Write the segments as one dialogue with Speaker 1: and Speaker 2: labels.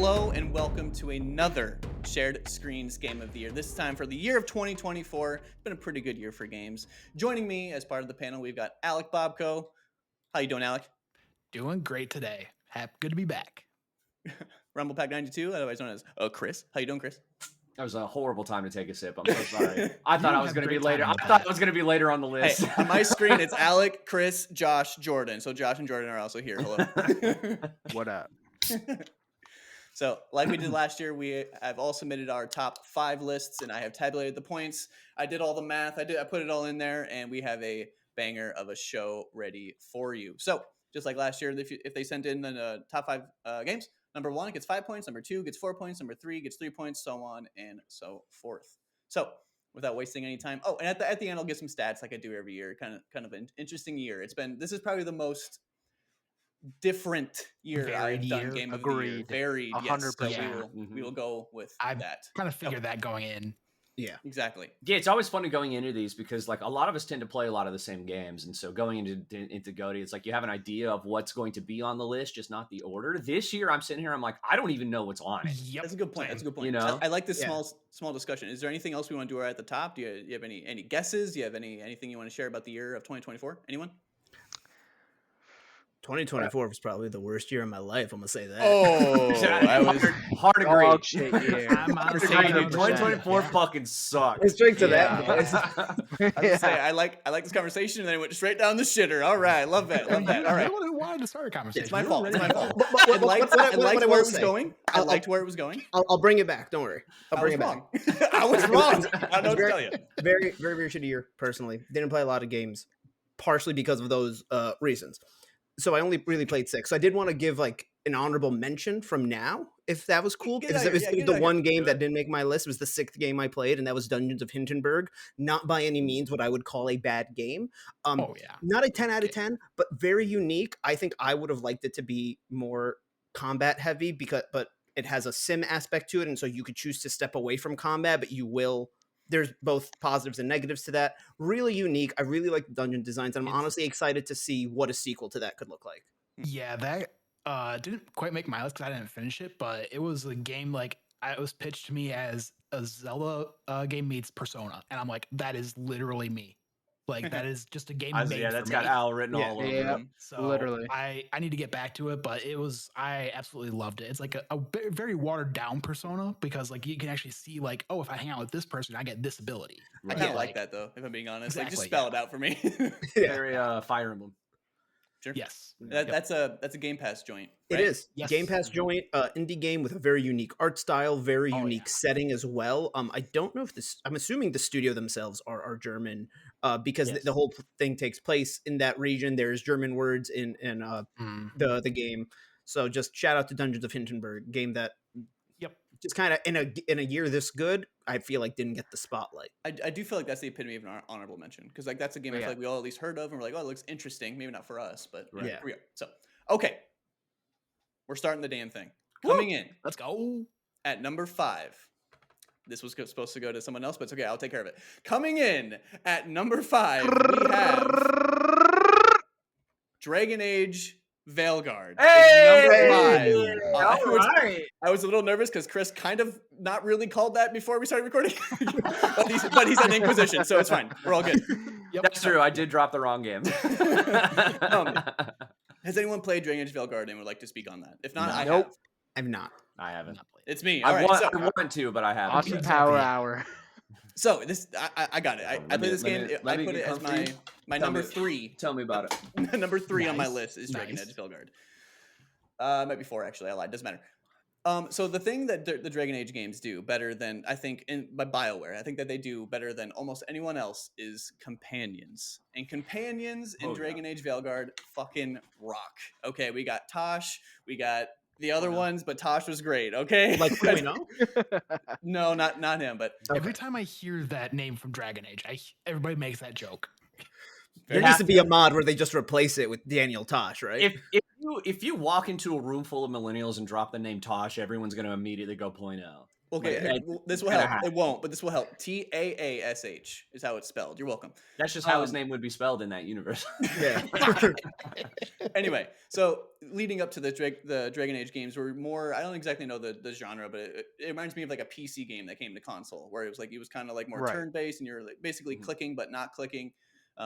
Speaker 1: Hello and welcome to another Shared Screens Game of the Year. This time for the year of 2024. It's been a pretty good year for games. Joining me as part of the panel, we've got Alec Bobko. How you doing, Alec?
Speaker 2: Doing great today. Good to be back.
Speaker 1: RumblePack92, otherwise known as Chris. How you doing, Chris?
Speaker 3: That was a horrible time to take a sip. I'm so sorry. I thought I was going to be
Speaker 2: great
Speaker 3: later.
Speaker 2: time
Speaker 3: I
Speaker 2: in
Speaker 3: thought
Speaker 2: that.
Speaker 3: it was going to be later on the list.
Speaker 1: Hey, on my screen, it's Alec, Chris, Josh, Jordan. So Josh and Jordan are also here. Hello.
Speaker 4: What up?
Speaker 1: So, like we did last year, we have all submitted our top 5 lists, and I have tabulated the points. I did all the math. I put it all in there, and we have a banger of a show ready for you. So, just like last year, if they sent in the top 5 games, number 1 gets 5 points, number 2 gets 4 points, number 3 gets 3 points, so on and so forth. So, without wasting any time, and at the end, I'll give some stats like I do every year. Kind of an interesting year. This is probably the most different year I've done Game of the Year. Varied,
Speaker 4: 100%.
Speaker 1: yes. So we will go with that.
Speaker 2: Kind of figured that going in.
Speaker 1: Yeah, exactly.
Speaker 3: Yeah, it's always fun going into these because like a lot of us tend to play a lot of the same games, and so going into GOTY, it's like you have an idea of what's going to be on the list, just not the order. This year, I'm sitting here, I'm like, I don't even know what's on it.
Speaker 2: Yep.
Speaker 1: That's a good point.
Speaker 3: You know,
Speaker 1: I like this small discussion. Is there anything else we want to do right at the top? Do you have any guesses? Do you have anything you want to share about the year of 2024? Anyone?
Speaker 5: 2024 was probably the worst year of my life. I'm gonna say that.
Speaker 1: Oh, I was
Speaker 3: hard agree.
Speaker 4: Dog shit year.
Speaker 2: I'm honestly
Speaker 3: 2024 fucking sucked.
Speaker 5: Let's drink to that, boys.
Speaker 1: I was say I like this conversation, and then it went straight down the shitter. All right, love that. All right,
Speaker 2: You're the one who wanted to start a conversation.
Speaker 1: it's my fault. It's my fault.
Speaker 5: But
Speaker 1: I liked where it was
Speaker 5: say,
Speaker 1: going. I liked where it was going.
Speaker 5: I'll bring it back. Don't worry. I'll bring it back.
Speaker 1: I was wrong. I don't know what to tell you.
Speaker 5: Very, very, very shitty year. Personally, didn't play a lot of games, partially because of those reasons. So I only really played 6. So I did want to give like an honorable mention from now, if that was cool. Because it was the one game that didn't make my list. It was the 6th game I played, and that was Dungeons of Hindenburg. Not by any means what I would call a bad game. Not a 10 out of 10, but very unique. I think I would have liked it to be more combat heavy but it has a sim aspect to it, and so you could choose to step away from combat, but you will. There's both positives and negatives to that. Really unique. I really like the dungeon designs. I'm honestly excited to see what a sequel to that could look like.
Speaker 2: Yeah, that didn't quite make my list because I didn't finish it, but it was a game like it was pitched to me as a Zelda game meets Persona, and I'm like, that is literally me. Like that is just a game made
Speaker 3: that's
Speaker 2: for
Speaker 3: got
Speaker 2: me.
Speaker 3: Al written all over it.
Speaker 2: So
Speaker 4: literally.
Speaker 2: I need to get back to it, but I absolutely loved it. It's like a very watered down Persona because like you can actually see like, oh, if I hang out with this person, I get this ability.
Speaker 1: I kind of like that though, if I'm being honest.
Speaker 2: Exactly,
Speaker 1: like just spell it out for me.
Speaker 3: Very Fire Emblem.
Speaker 1: Sure.
Speaker 2: Yes.
Speaker 1: That's a Game Pass joint. Right?
Speaker 5: It is.
Speaker 2: Yes.
Speaker 5: Game Pass joint, indie game with a very unique art style, very unique setting as well. I don't know if I'm assuming the studio themselves are German, because the whole thing takes place in that region. There's German words in the game. So just shout out to Dungeons of Hindenburg, game that just kind of in a year this good, I feel like didn't get the spotlight.
Speaker 1: I do feel like that's the epitome of an honorable mention because like that's a game I feel like we all at least heard of and we're like, oh, it looks interesting. Maybe not for us, but here we are. So okay, we're starting the damn thing. Coming in,
Speaker 2: let's go
Speaker 1: at number 5. This was supposed to go to someone else, but it's okay. I'll take care of it. Coming in at number 5, we have Dragon Age Veilguard.
Speaker 3: Hey!
Speaker 1: Number 5. I was a little nervous because Chris kind of not really called that before we started recording, but he's at Inquisition, so it's fine. We're all good.
Speaker 3: Yep. That's true. I did drop the wrong game.
Speaker 1: Has anyone played Dragon Age Veilguard and would like to speak on that? If not,
Speaker 5: I've not.
Speaker 3: I haven't.
Speaker 1: It's me.
Speaker 3: I want to, but I haven't.
Speaker 4: Austin Power Hour.
Speaker 1: So this, I got it. I played this game. I put it as my number 3.
Speaker 3: Tell me about it.
Speaker 1: Number 3 on my list is Dragon Age Veilguard. Might be 4 actually. I lied. Doesn't matter. So the thing that the Dragon Age games do better than I think by BioWare, I think that they do better than almost anyone else is companions. And companions in Dragon Age Veilguard fucking rock. Okay, we got Tosh, we got the other ones, but Tosh was great. Okay,
Speaker 5: like
Speaker 1: no, not him. But
Speaker 2: every time I hear that name from Dragon Age, everybody makes that joke.
Speaker 5: There needs to be a mod where they just replace it with Daniel Tosh, right?
Speaker 3: If you walk into a room full of millennials and drop the name Tosh, everyone's going to immediately go point out.
Speaker 1: Okay,
Speaker 3: Like,
Speaker 1: this will
Speaker 3: kinda
Speaker 1: help.
Speaker 3: hack.
Speaker 1: It won't, but this will help. Taash is how it's spelled. You're welcome.
Speaker 3: That's just how his name would be spelled in that universe.
Speaker 5: Yeah.
Speaker 1: Anyway, so leading up to the Dragon Age games were more, I don't exactly know the genre, but it reminds me of like a PC game that came to console, where it was kind of like more
Speaker 4: Right.
Speaker 1: turn-based and you're like basically
Speaker 3: Mhm.
Speaker 1: clicking but not clicking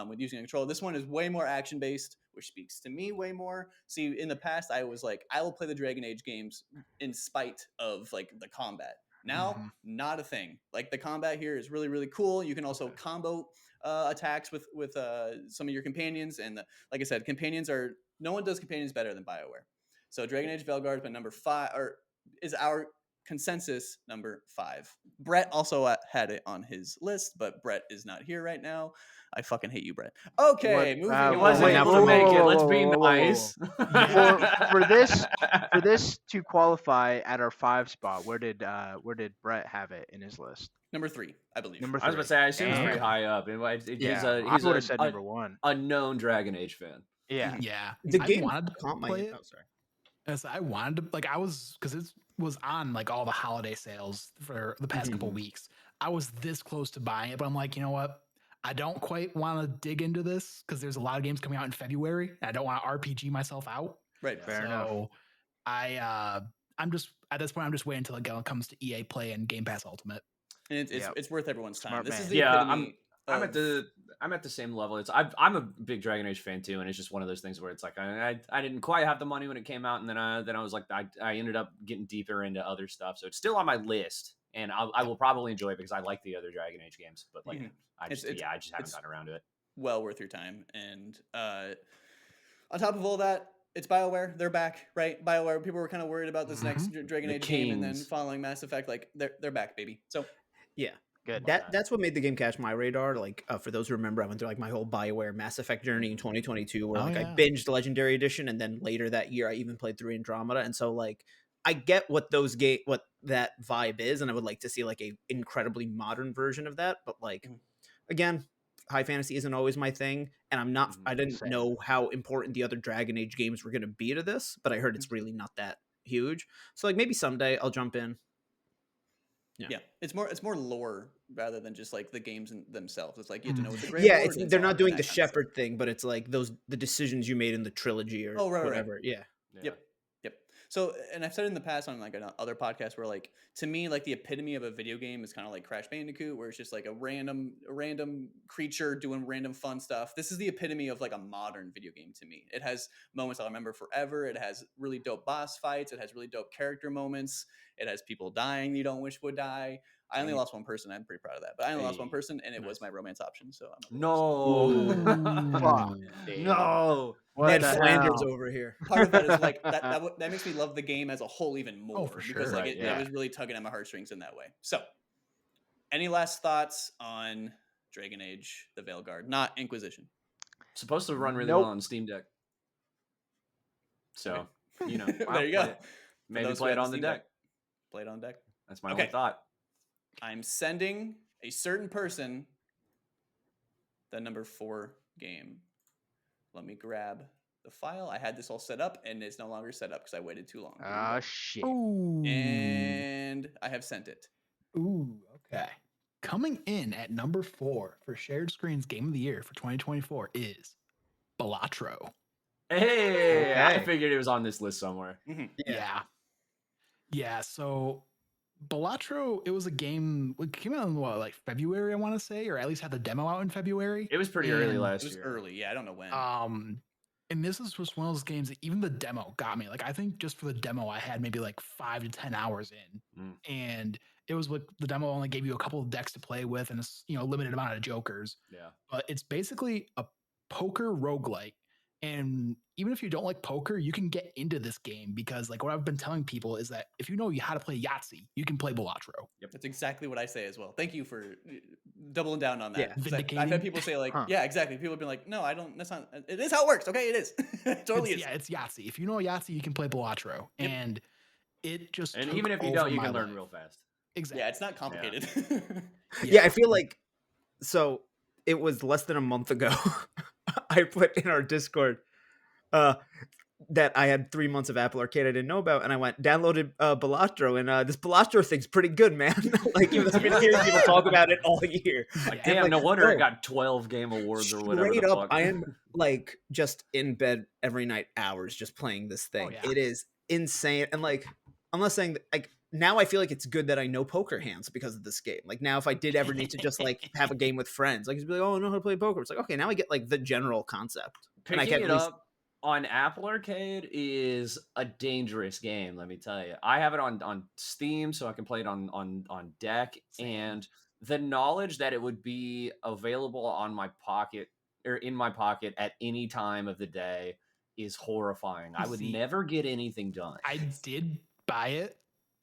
Speaker 1: with using a controller. This one is way more action-based, which speaks to me way more. See, in the past, I was like, I will play the Dragon Age games in spite of like the combat. Now, not a thing. Like the combat here is really, really cool. You can also combo attacks with some of your companions, and like I said, companions are, no one does companions better than BioWare. So Dragon Age Veilguard has been number 5, or is our consensus number 5. Brett also had it on his list, but Brett is not here right now. I fucking hate you, Brett. Okay, moving
Speaker 3: He
Speaker 1: on.
Speaker 3: wasn't
Speaker 4: wait,
Speaker 3: able
Speaker 4: whoa,
Speaker 3: to make
Speaker 4: whoa,
Speaker 3: it.
Speaker 4: whoa,
Speaker 3: Let's
Speaker 4: whoa,
Speaker 3: be
Speaker 4: whoa, whoa, whoa,
Speaker 3: nice.
Speaker 4: For this to qualify at our 5 spot, where did Brett have it in his list?
Speaker 1: Number 3, I believe.
Speaker 4: Number 3.
Speaker 3: I was about to say, I assume it's pretty
Speaker 4: Damn.
Speaker 3: high up.
Speaker 4: Yeah,
Speaker 3: He's
Speaker 4: I would have
Speaker 3: a
Speaker 4: said number 1.
Speaker 3: known Dragon Age fan.
Speaker 4: Yeah.
Speaker 2: Yeah.
Speaker 5: The
Speaker 2: I
Speaker 5: game
Speaker 2: wanted to
Speaker 5: caught my.
Speaker 2: play it.
Speaker 5: Oh, sorry.
Speaker 2: As I wanted to, like, because it was on like all the holiday sales for the past couple weeks. I was this close to buying it, but I'm like, you know what? I don't quite want to dig into this because there's a lot of games coming out in February. And I don't want to RPG myself out.
Speaker 1: Right.
Speaker 4: Fair enough.
Speaker 2: So I'm just at this point, I'm just waiting until it comes to EA Play and Game Pass Ultimate.
Speaker 1: And
Speaker 4: Yep.
Speaker 1: it's worth everyone's time.
Speaker 4: Smart
Speaker 1: This is
Speaker 4: man.
Speaker 1: the
Speaker 3: Yeah,
Speaker 1: epitome
Speaker 3: I'm
Speaker 1: of-
Speaker 3: at the same level. I'm a big Dragon Age fan too, and it's just one of those things where it's like I didn't quite have the money when it came out, and then I was like I ended up getting deeper into other stuff, so it's still on my list, and I will probably enjoy it because I like the other Dragon Age games, but like I just haven't gotten around to it.
Speaker 1: well worth your time. And on top of all that, it's BioWare. They're back, right? BioWare. People were kind of worried about this next Dragon
Speaker 3: The
Speaker 1: Age game, and then
Speaker 3: Kings.
Speaker 1: following Mass Effect, like they're back, baby. So
Speaker 5: Yeah.
Speaker 4: Good.
Speaker 5: That's what made the game catch my radar. Like for those who remember, I went through like my whole BioWare Mass Effect journey in 2022, where I binged Legendary Edition, and then later that year I even played through Andromeda. And so like I get what what that vibe is, and I would like to see like a incredibly modern version of that. But like again, high fantasy isn't always my thing, and I didn't know how important the other Dragon Age games were going to be to this, but I heard it's really not that huge. So like maybe someday I'll jump in.
Speaker 1: Yeah, it's more lore rather than just like the games themselves. It's like you have to know what the great
Speaker 5: Yeah,
Speaker 1: lore
Speaker 5: they're not doing
Speaker 1: and
Speaker 5: the
Speaker 1: that kind of stuff.
Speaker 5: Shepherd thing, but it's like the decisions you made in the trilogy or whatever. Yeah.
Speaker 1: Yep. So, and I've said it in the past on like other podcasts where like to me like the epitome of a video game is kind of like Crash Bandicoot, where it's just like a random creature doing random fun stuff. This is the epitome of like a modern video game to me. It has moments I'll remember forever. It has really dope boss fights. It has really dope character moments. It has people dying you don't wish would die. I only lost one person. I'm pretty proud of that. But I only lost one person, and it was my romance option. So I'm
Speaker 4: Fuck.
Speaker 3: No.
Speaker 5: Ned
Speaker 4: the
Speaker 5: Flanders
Speaker 4: hell?
Speaker 5: over here.
Speaker 1: part of that is like that makes me love the game as a whole even more
Speaker 2: for
Speaker 1: because
Speaker 2: sure.
Speaker 1: like
Speaker 3: Right,
Speaker 1: it was really tugging at my heartstrings in that way. So, any last thoughts on Dragon Age: The Veilguard, not Inquisition?
Speaker 3: Supposed to run really
Speaker 4: Nope.
Speaker 3: well on Steam Deck. So, you know,
Speaker 1: There you go.
Speaker 3: Maybe
Speaker 1: those who
Speaker 3: play it
Speaker 1: have
Speaker 3: on the
Speaker 1: Steam
Speaker 3: deck.
Speaker 1: Play it on deck.
Speaker 3: That's my
Speaker 1: Okay.
Speaker 3: only thought.
Speaker 1: I'm sending a certain person the number 4 game. Let me grab the file. I had this all set up, and it's no longer set up because I waited too long. Here we
Speaker 4: Ah,
Speaker 1: go.
Speaker 4: shit.
Speaker 1: And I have sent it.
Speaker 2: Ooh, okay. Coming in at number 4 for Shared Screens Game of the Year for 2024 is Balatro.
Speaker 3: Hey, I
Speaker 4: Okay.
Speaker 3: figured it was on this list somewhere.
Speaker 2: Yeah. So Balatro, it was a game. It came out in what, like February, I want to say, or at least had the demo out in February.
Speaker 3: It was pretty early
Speaker 2: And,
Speaker 3: last
Speaker 1: It was
Speaker 3: year.
Speaker 1: early. Yeah, I don't know when.
Speaker 2: And this is just one of those games that even the demo got me. Like I think just for the demo, I had maybe like 5 to 10 hours in, and it was what the demo only gave you a couple of decks to play with and a limited amount of jokers.
Speaker 3: Yeah.
Speaker 2: But it's basically a poker roguelike. And even if you don't like poker, you can get into this game because like what I've been telling people is that if you know how to play Yahtzee, you can play Balatro.
Speaker 1: That's exactly what I say as well. Thank you for doubling down on that.
Speaker 5: Yeah.
Speaker 1: 'Cause I've had
Speaker 2: Vindicating.
Speaker 1: people say like,
Speaker 4: Huh.
Speaker 1: yeah, exactly. People have been like, no, I don't. That's not. It is how it works. Okay, it is. It totally is.
Speaker 2: Yeah, it's Yahtzee. If you know Yahtzee, you can play Balatro.
Speaker 1: Yep.
Speaker 2: And it just
Speaker 3: And
Speaker 2: took
Speaker 3: even if you
Speaker 2: over
Speaker 3: don't, you
Speaker 2: my
Speaker 3: can learn
Speaker 2: life.
Speaker 3: real fast.
Speaker 2: Exactly.
Speaker 1: Yeah, it's not complicated.
Speaker 5: Yeah, I feel like so it was less than a month ago. I put in our Discord, that I had 3 months of Apple Arcade I didn't know about, and I downloaded Balatro, and this Balatro thing's pretty good, man. Like, even though I've been hearing people talk about it all year.
Speaker 3: Like,
Speaker 2: Yeah.
Speaker 3: damn,
Speaker 5: like,
Speaker 3: no wonder it
Speaker 5: oh,
Speaker 3: got 12 game awards or whatever
Speaker 5: straight
Speaker 3: the
Speaker 5: up,
Speaker 3: fuck.
Speaker 5: I am like just in bed every night, hours just playing this thing.
Speaker 2: yeah.
Speaker 5: It is insane, and like, I'm not saying that, like, now I feel like it's good that I know poker hands because of this game. Like, now if I did ever need to just like have a game with friends, like, just be like, oh, I know how to play poker. It's like, okay, now I get like the general concept, and I
Speaker 3: Picking
Speaker 5: can
Speaker 3: it
Speaker 5: at least.
Speaker 3: up on Apple Arcade is a dangerous game, let me tell you. I have it on Steam, so I can play it on deck, and the knowledge that it would be available on my pocket or in my pocket at any time of the day is horrifying. I would
Speaker 2: See,
Speaker 3: never get anything done.
Speaker 2: I did buy it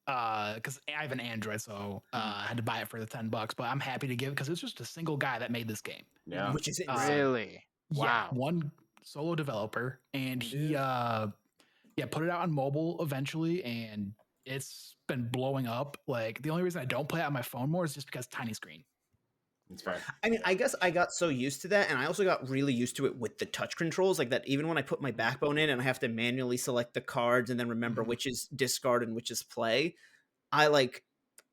Speaker 2: because I have an Android, so I had to buy it for the $10. But I'm happy to give it because it's just a single guy that made this game.
Speaker 3: Yeah.
Speaker 5: Which is insane.
Speaker 4: Really?
Speaker 2: Yeah,
Speaker 4: Wow.
Speaker 2: one solo developer, and he put it out on mobile eventually, and it's been blowing up. Like, the only reason I don't play it on my phone more is just because tiny screen.
Speaker 3: It's fair.
Speaker 5: I mean, I guess I got so used to that, and I also got really used to it with the touch controls, like that. Even when I put my backbone in and I have to manually select the cards and then remember which is discard and which is play, I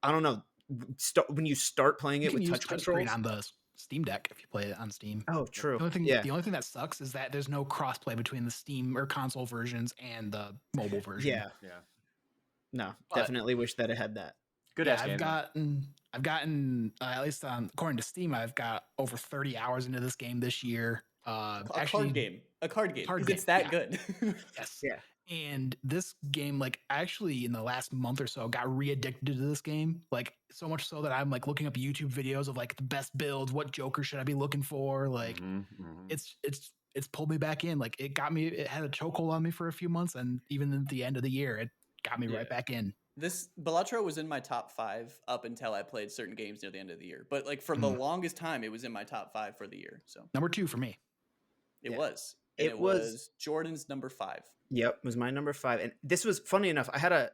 Speaker 5: don't know. When you start playing
Speaker 2: You
Speaker 5: it
Speaker 2: can
Speaker 5: with
Speaker 2: use
Speaker 5: touch
Speaker 2: touchscreen
Speaker 5: controls.
Speaker 2: on the Steam Deck if you play it on Steam.
Speaker 5: Oh, true.
Speaker 2: The only thing that sucks is that there's no crossplay between the Steam or console versions and the mobile version.
Speaker 5: Yeah.
Speaker 3: Yeah.
Speaker 5: No,
Speaker 2: But-
Speaker 5: definitely wish that it had that.
Speaker 3: Good
Speaker 2: Yeah,
Speaker 3: ass game.
Speaker 2: I've gotten at least according to Steam, I've got over 30 hours into this game this year.
Speaker 1: A card game.
Speaker 2: Card
Speaker 1: It's
Speaker 2: game,
Speaker 1: that
Speaker 2: yeah.
Speaker 1: good.
Speaker 2: Yes.
Speaker 5: Yeah.
Speaker 2: And this game, like, actually in the last month or so, got re-addicted to this game. Like, so much so that I'm like looking up YouTube videos of like the best builds, what Joker should I be looking for? Like, it's pulled me back in. Like, it had a chokehold on me for a few months, and even at the end of the year, it got me right back in.
Speaker 1: This Balatro was in my top 5 up until I played certain games near the end of the year. But like for the longest time, it was in my top 5 for the year. So
Speaker 2: Number 2 for me.
Speaker 1: it
Speaker 5: Yeah.
Speaker 1: was. And it was Jordan's number 5.
Speaker 5: Yep, was my number 5. And this was funny enough. I had a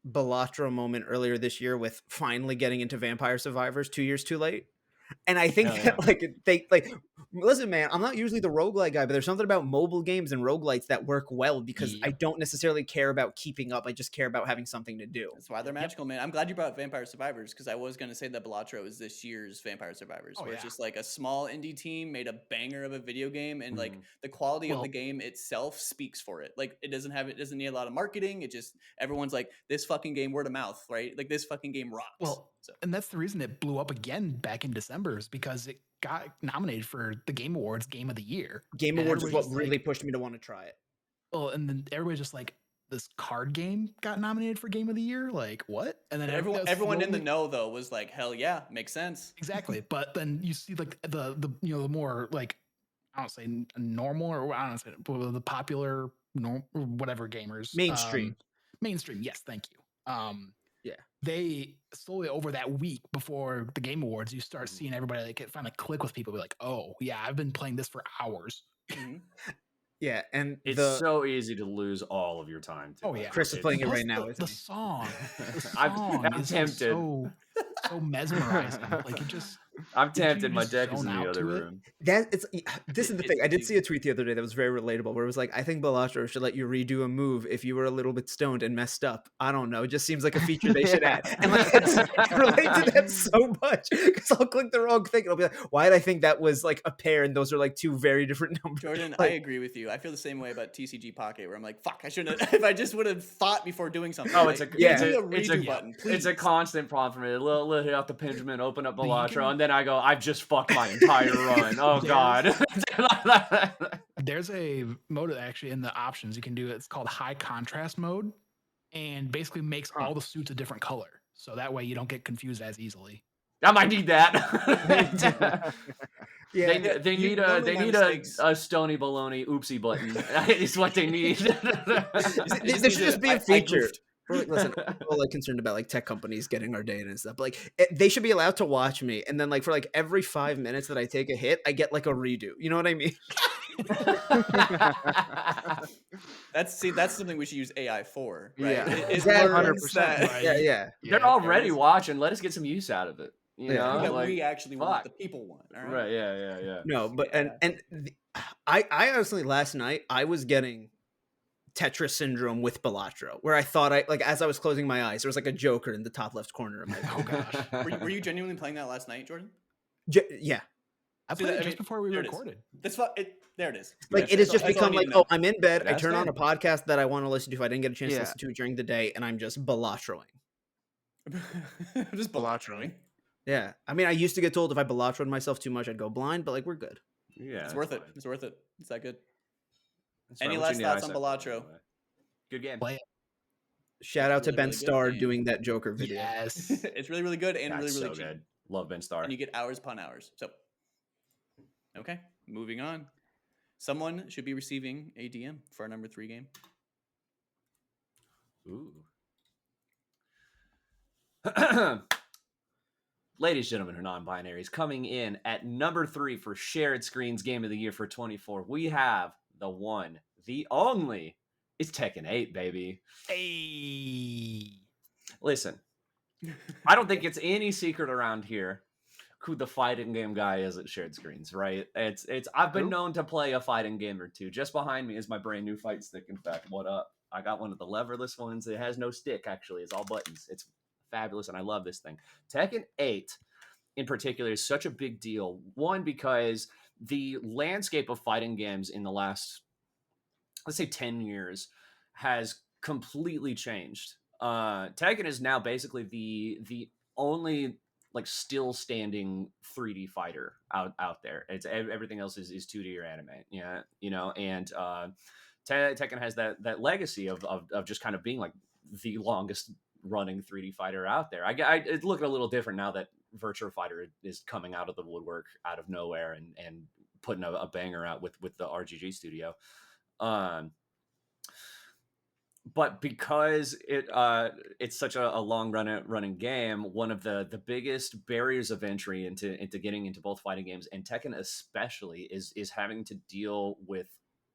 Speaker 5: Balatro moment earlier this year with finally getting into Vampire Survivors 2 years too late. And I think that listen, man, I'm not usually the roguelite guy, but there's something about mobile games and roguelites that work well because I don't necessarily care about keeping up. I just care about having something to do.
Speaker 1: That's why they're magical, man. I'm glad you brought Vampire Survivors because I was going to say that Balatro is this year's Vampire Survivors, where it's just like a small indie team made a banger of a video game, and like the quality of the game itself speaks for it. Like it doesn't need a lot of marketing. It just everyone's like, this fucking game, word of mouth, right? Like this fucking game rocks.
Speaker 2: Well, and that's the reason it blew up again back in December, is because it got nominated for the Game Awards Game of the Year.
Speaker 5: Game
Speaker 2: And
Speaker 5: Awards is what
Speaker 2: everybody's
Speaker 5: really
Speaker 2: like,
Speaker 5: pushed me to want to try it.
Speaker 2: well, and then everybody's just like, this card game got nominated for Game of the Year? Like, what? And then
Speaker 1: everyone in the know though was like, hell yeah, makes sense.
Speaker 2: Exactly. But then you see like the the more like, I don't say normal, or I don't say the popular whatever gamers.
Speaker 5: Mainstream.
Speaker 2: Mainstream, yes, thank you.
Speaker 5: Yeah.
Speaker 2: They slowly over that week before the Game Awards, you start seeing everybody like finally click with people, be like, oh yeah, I've been playing this for hours.
Speaker 5: Yeah, and
Speaker 3: It's so easy to lose all of your time.
Speaker 2: Oh yeah,
Speaker 5: Chris is playing it
Speaker 2: Plus
Speaker 5: right now.
Speaker 2: The song,
Speaker 3: I'm
Speaker 2: is
Speaker 3: tempted.
Speaker 2: so mesmerizing. Like it just.
Speaker 3: I'm
Speaker 2: Did you
Speaker 3: tempted. My
Speaker 2: just
Speaker 3: deck is in
Speaker 2: zone
Speaker 3: the
Speaker 2: out
Speaker 3: other
Speaker 2: to it?
Speaker 3: room.
Speaker 5: This is the thing. I did see a tweet the other day that was very relatable, where it was like, I think Balatro should let you redo a move if you were a little bit stoned and messed up. I don't know. It just seems like a feature they should add. And like, I relate to that so much because I'll click the wrong thing and I'll be like, why did I think that was like a pair and those are like two very different numbers?
Speaker 1: Jordan,
Speaker 5: Like,
Speaker 1: I agree with you. I feel the same way about TCG Pocket, where I'm like, fuck, I shouldn't have. If I just would have thought before doing something.
Speaker 3: Oh,
Speaker 1: like,
Speaker 3: it's a
Speaker 1: give me
Speaker 3: it's
Speaker 1: redo button, please.
Speaker 3: It's a constant problem for me. A little hit out the Benjamin, open up Balatro, and then I go, I've just fucked my entire run. Oh god.
Speaker 2: There's a mode actually in the options you can do. It's called high contrast mode, and basically makes all the suits a different color, so that way you don't get confused as easily.
Speaker 3: I might need that.
Speaker 5: yeah,
Speaker 3: they need a stony baloney oopsie button. It's what they need.
Speaker 5: There should just be a feature. Listen, I'm all like concerned about like tech companies getting our data and stuff. But like they should be allowed to watch me, and then like for like every 5 minutes that I take a hit, I get like a redo. You know what I mean?
Speaker 1: That's something we should use AI for, right?
Speaker 5: Yeah.
Speaker 1: It
Speaker 5: Yeah,
Speaker 1: learns
Speaker 4: 100%.
Speaker 1: that.
Speaker 2: Right.
Speaker 5: Yeah.
Speaker 3: They're already watching. Let us get some use out of it. You know,
Speaker 1: that
Speaker 3: like,
Speaker 1: we actually want,
Speaker 3: fuck.
Speaker 1: the people want. All right.
Speaker 3: Right? Yeah.
Speaker 5: No, but I honestly last night I was getting Tetris syndrome with Balatro, where I thought as I was closing my eyes, there was like a Joker in the top left corner of my
Speaker 2: Oh gosh.
Speaker 1: Were you genuinely playing that last night, Jordan?
Speaker 5: Yeah.
Speaker 2: I
Speaker 1: See
Speaker 2: played
Speaker 1: that-
Speaker 2: it
Speaker 1: I
Speaker 2: just
Speaker 1: mean,
Speaker 2: before we
Speaker 1: there it is.
Speaker 2: recorded.
Speaker 1: There it is.
Speaker 5: Like it has
Speaker 1: That's
Speaker 5: just
Speaker 1: all I
Speaker 5: become
Speaker 1: need
Speaker 5: like,
Speaker 1: to know.
Speaker 5: I'm in bed, I
Speaker 3: That's
Speaker 5: turn on
Speaker 3: good.
Speaker 5: a podcast that I want to listen to if I didn't get a chance to
Speaker 4: Yeah.
Speaker 5: listen to it during the day, and I'm just Balatroing.
Speaker 1: Just Balatroing.
Speaker 5: Yeah. I mean, I used to get told if I Balatroed myself too much, I'd go blind, but like we're good.
Speaker 3: Yeah,
Speaker 1: It's worth it. It's worth it. It's that good.
Speaker 3: That's
Speaker 1: Any
Speaker 3: What you
Speaker 1: last
Speaker 3: need,
Speaker 1: thoughts
Speaker 3: I
Speaker 1: on
Speaker 3: said,
Speaker 1: Balatro?
Speaker 3: anyway. Good game.
Speaker 2: Play it.
Speaker 5: Shout
Speaker 1: It's
Speaker 5: out to
Speaker 1: really,
Speaker 5: Ben
Speaker 1: really good
Speaker 5: Starr
Speaker 1: game.
Speaker 5: doing that Joker video.
Speaker 2: Yes.
Speaker 1: It's really, really good and
Speaker 3: That's
Speaker 1: really, really
Speaker 3: so
Speaker 1: cheap.
Speaker 3: good. Love Ben Starr.
Speaker 1: And you get hours upon hours. So, okay, moving on. Someone should be receiving a DM for our number 3 game.
Speaker 3: Ooh. Ladies, gentlemen, who are non-binaries, coming in at number 3 for Shared Screens Game of the Year for 24. We have the one, the only. It's Tekken 8, baby.
Speaker 2: Hey.
Speaker 3: Listen, I don't think it's any secret around here who the fighting game guy is at Shared Screens, right? It's I've been
Speaker 4: Who?
Speaker 3: known to play a fighting game or two. Just behind me is my brand new fight stick. In fact, what up? I got one of the leverless ones. It has no stick, actually. It's all buttons. It's fabulous, and I love this thing. Tekken 8 in particular is such a big deal. One, because the landscape of fighting games in the last, let's say, 10 years has completely changed. Tekken is now basically the only like still standing 3D fighter out there. It's everything else is 2D or anime. Yeah, and Tekken has that legacy of just kind of being like the longest running 3D fighter out there. It look a little different now that Virtua Fighter is coming out of the woodwork out of nowhere and putting a banger out with the RGG studio. But because it's such a long running game, one of the biggest barriers of entry into getting into both fighting games, and Tekken especially, is having to deal with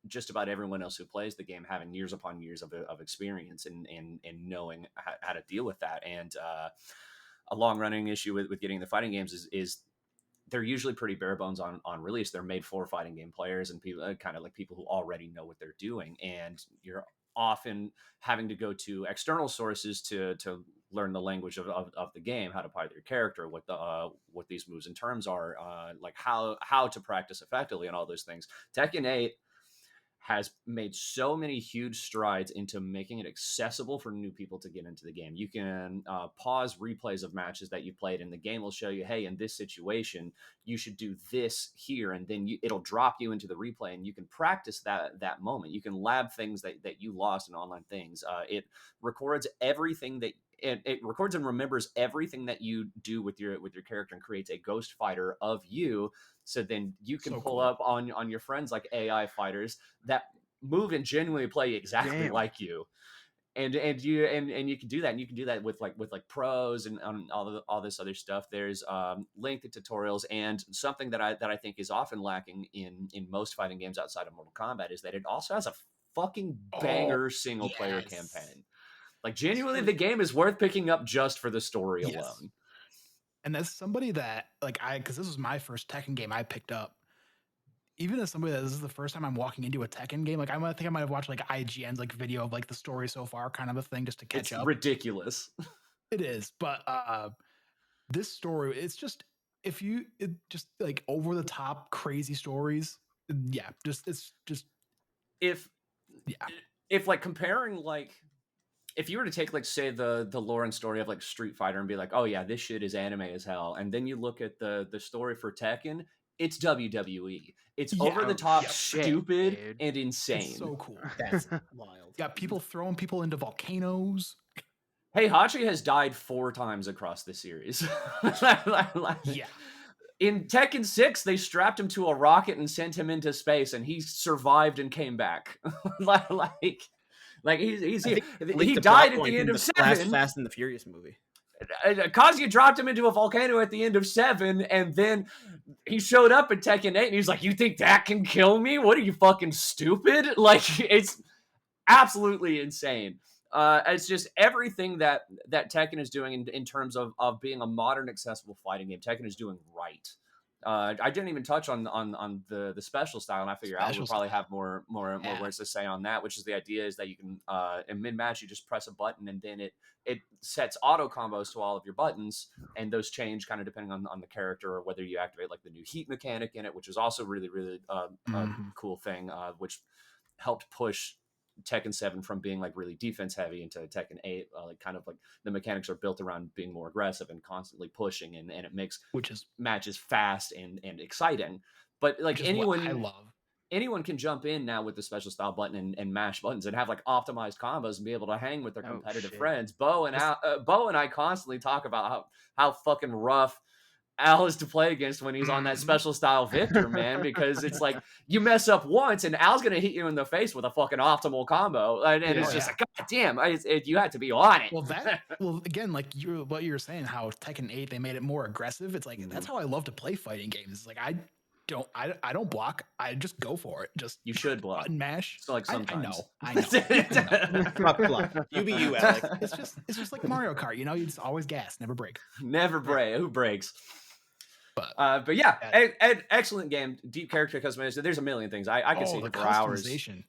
Speaker 3: just about everyone else who plays the game having years upon years of experience and knowing how to deal with that. And a long running issue with getting the fighting games is they're usually pretty bare bones on release. They're made for fighting game players and people kind of like people who already know what they're doing, and you're often having to go to external sources to learn the language of the game, how to pilot your character, what these moves and terms are, like how to practice effectively and all those things. Tekken 8 has made so many huge strides into making it accessible for new people to get into the game. You can pause replays of matches that you played, and the game will show you, hey, in this situation, you should do this here, and then it'll drop you into the replay, and you can practice that moment. You can lab things that you lost in online things. It records everything that it records and remembers everything that you do with your character and creates a ghost fighter of you. So then you can pull
Speaker 2: cool.
Speaker 3: up on your friends like AI fighters that move and genuinely play exactly
Speaker 4: Damn.
Speaker 3: like you. And you can do that. And you can do that with pros and all this other stuff. There's lengthy tutorials, and something that I think is often lacking in most fighting games outside of Mortal Kombat is that it also has a fucking banger single player
Speaker 2: yes.
Speaker 3: campaign. Like genuinely, the game is worth picking up just for the story
Speaker 2: Yes.
Speaker 3: alone.
Speaker 2: And as somebody that because this was my first Tekken game I picked up. Even as somebody that this is the first time I'm walking into a Tekken game, like I think I might have watched like IGN's like video of like the story so far, kind of a thing, just to catch
Speaker 3: It's
Speaker 2: up.
Speaker 3: ridiculous.
Speaker 2: It is, but this story, it's just just like over the top crazy stories. Yeah,
Speaker 3: if like comparing like. If you were to take like say the lore and story of like Street Fighter and be like, oh yeah, this shit is anime as hell, and then you look at the story for Tekken, it's WWE. It's over the top, stupid,
Speaker 4: dude.
Speaker 3: and insane.
Speaker 2: It's so cool.
Speaker 1: That's wild.
Speaker 2: Got people throwing people into volcanoes.
Speaker 3: Hey, Hachi has died 4 times across the series.
Speaker 2: Yeah.
Speaker 3: In Tekken 6, they strapped him to a rocket and sent him into space, and he survived and came back. Like he's
Speaker 5: I
Speaker 3: here.
Speaker 5: think
Speaker 3: He
Speaker 5: the
Speaker 3: died
Speaker 5: plot
Speaker 3: at
Speaker 5: point
Speaker 3: the end
Speaker 5: in
Speaker 3: of
Speaker 5: last
Speaker 3: 7.
Speaker 5: Fast and the Furious movie.
Speaker 3: Kazuya dropped him into a volcano at the end of 7, and then he showed up at Tekken 8, and he's like, you think that can kill me? What are you, fucking stupid? Like, it's absolutely insane. It's just everything that Tekken is doing in terms of being a modern, accessible fighting game, Tekken is doing right. I didn't even touch on the special style, and I figure Al
Speaker 2: Special
Speaker 3: would probably
Speaker 2: style.
Speaker 3: have more
Speaker 2: Yeah.
Speaker 3: words to say on that. Which is the idea is that you can in mid match you just press a button and then it sets auto combos to all of your buttons, and those change kind of depending on the character or whether you activate like the new heat mechanic in it, which is also really a cool thing, which helped push Tekken 7 from being like really defense heavy into Tekken 8, like kind of like the mechanics are built around being more aggressive and constantly pushing, and it makes
Speaker 2: Which is
Speaker 3: matches fast and exciting. But like
Speaker 2: what I love.
Speaker 3: anyone can jump in now with the special style button and mash buttons and have like optimized combos and be able to hang with their
Speaker 4: Oh,
Speaker 3: competitive
Speaker 4: shit.
Speaker 3: friends. Bo and I constantly talk about how fucking rough Al is to play against when he's on that special style Victor, man, because it's like you mess up once and Al's gonna hit you in the face with a fucking optimal combo, and it's just like, god damn, you had to be on it.
Speaker 2: Well, again, like what you were saying, how Tekken 8 they made it more aggressive. It's like that's how I love to play fighting games. It's like I don't block. I just go for it. Just
Speaker 3: You should block.
Speaker 2: button mash.
Speaker 3: So like sometimes.
Speaker 2: I know.
Speaker 5: Fuck block.
Speaker 1: You be you, Alec.
Speaker 2: It's just like Mario Kart. You know, you just always gas, never break.
Speaker 3: Never break. Who breaks?
Speaker 2: But
Speaker 3: yeah, excellent game. Deep character customization. There's a million things. I can see
Speaker 2: the
Speaker 3: for hours.
Speaker 2: customization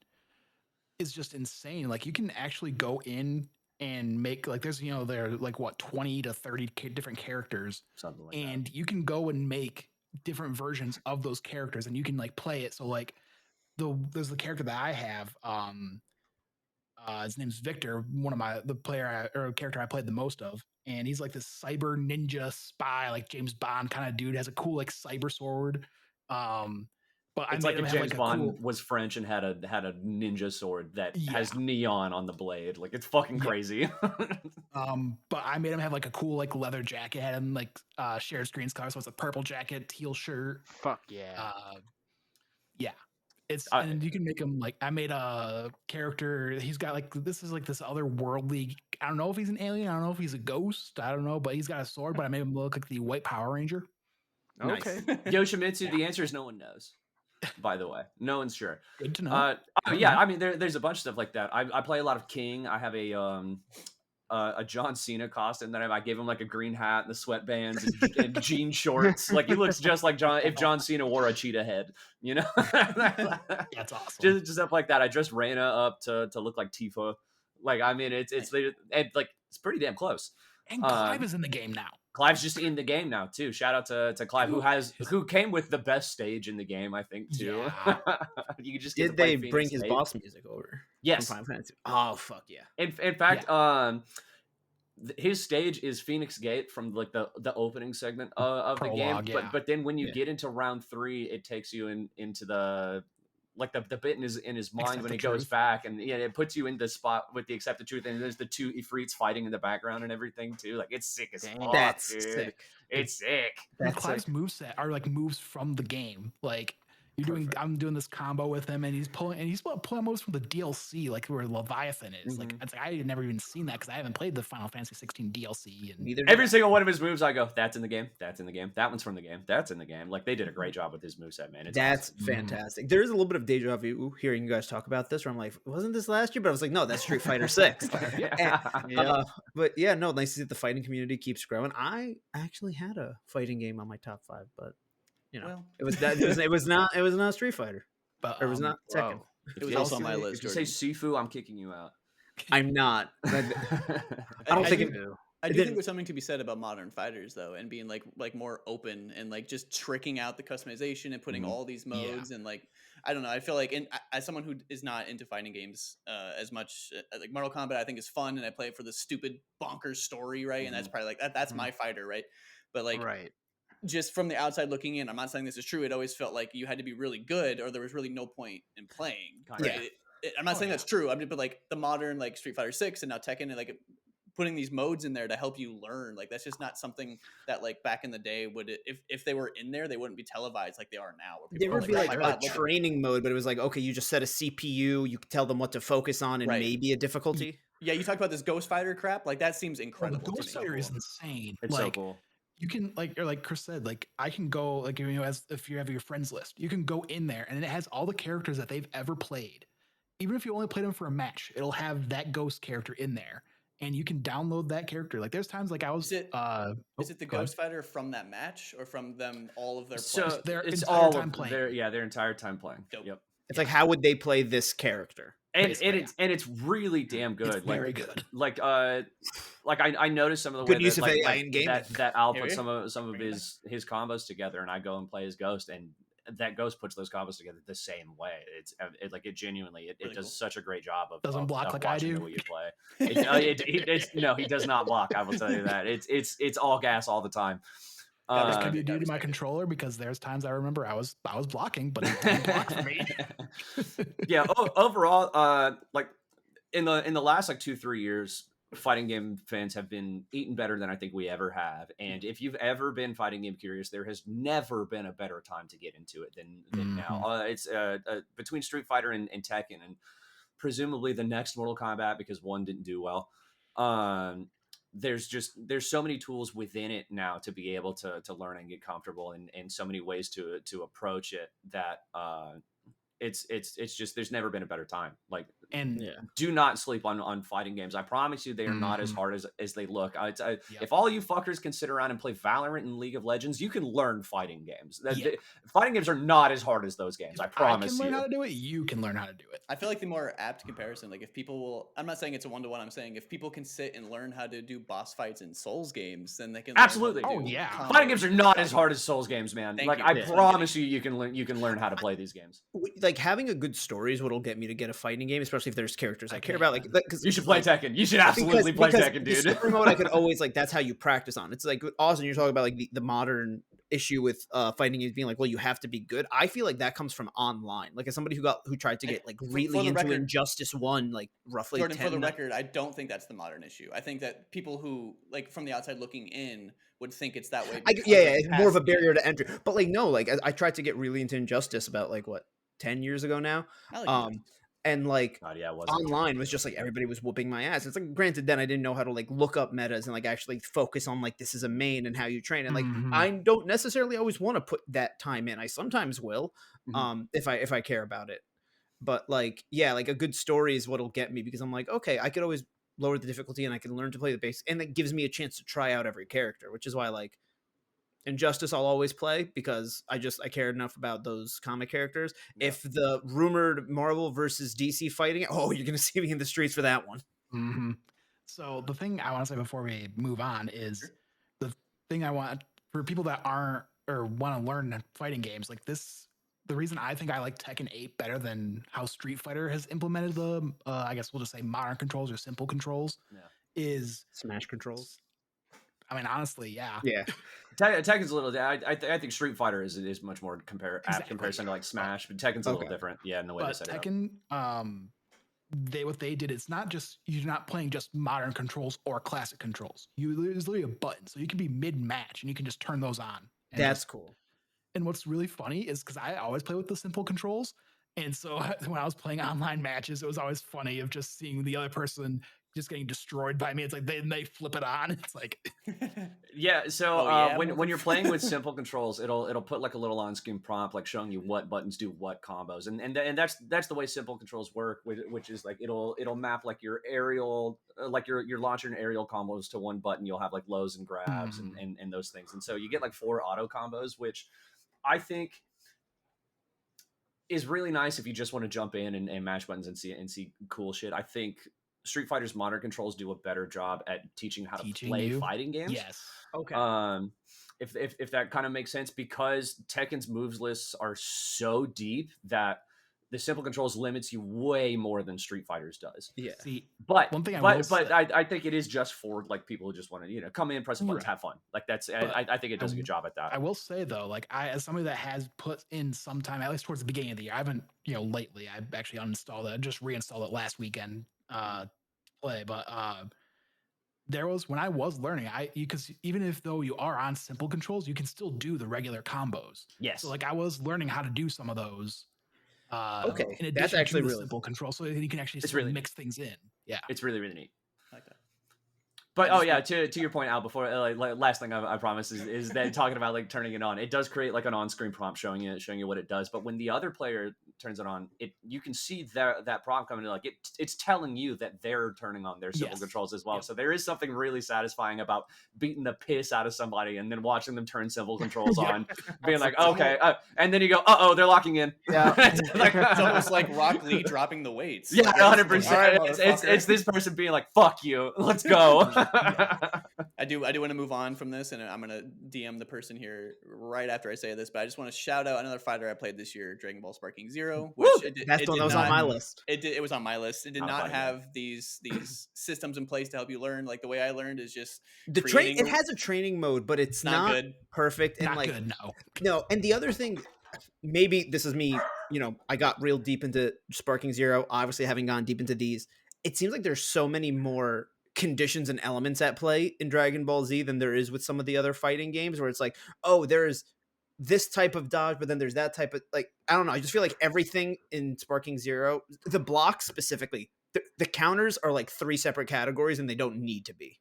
Speaker 2: is just insane. Like you can actually go in and make like there's there are like what 20 to 30 different characters,
Speaker 3: Something like
Speaker 2: and you can go and make different versions of those characters, and you can like play it. So like there's the character that I have. His name's Victor, one of the character I played the most of, and he's like this cyber ninja spy, like James Bond kind of dude. Has a cool like cyber sword. But
Speaker 3: it's
Speaker 2: I
Speaker 3: like
Speaker 2: made him
Speaker 3: if
Speaker 2: have
Speaker 3: James
Speaker 2: like
Speaker 3: Bond was French and had a ninja sword that has neon on the blade. Like it's fucking crazy.
Speaker 2: But I made him have like a cool like leather jacket, had him like shared screens color, so it's a purple jacket, teal shirt.
Speaker 4: Fuck yeah.
Speaker 2: Yeah. And you can make him like I made a character. He's got like this other worldly. I don't know if he's an alien. I don't know if he's a ghost. I don't know, but he's got a sword. But I made him look like the White Power Ranger.
Speaker 4: Okay.
Speaker 3: Yoshimitsu, the answer is no one knows. By the way, no one's sure.
Speaker 2: Good to know.
Speaker 3: Yeah, I mean there's a bunch of stuff like that. I play a lot of King. I have a John Cena costume that I gave him like a green hat and the sweatbands and jean shorts. Like he looks just like John Cena wore a cheetah head, you know?
Speaker 2: That's awesome.
Speaker 3: Just stuff like that. I dressed Reyna up to look like Tifa. Like, I mean, it's pretty damn close.
Speaker 2: And Clive is in the game now.
Speaker 3: Clive's just in the game now too. Shout out to Clive, who came with the best stage in the game, I think too.
Speaker 2: Yeah.
Speaker 3: You just
Speaker 5: Did they bring his boss music over?
Speaker 3: Yes.
Speaker 5: From Final Fantasy? Oh fuck yeah!
Speaker 3: In fact, his stage is Phoenix Gate from like the opening segment of the game. But then when you get into round 3, it takes you into the like the bit in his mind
Speaker 2: Accept
Speaker 3: when
Speaker 2: the
Speaker 3: he goes
Speaker 2: truth.
Speaker 3: back, and it puts you in the spot with the accepted truth, and there's the 2 Ifrits fighting in the background and everything too. Like it's sick as fuck.
Speaker 5: That's
Speaker 3: dude.
Speaker 5: sick.
Speaker 3: It's sick.
Speaker 2: Clive's moveset are like moves from the game. Like I'm doing this combo with him, and he's pulling moves from the DLC, like where Leviathan is. Like it's like I had never even seen that because I haven't played the Final Fantasy 16 DLC. And
Speaker 3: every single one of his moves, I go, that's in the game. That's in the game. That one's from the game. That's in the game. Like they did a great job with his moveset, man.
Speaker 5: That's
Speaker 3: awesome.
Speaker 5: fantastic. There is a little bit of deja vu hearing you guys talk about this, where I'm like, wasn't this last year? But I was like, no, that's Street Fighter 6. But yeah, no, nice to see that the fighting community keeps growing. I actually had a fighting game on my top 5, but it was not Street Fighter.
Speaker 2: But
Speaker 5: Or it was not Tekken.
Speaker 1: It was also on my list.
Speaker 3: If you say Sifu, I'm kicking you out.
Speaker 5: I'm not. I don't think
Speaker 1: I do think there's something to be said about modern fighters though, and being like more open and like just tricking out the customization and putting all these modes and like I don't know. I feel like as someone who is not into fighting games as much, like Mortal Kombat, I think is fun, and I play it for the stupid bonkers story, right? And that's probably like that's my fighter, right? But like just from the outside looking in, I'm not saying this is true. It always felt like you had to be really good, or there was really no point in playing. Right? I'm not saying that's true. But like the modern like Street Fighter 6 and now Tekken and like putting these modes in there to help you learn, like that's just not something that like back in the day would if they were in there, they wouldn't be televised like they are now.
Speaker 5: There would be like a training mode, but it was like, okay, you just set a CPU, you could tell them what to focus on, and maybe a difficulty.
Speaker 1: Yeah, you talked about this Ghost Fighter crap, like that seems incredible.
Speaker 2: The Ghost Fighter is insane.
Speaker 3: It's so cool.
Speaker 2: You can like Chris said, like I can go like as if you have your friends list, you can go in there and it has all the characters that they've ever played. Even if you only played them for a match, it'll have that Ghost character in there. and you can download that character. Like there's times like I was
Speaker 1: Is it the
Speaker 2: go ahead.
Speaker 1: Ghost Fighter from that match or from them all of their
Speaker 3: So
Speaker 1: plays?
Speaker 2: their
Speaker 3: it's
Speaker 2: entire
Speaker 3: all
Speaker 2: time
Speaker 3: of
Speaker 2: playing.
Speaker 3: their entire time playing.
Speaker 1: Dope.
Speaker 3: Yep.
Speaker 5: It's like, how would they play this character?
Speaker 3: And
Speaker 2: Basically,
Speaker 3: it's really damn good.
Speaker 2: It's very good.
Speaker 3: Like I noticed some of the
Speaker 5: Good
Speaker 3: way
Speaker 5: use
Speaker 3: that
Speaker 5: of
Speaker 3: like,
Speaker 5: AI in gaming.
Speaker 3: that Al
Speaker 1: Here
Speaker 3: put
Speaker 1: we
Speaker 3: some of
Speaker 1: Bring it
Speaker 3: his combos together, and I go and play as Ghost, and that Ghost puts those combos together the same way. It genuinely it
Speaker 1: Really
Speaker 3: does
Speaker 1: cool.
Speaker 3: such a great job of
Speaker 2: Doesn't block
Speaker 3: of
Speaker 2: like I
Speaker 3: watching
Speaker 2: do.
Speaker 3: the way you play. No, he does not block. I will tell you that. It's all gas all the time.
Speaker 2: This
Speaker 1: Uh,
Speaker 2: could be due to my
Speaker 1: respect it.
Speaker 2: controller because there's times I remember I was blocking, but it didn't block for me.
Speaker 3: Yeah. Overall, like in the last like 2-3 years, fighting game fans have been eating better than I think we ever have. And if you've ever been fighting game curious, there has never been a better time to get into it than now. It's between Street Fighter and Tekken, and presumably the next Mortal Kombat, because one didn't do well. There's so many tools within it now to be able to learn and get comfortable, and so many ways to approach it that it's just there's never been a better time. Like,
Speaker 2: And
Speaker 3: do not sleep on fighting games. I promise you, they are not as
Speaker 2: Mhm.
Speaker 3: hard as they look.
Speaker 2: Yep.
Speaker 3: If all you fuckers can sit around and play Valorant and League of Legends, you can learn fighting games.
Speaker 2: Yeah.
Speaker 3: Fighting games are not as hard as those games. I promise
Speaker 2: I can learn
Speaker 3: you.
Speaker 2: how to do it. You can learn how to do it.
Speaker 1: I feel like the more apt comparison, like if people will, I'm not saying it's a 1-to-1. I'm saying if people can sit and learn how to do boss fights in Souls games, then they can
Speaker 3: Absolutely.
Speaker 1: learn how
Speaker 2: Oh,
Speaker 1: to do
Speaker 2: yeah.
Speaker 1: combos.
Speaker 3: Fighting games are not as hard as Souls games, man.
Speaker 1: Thank
Speaker 3: Like
Speaker 1: you.
Speaker 3: I
Speaker 1: Yeah.
Speaker 3: promise you can learn how to play these games.
Speaker 5: Like, having a good story is what'll get me to get a fighting game, especially if there's characters I care about. Like, because
Speaker 3: You should play Tekken. You should absolutely play Tekken,
Speaker 5: the
Speaker 3: dude.
Speaker 5: story mode I could always, like, that's how you practice on. It's like, Austin, you're talking about like the modern issue with fighting games being like, well, you have to be good. I feel like that comes from online. Like, as somebody who tried to
Speaker 1: And
Speaker 5: get like
Speaker 1: for
Speaker 5: really
Speaker 1: the
Speaker 5: into
Speaker 1: record-
Speaker 5: Injustice 1, like roughly
Speaker 1: Jordan,
Speaker 5: 10
Speaker 1: for the record, I don't think that's the modern issue. I think that people who, like, from the outside looking in would think it's that way. because
Speaker 5: it's more of a
Speaker 1: past
Speaker 5: barrier to
Speaker 1: games.
Speaker 5: entry. But like, no, like I tried to get really into Injustice about like what 10 years ago now.
Speaker 1: I like Injustice.
Speaker 5: And like
Speaker 3: God, yeah, it was
Speaker 5: online was just like everybody was whooping my ass. It's like, granted, then I didn't know how to like look up metas and like actually focus on like this is a main and how you train. And like
Speaker 2: Mhm.
Speaker 5: I don't necessarily always want to put that time in. I sometimes will,
Speaker 3: Mhm.
Speaker 5: if I care about it. But like, yeah, like a good story is what'll get me, because I'm like, okay, I could always lower the difficulty and I can learn to play the base, and that gives me a chance to try out every character, which is why like Injustice I'll always play, because I cared enough about those comic characters.
Speaker 3: Yeah.
Speaker 5: If the rumored Marvel versus DC fighting, oh, you're gonna see me in the streets for that one.
Speaker 2: Mhm. So the thing I want to say before we move on is the thing I want for people that aren't or want to learn fighting games like this. The reason I think I like Tekken 8 better than how Street Fighter has implemented the, I guess we'll just say modern controls or simple controls,
Speaker 3: Yeah.
Speaker 2: is,
Speaker 5: Smash controls.
Speaker 2: I mean, honestly, yeah.
Speaker 5: Yeah.
Speaker 3: Tekken's a little. I think Street Fighter is much more apt
Speaker 2: Exactly.
Speaker 3: comparison to like Smash, but Tekken's a little
Speaker 5: Okay.
Speaker 3: different. Yeah, in the way
Speaker 2: But
Speaker 3: they set it up.
Speaker 2: Tekken, what they did, it's not just, you're not playing just modern controls or classic controls. There's literally a button, so you can be mid-match and you can just turn those on. And
Speaker 5: That's
Speaker 2: just-
Speaker 5: cool.
Speaker 2: And what's really funny is because I always play with the simple controls. And so when I was playing online matches, it was always funny of just seeing the other person just getting destroyed by me. It's like they flip it on. It's like,
Speaker 3: Yeah, so
Speaker 1: Oh, yeah,
Speaker 3: when you're playing with simple controls, it'll put like a little on-screen prompt like showing you what buttons do what combos, and that's the way simple controls work, which is like it'll map like your aerial, like your launcher and aerial combos to one button. You'll have like lows and grabs and those things, and so you get like 4 auto combos, which I think is really nice if you just want to jump in and mash buttons and see cool shit. I think Street Fighter's modern controls do a better job at teaching how to play
Speaker 2: you?
Speaker 3: fighting games.
Speaker 2: yes.
Speaker 5: Okay.
Speaker 3: If that kind of makes sense, because Tekken's moves lists are so deep that the simple controls limits you way more than Street Fighter's does.
Speaker 5: Yeah.
Speaker 2: See,
Speaker 3: But
Speaker 2: One thing I
Speaker 3: but
Speaker 2: will
Speaker 3: but
Speaker 2: say-
Speaker 3: I think it is just for like people who just want to come in, press the buttons,
Speaker 2: Right.
Speaker 3: have fun. Like that's
Speaker 2: But
Speaker 3: I think it does a good job at that.
Speaker 2: I will say though, like as somebody that has put in some time, at least towards the beginning of the year, I haven't, lately, I actually uninstalled it, I just reinstalled it last weekend, play, but there was, when I was learning, because even though you are on simple controls, you can still do the regular combos.
Speaker 3: Yes.
Speaker 2: So like I was learning how to do some of those.
Speaker 5: Okay,
Speaker 2: In addition
Speaker 5: that's actually
Speaker 2: to the
Speaker 5: really
Speaker 2: simple control, so that you can actually
Speaker 3: It's
Speaker 2: still
Speaker 3: really
Speaker 2: mix things in. Yeah.
Speaker 3: It's really, really neat.
Speaker 1: I like that.
Speaker 3: But
Speaker 1: I
Speaker 3: oh
Speaker 1: just
Speaker 3: yeah,
Speaker 1: want-
Speaker 3: to your point, Al. Before last thing I promise is that talking about like turning it on, it does create like an on-screen prompt showing you what it does. But when the other player turns it on, you can see that prompt coming in. Like it's telling you that they're turning on their civil
Speaker 2: Yes.
Speaker 3: controls as well.
Speaker 1: Yep.
Speaker 3: So there is something really satisfying about beating the piss out of somebody and then watching them turn civil controls
Speaker 2: Yeah.
Speaker 3: on, being like, okay, and then you go, they're locking in.
Speaker 4: Yeah.
Speaker 1: It's almost like Rock Lee dropping the weights.
Speaker 3: Yeah,
Speaker 1: Like, it's
Speaker 3: 100%.
Speaker 1: like, "All right,
Speaker 3: It's
Speaker 1: motherfucker."
Speaker 3: this person being like, "Fuck you, let's go."
Speaker 1: I do want to move on from this, and I'm gonna DM the person here right after I say this. But I just want to shout out another fighter I played this year, Dragon Ball Sparking Zero, which
Speaker 5: Woo! That's the one that was on my list.
Speaker 1: It was on my list. It did
Speaker 3: Not a
Speaker 1: not
Speaker 3: fighting
Speaker 1: have these systems in place to help you learn. Like the way I learned is just
Speaker 5: The
Speaker 1: creating
Speaker 5: it has a training mode, but it's
Speaker 1: not
Speaker 5: not
Speaker 1: good.
Speaker 5: perfect. And
Speaker 2: Not
Speaker 5: like,
Speaker 2: good. No.
Speaker 5: no. And the other thing, maybe this is me. I got real deep into Sparking Zero. Obviously, having gone deep into these, it seems like there's so many more conditions and elements at play in Dragon Ball Z than there is with some of the other fighting games, where it's like, oh, there's this type of dodge, but then there's that type of, like, I don't know. I just feel like everything in Sparking Zero, the blocks specifically, the counters are like 3 separate categories, and they don't need to be.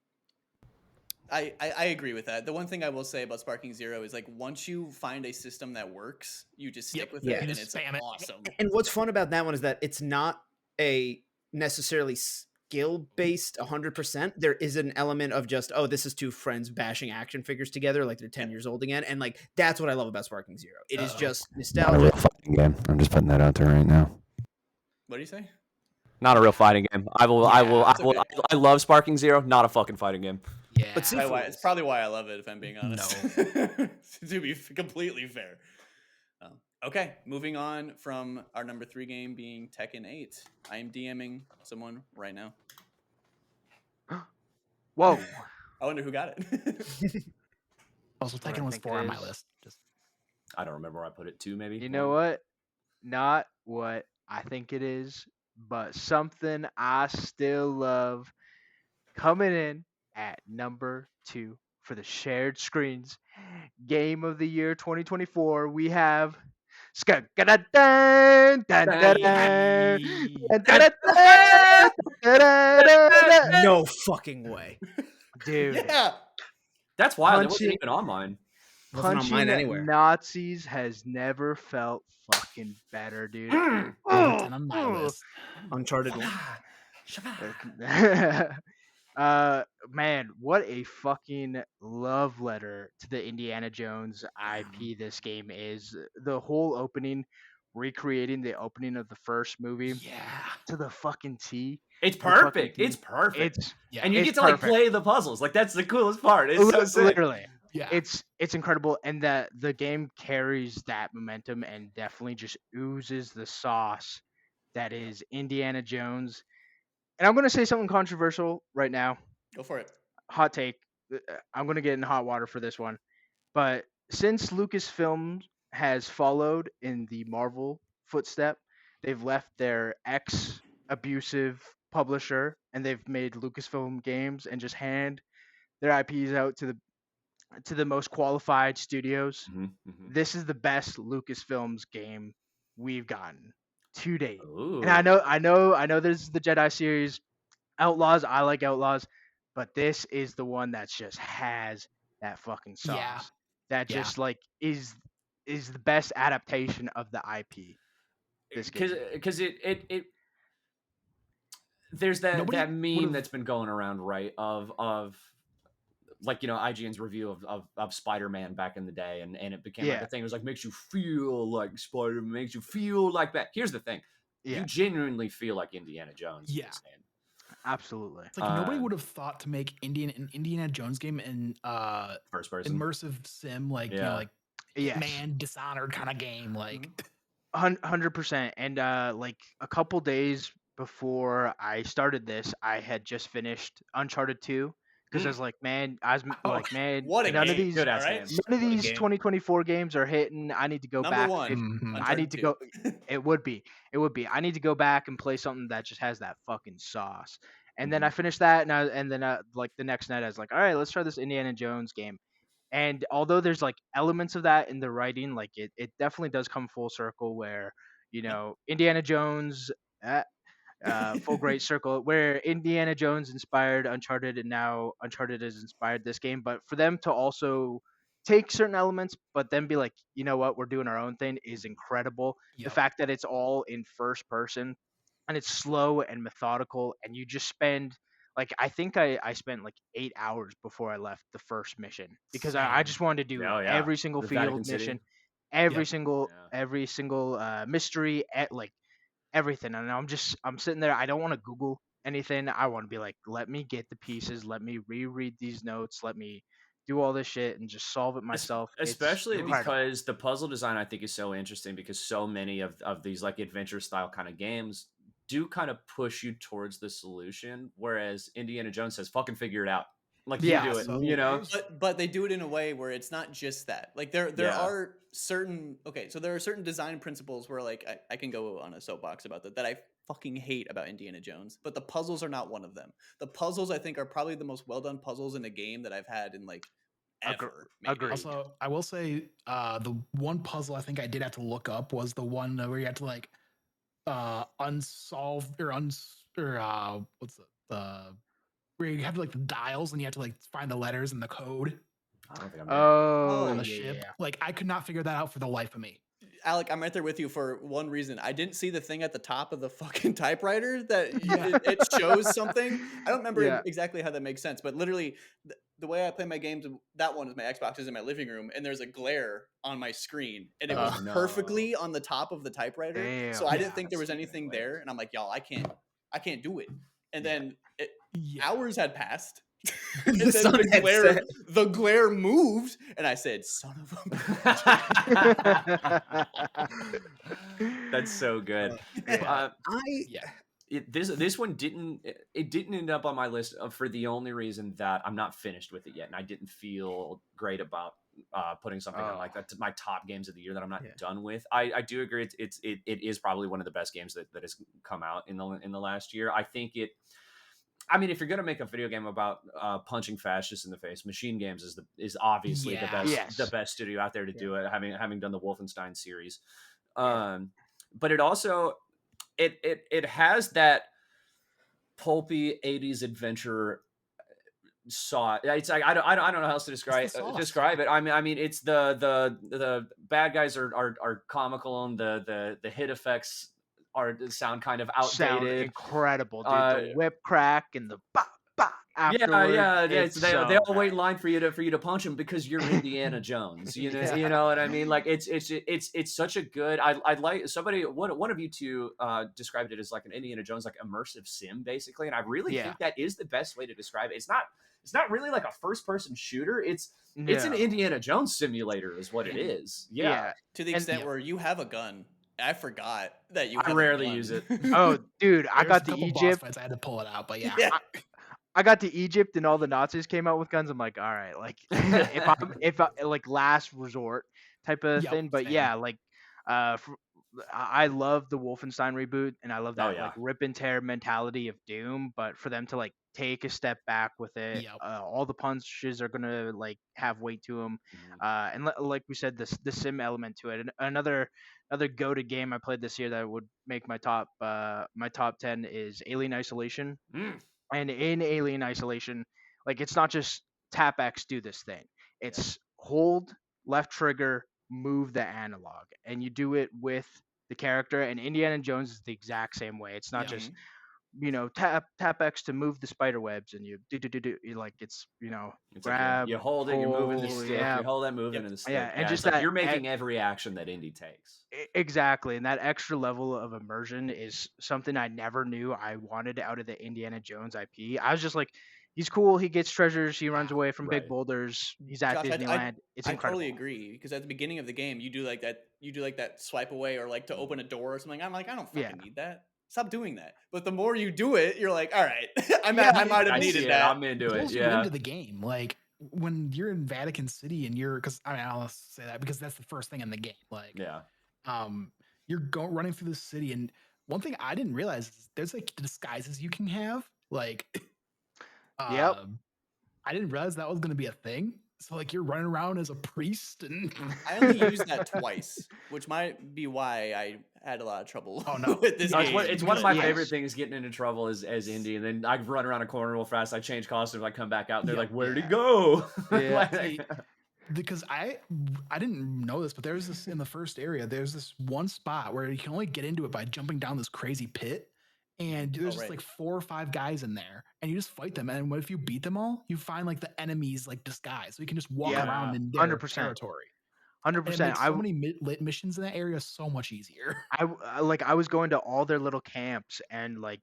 Speaker 1: I agree with that. The one thing I will say about Sparking Zero is like once you find a system that works, you just stick
Speaker 2: Yep.
Speaker 1: with
Speaker 5: Yeah.
Speaker 1: it,
Speaker 2: You
Speaker 1: and
Speaker 2: just
Speaker 1: it's
Speaker 2: spam it.
Speaker 1: awesome.
Speaker 5: And what's fun about that one is that it's not a necessarily skill based 100%. There is an element of just, oh, this is 2 friends bashing action figures together like they're 10 years old again, and like that's what I love about Sparking Zero. It is just
Speaker 6: Not a real
Speaker 5: nostalgia.
Speaker 6: fighting game. I'm just putting that out there right now.
Speaker 1: What do you say?
Speaker 3: Not a real fighting game. I
Speaker 1: it's okay.
Speaker 3: love Sparking Zero. Not a fucking fighting game.
Speaker 2: Yeah.
Speaker 5: But see,
Speaker 1: It's probably why I love it, if I'm being honest. To be completely fair. Okay, moving on from our number 3 game being Tekken 8. I am DMing someone right now.
Speaker 4: Whoa.
Speaker 1: I wonder who got it.
Speaker 2: Also,
Speaker 4: What I
Speaker 2: Tekken was
Speaker 4: think
Speaker 2: 4
Speaker 4: it
Speaker 2: on my
Speaker 4: is.
Speaker 2: list. Just
Speaker 3: I don't remember where I put it. 2 maybe.
Speaker 4: You know what? Not what I think it is, but something I still love. Coming in at number 2 for the shared screens game of the year 2024, we have
Speaker 5: no fucking way.
Speaker 4: dude.
Speaker 1: Yeah.
Speaker 3: That's wild. It wasn't
Speaker 4: Punching-
Speaker 3: even on mine.
Speaker 5: Wasn't on mine
Speaker 4: Punching
Speaker 5: anywhere.
Speaker 4: Nazis has never felt fucking better, dude.
Speaker 2: number 10 on my list.
Speaker 5: Uncharted 1.
Speaker 4: Man, what a fucking love letter to the Indiana Jones IP this game is. The whole opening, recreating the opening of the first movie
Speaker 2: Yeah.
Speaker 4: to the fucking T.
Speaker 3: It's
Speaker 4: The fucking
Speaker 3: perfect.
Speaker 4: T.
Speaker 3: It's perfect.
Speaker 4: It's
Speaker 2: Yeah.
Speaker 3: And you
Speaker 4: it's
Speaker 3: get to like
Speaker 4: perfect.
Speaker 3: play the puzzles. Like that's the coolest part. It's so sick.
Speaker 4: literally.
Speaker 2: Yeah.
Speaker 4: It's incredible, and that the game carries that momentum and definitely just oozes the sauce that is Indiana Jones. And I'm gonna say something controversial right now.
Speaker 1: Go for it.
Speaker 4: Hot take. I'm gonna get in hot water for this one. But since Lucasfilm has followed in the Marvel footstep, they've left their ex-abusive publisher and they've made Lucasfilm games and just hand their IPs out to the most qualified studios.
Speaker 3: Mhm, mhm.
Speaker 4: This is the best Lucasfilms game we've gotten to date.
Speaker 3: Ooh.
Speaker 4: And I know there's the Jedi series, Outlaws. I like Outlaws, but this is the one that just has that fucking sauce.
Speaker 2: Yeah.
Speaker 4: That
Speaker 2: Yeah.
Speaker 4: just like is the best adaptation of the IP. This game.
Speaker 3: Because it there's that
Speaker 2: Nobody
Speaker 3: that meme
Speaker 2: would've-
Speaker 3: that's been going around, right? Of like, IGN's review of Spider-Man back in the day, and it became like
Speaker 4: Yeah.
Speaker 3: a thing. It was like, makes you feel like Spider-Man, makes you feel like that. Here's the thing.
Speaker 4: Yeah.
Speaker 3: You genuinely feel like Indiana Jones. in
Speaker 2: Yeah.
Speaker 3: this game.
Speaker 4: Absolutely.
Speaker 2: It's like nobody
Speaker 3: Uh,
Speaker 2: would have thought to make an Indiana Jones game in
Speaker 3: First person.
Speaker 2: immersive sim, like
Speaker 3: Yeah.
Speaker 2: like
Speaker 4: Yes.
Speaker 2: man Dishonored kind of game. Like
Speaker 4: 100%. And like a couple days before I started this, I had just finished Uncharted 2 because I was like, man,
Speaker 1: What a
Speaker 4: none
Speaker 1: game.
Speaker 4: of these
Speaker 3: Good ass
Speaker 1: all right?
Speaker 3: game.
Speaker 4: none of
Speaker 5: What a
Speaker 4: these
Speaker 5: game.
Speaker 4: 2024 games are hitting. I need to go
Speaker 1: Number
Speaker 4: back.
Speaker 1: 1.
Speaker 2: mhm.
Speaker 4: I
Speaker 1: Uncharted
Speaker 4: need to
Speaker 1: 2.
Speaker 4: go. It would be. I need to go back and play something that just has that fucking sauce. And then I finished that, and then like the next night I was like, all right, let's try this Indiana Jones game. And although there's like elements of that in the writing, like it definitely does come full circle where Indiana Jones. Full great circle where Indiana Jones inspired Uncharted, and now Uncharted has inspired this game. But for them to also take certain elements, but then be like, you know what, we're doing our own thing is incredible. The
Speaker 2: Yep.
Speaker 4: fact that it's all in first person and it's slow and methodical, and you just spend like I think I spent like 8 hours before I left the first mission because I
Speaker 2: Same.
Speaker 4: just wanted to do
Speaker 3: Oh, yeah.
Speaker 4: every single
Speaker 3: The
Speaker 4: field
Speaker 3: Vatican City.
Speaker 4: mission, every
Speaker 2: Yep.
Speaker 4: single
Speaker 3: Yeah.
Speaker 4: every single mystery, like everything. And I'm sitting there. I don't want to Google anything. I want to be like, let me get the pieces. Let me reread these notes. Let me do all this shit and just solve it myself. It's
Speaker 3: Especially
Speaker 4: incredible.
Speaker 3: because the puzzle design I think is so interesting because so many of these like adventure style kind of games do kind of push you towards the solution, whereas Indiana Jones says, "Fucking figure it out." Like you
Speaker 4: Yeah,
Speaker 3: do it,
Speaker 2: so
Speaker 3: you know.
Speaker 1: But they do it in a way where it's not just that. Like there
Speaker 3: Yeah.
Speaker 1: are certain so there are certain design principles where like I can go on a soapbox about that I fucking hate about Indiana Jones, but the puzzles are not one of them. The puzzles I think are probably the most well done puzzles in a game that I've had in like ever. Maybe.
Speaker 4: Agreed.
Speaker 2: Also, I will say the one puzzle I think I did have to look up was the one where you had to like unsolve or what's the where you have like the dials and you have to like find the letters and the code
Speaker 3: I don't think I'm
Speaker 4: Oh,
Speaker 2: on the
Speaker 4: yeah,
Speaker 2: ship.
Speaker 4: yeah.
Speaker 2: Like I could not figure that out for the life of me.
Speaker 1: Alec, I'm right there with you for one reason. I didn't see the thing at the top of the fucking typewriter that
Speaker 2: Yeah.
Speaker 1: it shows something. I don't remember
Speaker 4: Yeah.
Speaker 1: exactly how that makes sense, but literally the way I play my games, that one is my Xbox is in my living room, and there's a glare on my screen, and it was
Speaker 3: Oh, no.
Speaker 1: perfectly on the top of the typewriter.
Speaker 4: Damn.
Speaker 1: So I didn't
Speaker 2: Yeah,
Speaker 1: think there was
Speaker 3: speaking of
Speaker 1: anything
Speaker 3: glares.
Speaker 1: there, and I'm like, y'all, I can't do it. And
Speaker 2: Yeah.
Speaker 1: then
Speaker 2: Yeah.
Speaker 1: hours had passed.
Speaker 5: The
Speaker 1: And then
Speaker 5: sun
Speaker 1: the
Speaker 5: had
Speaker 1: glare,
Speaker 5: set.
Speaker 1: the glare moved, and I said, "Son of a bitch."
Speaker 3: That's so good.
Speaker 2: Yeah.
Speaker 5: I
Speaker 3: This one didn't end up on my list for the only reason that I'm not finished with it yet, and I didn't feel great about putting something on like that to my top games of the year that I'm not
Speaker 5: Yeah.
Speaker 3: done with. I do agree it is probably one of the best games that has come out in the last year. I think it. I mean, if you're gonna make a video game about punching fascists in the face, Machine Games is obviously
Speaker 2: Yeah.
Speaker 3: the best
Speaker 4: Yes.
Speaker 3: the best studio out there to do it. Having done the Wolfenstein series,
Speaker 1: Yeah.
Speaker 3: but it also it has that pulpy 80s adventure saw. It's like I don't know how else to describe
Speaker 2: It's the sauce.
Speaker 3: describe it. I mean it's the bad guys are comical and the hit effects sound kind of
Speaker 4: Sound
Speaker 3: outdated.
Speaker 4: incredible, dude. The whip crack and the ba ba afterward.
Speaker 3: Yeah.
Speaker 4: It's
Speaker 3: They
Speaker 4: so
Speaker 3: all wait in
Speaker 4: good.
Speaker 3: line for you to punch them because you're Indiana Jones. You know,
Speaker 4: Yeah.
Speaker 3: you know what I mean? Like it's such a good. I like somebody. One of you two described it as like an Indiana Jones like immersive sim basically, and I really
Speaker 4: Yeah.
Speaker 3: think that is the best way to describe it. It's not really like a first person shooter. It's an
Speaker 4: No.
Speaker 3: Indiana Jones simulator is what it is. Yeah.
Speaker 1: To the
Speaker 4: And-
Speaker 1: extent
Speaker 2: Yep.
Speaker 1: where you have a gun. I forgot that you
Speaker 3: I
Speaker 1: have
Speaker 3: rarely
Speaker 1: a gun.
Speaker 3: use it.
Speaker 4: Oh, dude, I
Speaker 2: There's
Speaker 4: got
Speaker 2: a
Speaker 4: to
Speaker 2: couple boss
Speaker 4: Egypt.
Speaker 2: fights I had to pull it out, but yeah.
Speaker 1: Yeah.
Speaker 4: I got to Egypt and all the Nazis came out with guns. I'm like, all right, like if I like last resort type of
Speaker 2: Yep,
Speaker 4: thing. But
Speaker 2: same.
Speaker 4: yeah, like I love the Wolfenstein reboot, and I love that
Speaker 3: yeah.
Speaker 4: like rip and tear mentality of Doom. But for them to like take a step back with it,
Speaker 2: Yep.
Speaker 4: all the punches are gonna like have weight to them. And like we said, the sim element to it. And another go-to game I played this year that would make my top 10 is Alien Isolation.
Speaker 3: Mm.
Speaker 4: And in Alien Isolation, like it's not just tap X do this thing. It's hold left trigger, move the analog, and you do it with the character. And Indiana Jones is the exact same way. It's not
Speaker 2: Yeah.
Speaker 4: just tap X to move the spider webs, and you do like it's
Speaker 3: It's
Speaker 4: grab,
Speaker 3: like you hold it, you're moving the
Speaker 4: pull,
Speaker 3: stick,
Speaker 4: yeah.
Speaker 3: you hold that moving
Speaker 1: Yep.
Speaker 3: in the stick.
Speaker 4: Yeah, and
Speaker 3: it's
Speaker 4: just
Speaker 3: like
Speaker 4: that
Speaker 3: you're making every action that Indy takes.
Speaker 4: Exactly, and that extra level of immersion is something I never knew I wanted out of the Indiana Jones IP. I was just like, he's cool, he gets treasures, he runs away from big
Speaker 3: Right.
Speaker 4: boulders, he's at
Speaker 1: Josh,
Speaker 4: Disneyland. It's
Speaker 1: I
Speaker 4: incredible.
Speaker 1: totally agree because at the beginning of the game, you do like that swipe away or like to open a door or something. I'm like, I don't fucking need that. Stop doing that. But the more you do it, you're like, all right, I might have
Speaker 3: I see
Speaker 1: needed
Speaker 3: it,
Speaker 1: that.
Speaker 3: I'm into it.
Speaker 2: Pulls you
Speaker 3: Yeah.
Speaker 2: into the game. Like when you're in Vatican City and because I mean I'll say that because that's the first thing in the game. Like
Speaker 3: Yeah.
Speaker 2: you're running through the city, and one thing I didn't realize is there's like disguises you can have. Like
Speaker 4: Yep.
Speaker 2: I didn't realize that was gonna be a thing. So like you're running around as a priest and
Speaker 1: I only used that twice, which might be why I had a lot of trouble
Speaker 2: Oh, no.
Speaker 1: with this
Speaker 3: No,
Speaker 1: game.
Speaker 3: it's one of my
Speaker 4: Yes.
Speaker 3: favorite things getting into trouble as Indy, and then I run around a corner real fast. I change costumes, I come back out, and they're
Speaker 2: Yeah.
Speaker 3: like, "Where'd he
Speaker 4: Yeah.
Speaker 3: go?"
Speaker 4: Yeah.
Speaker 3: Like-
Speaker 2: because I didn't know this, but there's this in the first area. There's this one spot where you can only get into it by jumping down this crazy pit, and there's just
Speaker 1: right.
Speaker 2: like 4 or 5 guys in there, and you just fight them. And if you beat them all, you find like the enemy's like disguise, so you can just walk
Speaker 4: Yeah,
Speaker 2: around in their
Speaker 4: 100%.
Speaker 2: territory. And it
Speaker 4: 100%.
Speaker 2: makes so many missions in that area so much easier.
Speaker 4: I was going to all their little camps and like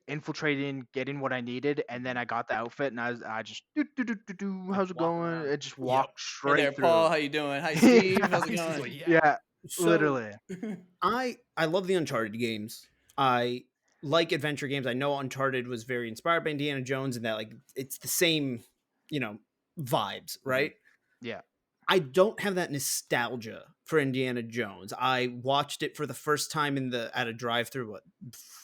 Speaker 4: infiltrating, getting what I needed, and then I got the outfit, and I just how's it
Speaker 3: walk
Speaker 4: going?
Speaker 3: around.
Speaker 4: It just
Speaker 2: Yep.
Speaker 4: walked
Speaker 1: Hey
Speaker 4: straight
Speaker 1: there,
Speaker 4: through.
Speaker 1: Paul. How you doing? Hi, Steve. How's it
Speaker 2: Basically,
Speaker 1: going?
Speaker 2: yeah.
Speaker 5: So,
Speaker 4: Literally.
Speaker 5: I love the Uncharted games. I like adventure games. I know Uncharted was very inspired by Indiana Jones, and that like it's the same, vibes, right?
Speaker 4: Yeah.
Speaker 5: I don't have that nostalgia for Indiana Jones. I watched it for the first time at a drive-through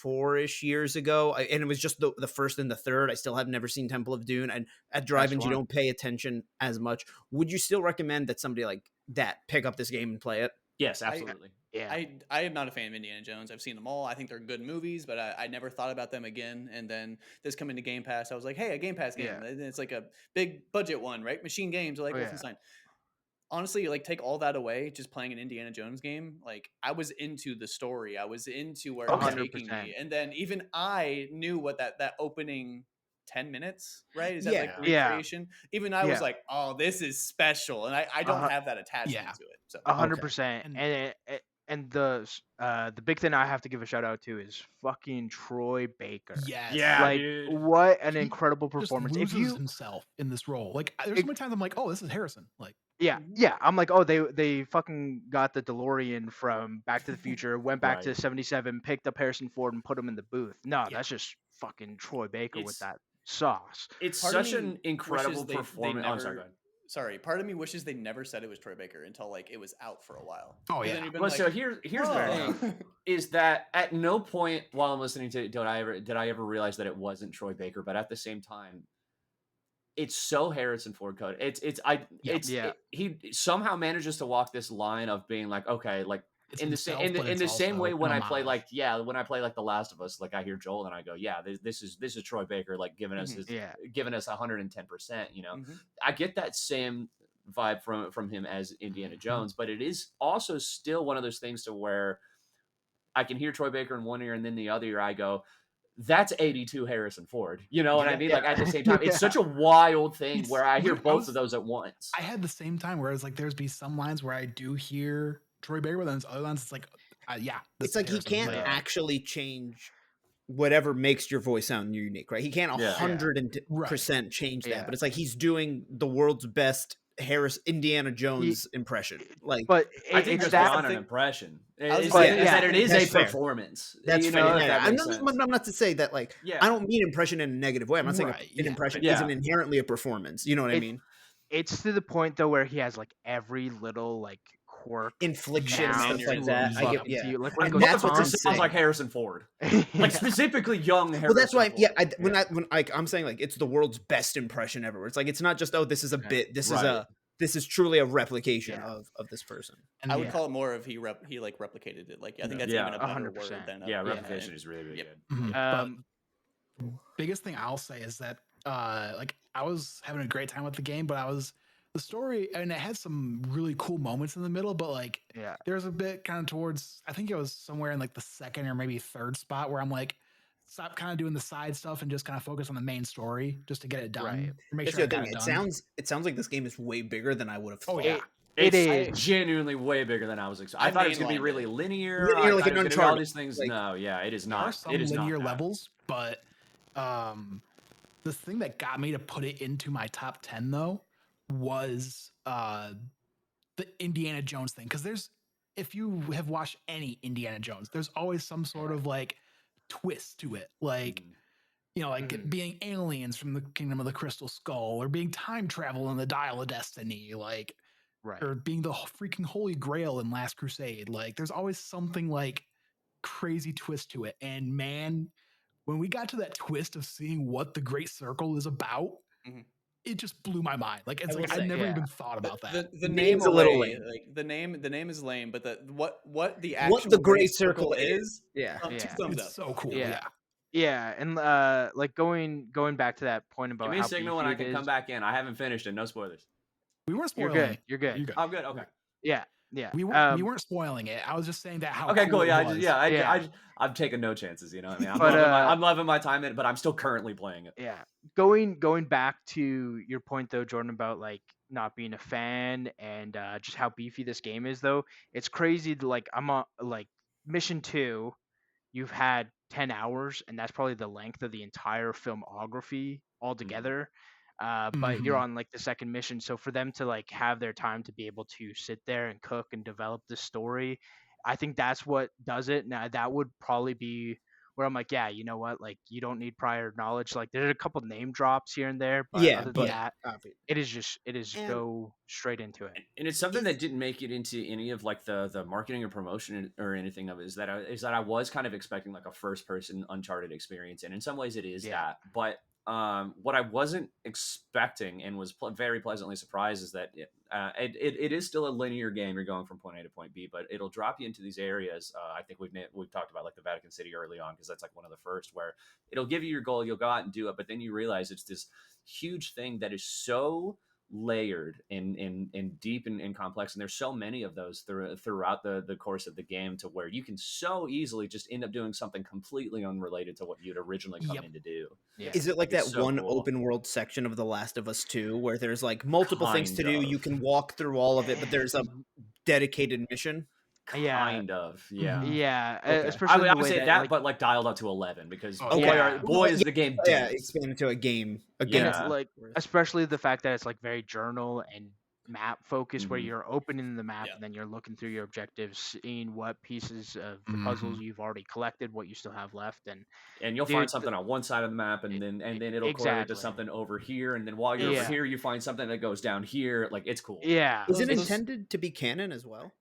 Speaker 5: 4-ish years ago, and it was just the first and the third. I still have never seen Temple of Doom, and at drive-ins you
Speaker 4: one.
Speaker 5: don't pay attention as much. Would you still recommend that somebody like that pick up this game and play it?
Speaker 3: Yes, absolutely.
Speaker 4: Yeah.
Speaker 1: I am not a fan of Indiana Jones. I've seen them all. I think they're good movies, but I never thought about them again. And then this coming to Game Pass, I was like, hey, a Game Pass game.
Speaker 4: Yeah.
Speaker 1: And it's like a big budget one, right? Machine Games are like
Speaker 4: Oh, yeah.
Speaker 1: Wolfenstein. Honestly, like take all that away, just playing an Indiana Jones game. Like I was into the story. I was into where it was taking
Speaker 4: 100%.
Speaker 1: me. And then even I knew what that opening 10 minutes, right? Is that like
Speaker 4: Yeah.
Speaker 1: recreation? Even I was like, oh, this is special. And I don't have that attachment to it. So
Speaker 4: 100%. And the big thing I have to give a shout out to is fucking Troy Baker.
Speaker 2: Yes.
Speaker 3: Yeah,
Speaker 4: Like
Speaker 3: dude.
Speaker 4: what an
Speaker 2: He
Speaker 4: incredible
Speaker 2: just
Speaker 4: performance.
Speaker 2: loses himself in this role. Like there's so many times I'm like, oh, this is Harrison. Like
Speaker 4: Yeah. I'm like, oh, they fucking got the DeLorean from Back to the Future, went back to 77, picked up Harrison Ford and put him in the booth. No, that's just fucking Troy Baker with that sauce.
Speaker 3: It's
Speaker 1: Part of
Speaker 3: such
Speaker 1: me
Speaker 3: an incredible
Speaker 1: wishes they
Speaker 3: performance.
Speaker 1: never-
Speaker 3: I'm sorry, go ahead.
Speaker 1: Sorry, part of me wishes they never said it was Troy Baker until like it was out for a while.
Speaker 2: Oh,
Speaker 1: 'Cause
Speaker 2: yeah.
Speaker 1: then you've been
Speaker 3: Well,
Speaker 1: like,
Speaker 3: so here's the thing: is that at no point while I'm listening to it did I ever realize that it wasn't Troy Baker, but at the same time, it's so Harrison Ford code. He somehow manages to walk this line of being like, okay, like
Speaker 2: It's
Speaker 3: in the
Speaker 2: himself,
Speaker 3: same
Speaker 2: but it's
Speaker 3: same
Speaker 2: also
Speaker 3: way when
Speaker 2: an
Speaker 3: I play
Speaker 2: homage.
Speaker 3: like The Last of Us, like I hear Joel and I go, yeah, this is Troy Baker, like giving us giving us 110%. I get that same vibe from him as Indiana Jones, but it is also still one of those things to where I can hear Troy Baker in one ear and then the other ear I go, that's 82 Harrison Ford. You know what I mean? Like at the same time, it's such a wild thing where I hear both of those at once.
Speaker 2: I had the same time where it's like there's be some lines where I do hear Troy Baker, but then there's other lines it's like,
Speaker 5: It's like he can't actually change whatever makes your voice sound unique, right? He can't 100% change that, but it's like he's doing the world's best Indiana Jones impression. Like,
Speaker 4: but
Speaker 3: I think that's beyond an impression.
Speaker 1: That
Speaker 3: it is a performance.
Speaker 5: That's fair. I'm not to say that like
Speaker 3: Yeah.
Speaker 5: I don't mean impression in a negative way. I'm not saying an impression isn't inherently a performance. You know what I mean?
Speaker 4: It's to the point though where he has like every little like quirk,
Speaker 5: infliction, stuff like that. I get, yeah.
Speaker 4: Like when it
Speaker 5: And
Speaker 4: goes
Speaker 5: that's what
Speaker 3: It sounds like Harrison Ford, like specifically young Harrison.
Speaker 5: Well, that's why.
Speaker 3: Ford.
Speaker 5: I'm saying like it's the world's best impression ever. It's like it's not just this is a bit. This is truly a replication of this person.
Speaker 1: And I would call it more of he like replicated it. Like I think that's even a better
Speaker 4: 100%.
Speaker 1: word than
Speaker 3: replication is really, really good.
Speaker 2: But biggest thing I'll say is that like I was having a great time with the game, but the story, and it had some really cool moments in the middle, but like there's a bit kind of towards, I think it was somewhere in like the second or maybe third spot where I'm like, stop kind of doing the side stuff and just kind of focus on the main story just to get it done.
Speaker 5: Right.
Speaker 2: Make sure
Speaker 5: it sounds like this game is way bigger than I would have thought.
Speaker 2: Oh yeah.
Speaker 4: It is
Speaker 3: genuinely way bigger than I was expecting. I thought it was gonna be really linear.
Speaker 5: Like an Uncharted.
Speaker 3: All these things. No, it is not.
Speaker 2: There are some
Speaker 3: it is
Speaker 2: linear
Speaker 3: not
Speaker 2: levels, but the thing that got me to put it into my top 10 though was the Indiana Jones thing. Because if you have watched any Indiana Jones, there's always some sort of like twist to it, like being aliens from the Kingdom of the Crystal Skull, or being time travel in the Dial of Destiny, like or being the freaking Holy Grail in Last Crusade. Like there's always something like crazy twist to it. And man, when we got to that twist of seeing what the Great Circle is about, it just blew my mind. Like it's like I never even thought about that.
Speaker 1: The name's a little lame. Like the name is lame, but what the actual
Speaker 5: Great Circle is,
Speaker 1: thumbs up.
Speaker 2: So cool.
Speaker 4: Yeah, and like going back to that point about
Speaker 3: give me a
Speaker 4: how
Speaker 3: signal when I can come back in. I haven't finished it. No spoilers.
Speaker 2: We weren't
Speaker 4: You're
Speaker 2: spoiling
Speaker 4: good.
Speaker 2: it.
Speaker 4: You're good.
Speaker 2: You're good.
Speaker 3: I'm good. Okay.
Speaker 4: Yeah. Yeah.
Speaker 2: We weren't spoiling it. I was just saying that how
Speaker 3: Okay,
Speaker 2: cool
Speaker 3: cool. Yeah,
Speaker 2: it was.
Speaker 3: I'm taking no chances. You know what I mean?
Speaker 4: But,
Speaker 3: I'm loving my time in it, but I'm still currently playing it.
Speaker 4: Yeah. Going back to your point though, Jordan, about like not being a fan and just how beefy this game is though. It's crazy to like I'm on like mission 2, you've had 10 hours and that's probably the length of the entire filmography altogether. But you're
Speaker 2: Mhm.
Speaker 4: on like the second mission, so for them to like have their time to be able to sit there and cook and develop the story, I think that's what does it. Now that would probably be where I'm like, yeah, you know what, like you don't need prior knowledge. Like there's a couple name drops here and there, but
Speaker 5: Yeah,
Speaker 4: other than
Speaker 5: but
Speaker 2: Yeah.
Speaker 4: that, it is
Speaker 5: and
Speaker 4: go straight into it.
Speaker 3: And it's something
Speaker 5: is
Speaker 3: that didn't make it into any of like the marketing or promotion or anything of it. Is that I was kind of expecting like a first person Uncharted experience, and in some ways it is
Speaker 4: Yeah.
Speaker 3: that. But what I wasn't expecting and was very pleasantly surprised is that it is still a linear game. You're going from point A to point B, but it'll drop you into these areas. I think we've talked about like the Vatican City early on because that's like one of the first where it'll give you your goal, you'll go out and do it, but then you realize it's this huge thing that is so layered and deep and complex, and there's so many of those throughout the course of the game to where you can so easily just end up doing something completely unrelated to what you'd originally come
Speaker 2: Yep.
Speaker 3: in to do.
Speaker 4: Yeah.
Speaker 5: Is it like
Speaker 3: Like,
Speaker 5: that
Speaker 3: it's so
Speaker 5: one
Speaker 3: cool.
Speaker 5: open world section of The Last of Us 2 where there's like multiple things to
Speaker 3: Kind
Speaker 5: do? You
Speaker 3: of.
Speaker 5: can walk through all of it, but there's a dedicated mission.
Speaker 4: Yeah.
Speaker 3: Kind of, yeah.
Speaker 2: Mhm.
Speaker 4: Yeah,
Speaker 5: Okay.
Speaker 4: especially
Speaker 3: I
Speaker 4: the
Speaker 3: would
Speaker 4: way
Speaker 3: say
Speaker 4: that,
Speaker 3: that,
Speaker 4: like,
Speaker 3: but like dialed up to 11 because
Speaker 2: Oh,
Speaker 3: boy,
Speaker 4: yeah.
Speaker 3: boy is the game
Speaker 5: Yeah,
Speaker 3: dense.
Speaker 5: expand into a game.
Speaker 3: Yeah.
Speaker 4: like especially the fact that it's like very journal and map focused, where
Speaker 3: Mhm.
Speaker 4: you're opening the map
Speaker 1: Yeah.
Speaker 4: and then you're looking through your objectives, seeing what pieces of the puzzles you've already collected, what you still have left, and
Speaker 3: And you'll
Speaker 4: dude,
Speaker 3: find something on one side of the map, and then it'll correlate to
Speaker 4: exactly.
Speaker 3: something over here, and then while you're over
Speaker 4: Yeah.
Speaker 3: here, you find something that goes down here. Like, it's cool.
Speaker 4: Yeah,
Speaker 5: Is it
Speaker 1: Those-
Speaker 5: intended to be canon as well?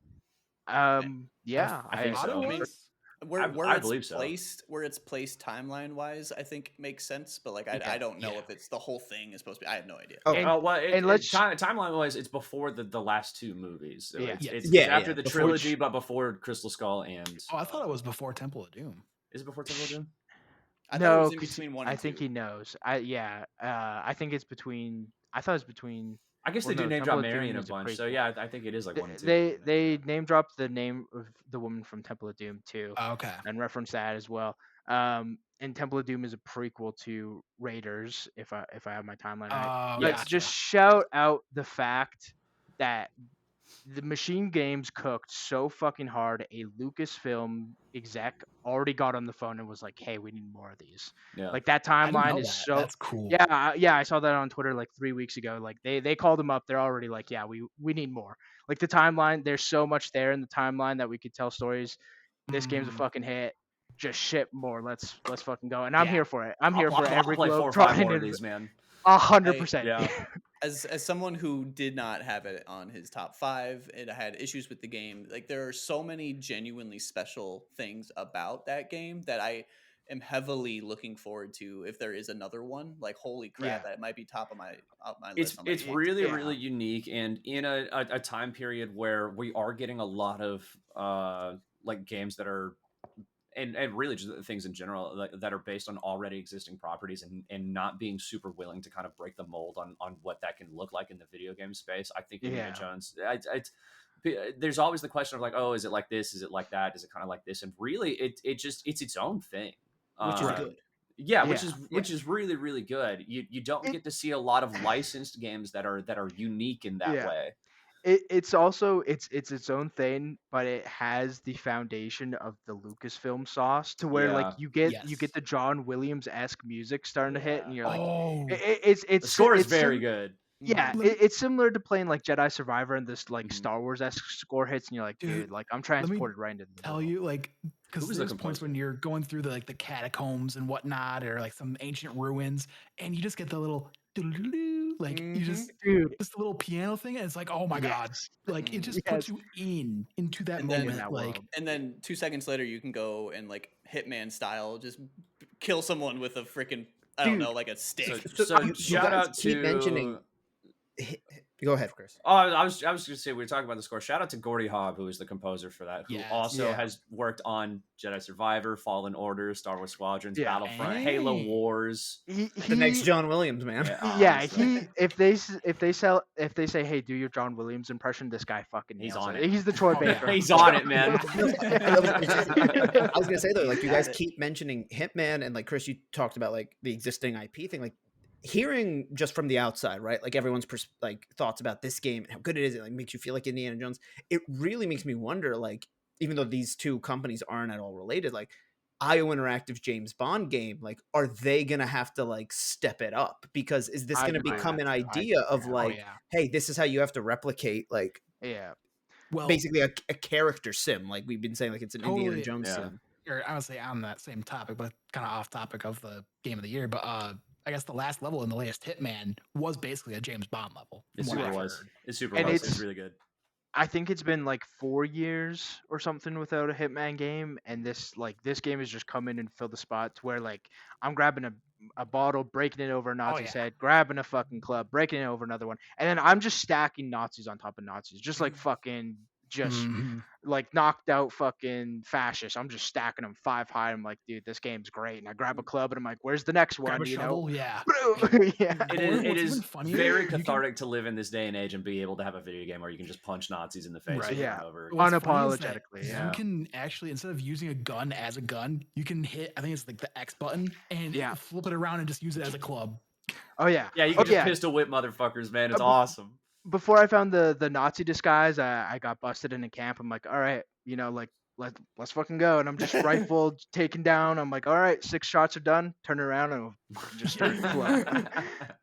Speaker 4: yeah,
Speaker 3: I think
Speaker 2: thought
Speaker 3: so.
Speaker 2: it
Speaker 1: I mean,
Speaker 2: was.
Speaker 1: where
Speaker 3: I
Speaker 1: it's
Speaker 3: believe so.
Speaker 1: where it's placed timeline wise, I think makes sense. But like,
Speaker 4: Okay.
Speaker 1: I don't know
Speaker 2: Yeah.
Speaker 1: if it's the whole thing is supposed to be. I have no idea.
Speaker 5: Oh,
Speaker 4: And-
Speaker 3: Well,
Speaker 4: and let's-
Speaker 3: timeline wise, it's before the last two movies. So
Speaker 4: Yeah.
Speaker 3: it's
Speaker 5: Yeah,
Speaker 3: after
Speaker 5: yeah,
Speaker 3: the
Speaker 5: before-
Speaker 3: trilogy, but before Crystal Skull and.
Speaker 2: Oh, I thought it was before Temple of Doom.
Speaker 3: Is it before Temple of Doom?
Speaker 1: I thought it
Speaker 4: no,
Speaker 1: was in
Speaker 4: 'cause
Speaker 1: between one
Speaker 4: I
Speaker 1: and
Speaker 4: think
Speaker 1: two.
Speaker 4: he knows. I think it's between. I thought it's between.
Speaker 3: I guess
Speaker 4: Well,
Speaker 3: they do
Speaker 4: no,
Speaker 3: name
Speaker 4: Temple
Speaker 3: drop
Speaker 4: of Doom
Speaker 3: Marion a
Speaker 4: is a
Speaker 3: bunch. So
Speaker 4: prequel.
Speaker 3: yeah, I think it is like one and two.
Speaker 4: They name dropped the name of the woman from Temple of Doom too,
Speaker 2: Oh, okay.
Speaker 4: and reference that as well. And Temple of Doom is a prequel to Raiders, if I have my timeline right.
Speaker 2: Oh,
Speaker 4: But
Speaker 2: gotcha.
Speaker 4: just shout out the fact that the Machine Games cooked so fucking hard. A Lucasfilm exec already got on the phone and was like, "Hey, we need more of these."
Speaker 3: Yeah.
Speaker 4: Like that
Speaker 2: I didn't
Speaker 4: timeline
Speaker 2: know
Speaker 4: is
Speaker 2: that.
Speaker 4: so.
Speaker 2: That's cool.
Speaker 4: Yeah, I saw that on Twitter like 3 weeks ago. Like they called them up. They're already like, yeah, we need more. Like the timeline, there's so much there in the timeline that we could tell stories. This game's a
Speaker 2: Mhm.
Speaker 4: fucking hit. Just ship more. Let's fucking go. And I'm
Speaker 2: Yeah.
Speaker 4: here for it. I'm here
Speaker 3: I'll
Speaker 4: for
Speaker 3: play
Speaker 4: every
Speaker 3: 4
Speaker 4: globe
Speaker 3: or 5
Speaker 4: trying
Speaker 3: more of
Speaker 4: to
Speaker 3: these, man.
Speaker 4: 100%.
Speaker 3: Yeah.
Speaker 1: As someone who did not have it on his top 5 and had issues with the game, like there are so many genuinely special things about that game that I am heavily looking forward to if there is another one. Like holy crap,
Speaker 4: Yeah.
Speaker 1: that might be top of my
Speaker 3: It's
Speaker 1: list. On my
Speaker 3: it's
Speaker 1: list.
Speaker 3: really
Speaker 4: Yeah.
Speaker 3: really unique, and in a time period where we are getting a lot of like games that are and really just things in general that are based on already existing properties and not being super willing to kind of break the mold on what that can look like in the video game space. I think Indiana
Speaker 4: Yeah.
Speaker 3: Jones, there's always the question of like, oh, is it like this? Is it like that? Is it kind of like this? And really, it's its own thing,
Speaker 5: Which is
Speaker 3: Um,
Speaker 5: good.
Speaker 3: Yeah,
Speaker 4: Yeah.
Speaker 3: which is really really good. You don't
Speaker 4: It-
Speaker 3: get to see a lot of licensed games that are unique in that
Speaker 4: Yeah.
Speaker 3: way.
Speaker 4: It's also it's its own thing, but it has the foundation of the Lucasfilm sauce to where like
Speaker 3: Yeah.
Speaker 4: you get
Speaker 2: Yes.
Speaker 4: the John Williams-esque music starting to hit, and you're like,
Speaker 2: Oh.
Speaker 4: it's
Speaker 3: The score is
Speaker 4: it's
Speaker 3: very
Speaker 4: sim-
Speaker 3: good.
Speaker 4: Yeah,
Speaker 2: Let me-
Speaker 4: it's similar to playing like Jedi Survivor, and this like
Speaker 3: Mhm.
Speaker 4: Star Wars-esque score hits, and you're like,
Speaker 2: Dude,
Speaker 4: dude, like I'm
Speaker 2: me
Speaker 4: transported right into the
Speaker 2: Tell
Speaker 4: world.
Speaker 2: you, like, because
Speaker 3: Who was the
Speaker 2: there's points
Speaker 3: composer?
Speaker 2: when you're going through the the catacombs and whatnot, or like some ancient ruins, and you just get the little doo-doo-doo-doo, like you just
Speaker 4: Dude,
Speaker 2: the little piano thing, and it's like, oh my god,
Speaker 4: yes.
Speaker 2: like it just
Speaker 4: Yes.
Speaker 2: puts you into that
Speaker 1: And then-
Speaker 2: moment,
Speaker 4: In that
Speaker 2: like
Speaker 4: world.
Speaker 1: And then 2 seconds later, you can go and like Hitman style, just kill someone with a freaking I don't
Speaker 4: Dude.
Speaker 1: know, like a stick.
Speaker 3: So
Speaker 5: you
Speaker 3: shout
Speaker 5: guys
Speaker 3: out
Speaker 5: keep
Speaker 3: to
Speaker 5: mentioning Go ahead, Chris.
Speaker 3: Oh, I was going to say, we were talking about the score. Shout out to Gordy Hobb, who is the composer for that, who
Speaker 2: Yes.
Speaker 3: also
Speaker 4: Yeah.
Speaker 3: has worked on Jedi Survivor, Fallen Order, Star Wars Squadrons,
Speaker 4: Yeah.
Speaker 3: Battlefront, Halo
Speaker 2: Hey.
Speaker 3: Wars.
Speaker 5: The next John Williams, man.
Speaker 3: Honestly.
Speaker 4: if they say, hey, do your John Williams impression, this guy fucking
Speaker 3: He's
Speaker 4: nails
Speaker 3: on
Speaker 4: it.
Speaker 3: it.
Speaker 4: He's the Troy
Speaker 2: Oh, yeah.
Speaker 4: Baker.
Speaker 3: He's on it, man.
Speaker 5: I was gonna say though, like you guys
Speaker 1: Got it.
Speaker 5: keep mentioning Hitman, and like Chris, you talked about like the existing IP thing. Like hearing just from the outside, right? Like everyone's like thoughts about this game and how good it is, it like makes you feel like Indiana Jones. It really makes me wonder, like, even though these two companies aren't at all related, like IO Interactive's James Bond game, like, are they gonna have to like step it up? Because is this
Speaker 4: I
Speaker 5: gonna
Speaker 4: agree.
Speaker 5: become an
Speaker 4: I
Speaker 5: idea of
Speaker 4: yeah.
Speaker 5: like,
Speaker 2: Oh, yeah.
Speaker 5: hey, this is how you have to replicate like
Speaker 4: Yeah.
Speaker 2: Well,
Speaker 5: basically a character sim, like we've been saying, like it's an Indiana
Speaker 2: Totally,
Speaker 5: Jones
Speaker 3: yeah.
Speaker 5: sim.
Speaker 2: or I would say on that same topic, but kind of off topic of the game of the year. But I guess the last level in the latest Hitman was basically a James Bond level.
Speaker 3: It
Speaker 2: from what
Speaker 3: super
Speaker 2: I've
Speaker 3: was.
Speaker 2: heard.
Speaker 3: It super
Speaker 4: And
Speaker 3: was.
Speaker 4: it's-
Speaker 3: It's really good.
Speaker 4: I think it's been like 4 years or something without a Hitman game, and this game has just come in and filled the spot to where like I'm grabbing a bottle, breaking it over a Nazi's
Speaker 2: yeah.
Speaker 4: head, grabbing a fucking club, breaking it over another one, and then I'm just stacking Nazis on top of Nazis, just like fucking just
Speaker 2: Mhm.
Speaker 4: like knocked out fucking fascists. I'm just stacking them 5 high. I'm like, dude, this game's great. And I grab a club and I'm like, where's the next one?
Speaker 2: Grab a
Speaker 4: You know?
Speaker 2: shovel, yeah.
Speaker 4: Yeah.
Speaker 3: It
Speaker 2: Or
Speaker 3: is. It
Speaker 2: what's
Speaker 3: is
Speaker 2: even funnier,
Speaker 3: very
Speaker 2: you can-
Speaker 3: cathartic to live in this day and age and be able to have a video game where you can just punch Nazis in the face
Speaker 2: Right.
Speaker 3: over
Speaker 4: Yeah.
Speaker 3: and over.
Speaker 2: What's funny is that
Speaker 4: Unapologetically, yeah.
Speaker 2: You can actually, instead of using a gun as a gun, you can hit, I think it's like the X button, and
Speaker 4: Yeah.
Speaker 2: flip it around and just use it as a club.
Speaker 4: Oh yeah.
Speaker 3: Yeah, you
Speaker 4: Oh,
Speaker 3: can just
Speaker 4: yeah.
Speaker 3: pistol whip motherfuckers, man. It's
Speaker 4: Uh,
Speaker 3: awesome.
Speaker 4: Before I found the Nazi disguise, I got busted in a camp. I'm like, all right, you know, like let's fucking go. And I'm just rifle taken down. I'm like, all right, 6 shots are done. Turn around and just start flowing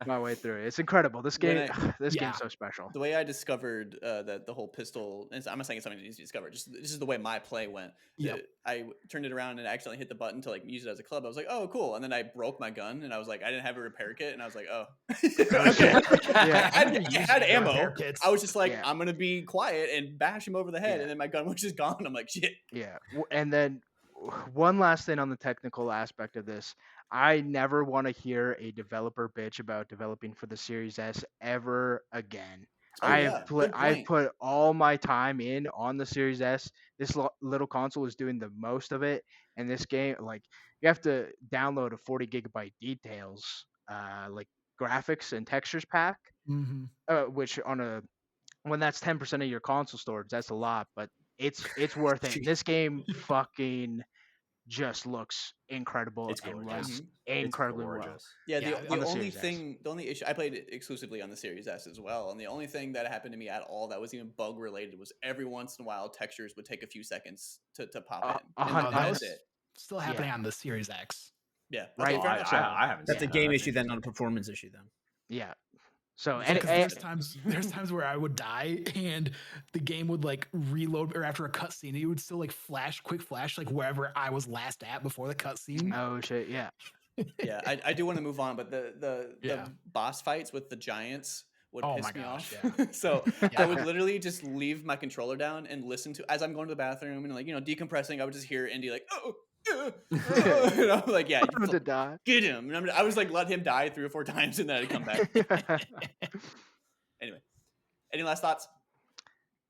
Speaker 4: my way through it. It's incredible. This
Speaker 1: When
Speaker 4: game, this
Speaker 2: Yeah.
Speaker 4: game's so special.
Speaker 1: The way I discovered that the whole pistol, and I'm not saying it's something that needs to be discovered, just this is the way my play went.
Speaker 2: Yep.
Speaker 1: I turned it around and accidentally hit the button to like use it as a club. I was like, oh, cool. And then I broke my gun and I was like, I didn't have a repair kit. And I was like, oh, okay.
Speaker 4: Yeah.
Speaker 1: I had ammo.
Speaker 2: Repair kits.
Speaker 1: I was just like,
Speaker 4: Yeah.
Speaker 1: I'm going to be quiet and bash him over the head.
Speaker 4: Yeah.
Speaker 1: And then my gun was just gone. I'm like, shit.
Speaker 4: Yeah. And then one last thing on the technical aspect of this. I never want to hear a developer bitch about developing for the Series S ever again.
Speaker 1: Oh,
Speaker 4: I
Speaker 1: yeah.
Speaker 4: have
Speaker 1: Good
Speaker 4: I've
Speaker 1: point.
Speaker 4: put all my time in on the Series S. This little console is doing the most of it, and this game, like, you have to download a 40 gigabyte details, like graphics and textures pack, which when that's 10% of your console storage, that's a lot, but it's worth it. This game fucking just looks incredible
Speaker 3: It's
Speaker 4: and
Speaker 3: gorgeous.
Speaker 4: runs
Speaker 3: It's
Speaker 4: incredibly well.
Speaker 3: gorgeous.
Speaker 1: Yeah,
Speaker 2: Yeah,
Speaker 1: the
Speaker 4: on the
Speaker 1: only
Speaker 4: Series S.
Speaker 1: thing, the only issue, I played it exclusively on the Series S as well, and the only thing that happened to me at all that was even bug related was every once in a while textures would take a few seconds to pop in. And
Speaker 4: hundred-
Speaker 1: that
Speaker 2: that
Speaker 1: was
Speaker 2: was
Speaker 1: it.
Speaker 2: still happening on the Series X.
Speaker 1: Yeah,
Speaker 4: Right,
Speaker 1: Okay, fair
Speaker 3: I,
Speaker 1: enough.
Speaker 3: I haven't.
Speaker 5: That's a
Speaker 3: seen that.
Speaker 5: game
Speaker 3: That's
Speaker 5: issue then, not a
Speaker 3: interesting.
Speaker 5: performance issue then.
Speaker 4: Yeah. So
Speaker 2: Yeah,
Speaker 4: and
Speaker 2: 'cause there's times where I would die and the game would like reload, or after a cutscene, it would still like quick flash like wherever I was last at before the cutscene.
Speaker 4: oh shit, yeah.
Speaker 1: Yeah, I do want to move on, but the
Speaker 2: Yeah.
Speaker 1: boss fights with the giants would
Speaker 2: Oh
Speaker 1: piss
Speaker 2: my
Speaker 1: me
Speaker 2: gosh,
Speaker 1: off. So I
Speaker 2: Yeah.
Speaker 1: would literally just leave my controller down and listen to, as I'm going to the bathroom and like, you know, decompressing, I would just hear Indy like, and I'm like, yeah,
Speaker 4: I'm to die.
Speaker 1: get him. And I was like, let him die 3 or 4 times and then I'd come back. Anyway, any last thoughts?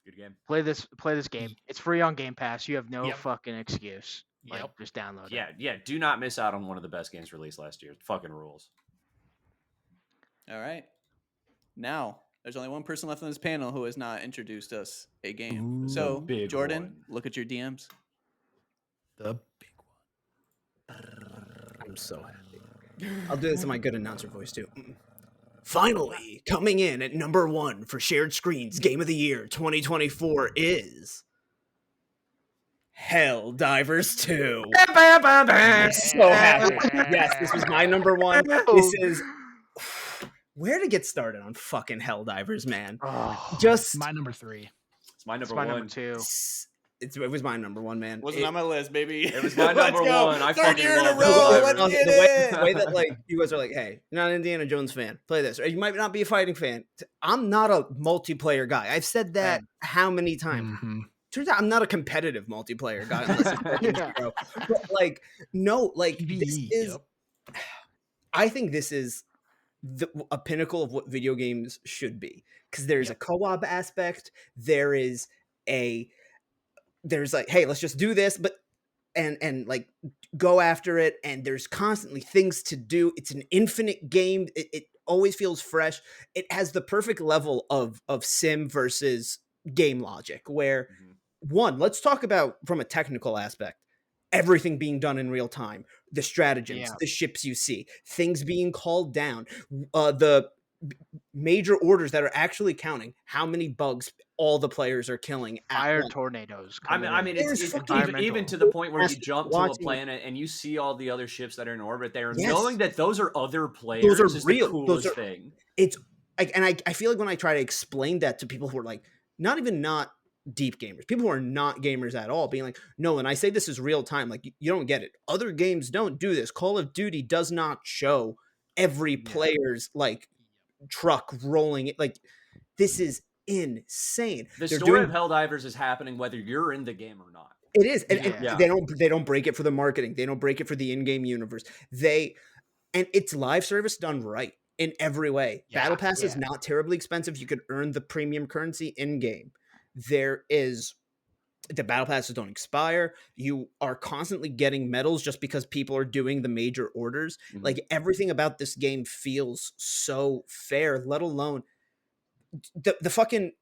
Speaker 3: Good game.
Speaker 4: play this game. It's free on Game Pass. You have no
Speaker 2: Yep.
Speaker 4: fucking excuse. Like,
Speaker 2: Yep.
Speaker 4: just download
Speaker 3: Yeah,
Speaker 4: it.
Speaker 3: yeah. Do not miss out on one of the best games released last year. It fucking rules.
Speaker 1: All right. Now, there's only one person left on this panel who has not introduced us a game.
Speaker 2: Ooh,
Speaker 1: So,
Speaker 3: big
Speaker 1: Jordan,
Speaker 3: one.
Speaker 1: look at your DMs.
Speaker 2: The big
Speaker 5: I'm so happy. I'll do this in my good announcer voice too. Finally, coming in at number 1 for shared screens game of the year 2024 is Helldivers 2. I'm so happy. Yes, this was my number 1. This is where to get started on fucking Helldivers, man.
Speaker 4: Oh,
Speaker 5: Just
Speaker 2: my number 3.
Speaker 3: It's my
Speaker 4: it's
Speaker 3: number
Speaker 4: my
Speaker 3: one.
Speaker 4: number 2.
Speaker 5: it was my number 1, man.
Speaker 1: Wasn't on my list, baby.
Speaker 3: It was my
Speaker 1: Let's
Speaker 3: number
Speaker 1: go.
Speaker 3: 1. I
Speaker 1: 3rd
Speaker 3: fucking
Speaker 1: year in a
Speaker 3: love
Speaker 1: row.
Speaker 3: Helldivers.
Speaker 1: Let's get
Speaker 5: the way
Speaker 1: it.
Speaker 5: that like you guys are like, hey, you're not an Indiana Jones fan, play this. Or you might not be a fighting fan. I'm not a multiplayer guy. I've said that how many times? Turns out I'm not a competitive multiplayer guy unless it's fucking
Speaker 4: Yeah.
Speaker 5: Hero. But like, no, like this
Speaker 2: PvE,
Speaker 5: is.
Speaker 2: yep.
Speaker 5: I think this is a pinnacle of what video games should be, because there's a
Speaker 2: Yep.
Speaker 5: co-op aspect. There's like, hey, let's just do this, but and like go after it, and there's constantly things to do. It's an infinite game. It always feels fresh. It has the perfect level of sim versus game logic, where one, let's talk about from a technical aspect, everything being done in real time, the stratagems,
Speaker 4: Yeah.
Speaker 5: the ships you see, things being called down, the major orders that are actually counting how many bugs all the players are killing at
Speaker 4: Fire
Speaker 5: once.
Speaker 4: tornadoes.
Speaker 3: I mean,
Speaker 5: There's
Speaker 3: it's
Speaker 5: fucking
Speaker 3: even to the point where you
Speaker 5: fantastic
Speaker 3: jump to a
Speaker 5: watching-
Speaker 3: planet and you see all the other ships that are in orbit there,
Speaker 5: Yes.
Speaker 3: knowing that those are other players is
Speaker 5: real.
Speaker 3: the coolest thing.
Speaker 5: It's like, and I feel like when I try to explain that to people who are like not deep gamers, people who are not gamers at all, being like, no, when I say this is real time, like you don't get it. Other games don't do this. Call of Duty does not show every player's like truck rolling it. Like, this is insane.
Speaker 3: The
Speaker 5: They're
Speaker 3: story
Speaker 5: doing
Speaker 3: of Helldivers is happening whether you're in the game or not.
Speaker 5: it is, and
Speaker 3: Yeah.
Speaker 5: they don't break it for the marketing. They don't break it for the in-game universe. And it's live service done right in every way.
Speaker 2: Yeah,
Speaker 5: Battle Pass is
Speaker 4: yeah.
Speaker 5: not terribly expensive. You could earn the premium currency in game. There is the battle passes don't expire. You are constantly getting medals just because people are doing the major orders.
Speaker 3: Mhm.
Speaker 5: Like, everything about this game feels so fair, let alone the fucking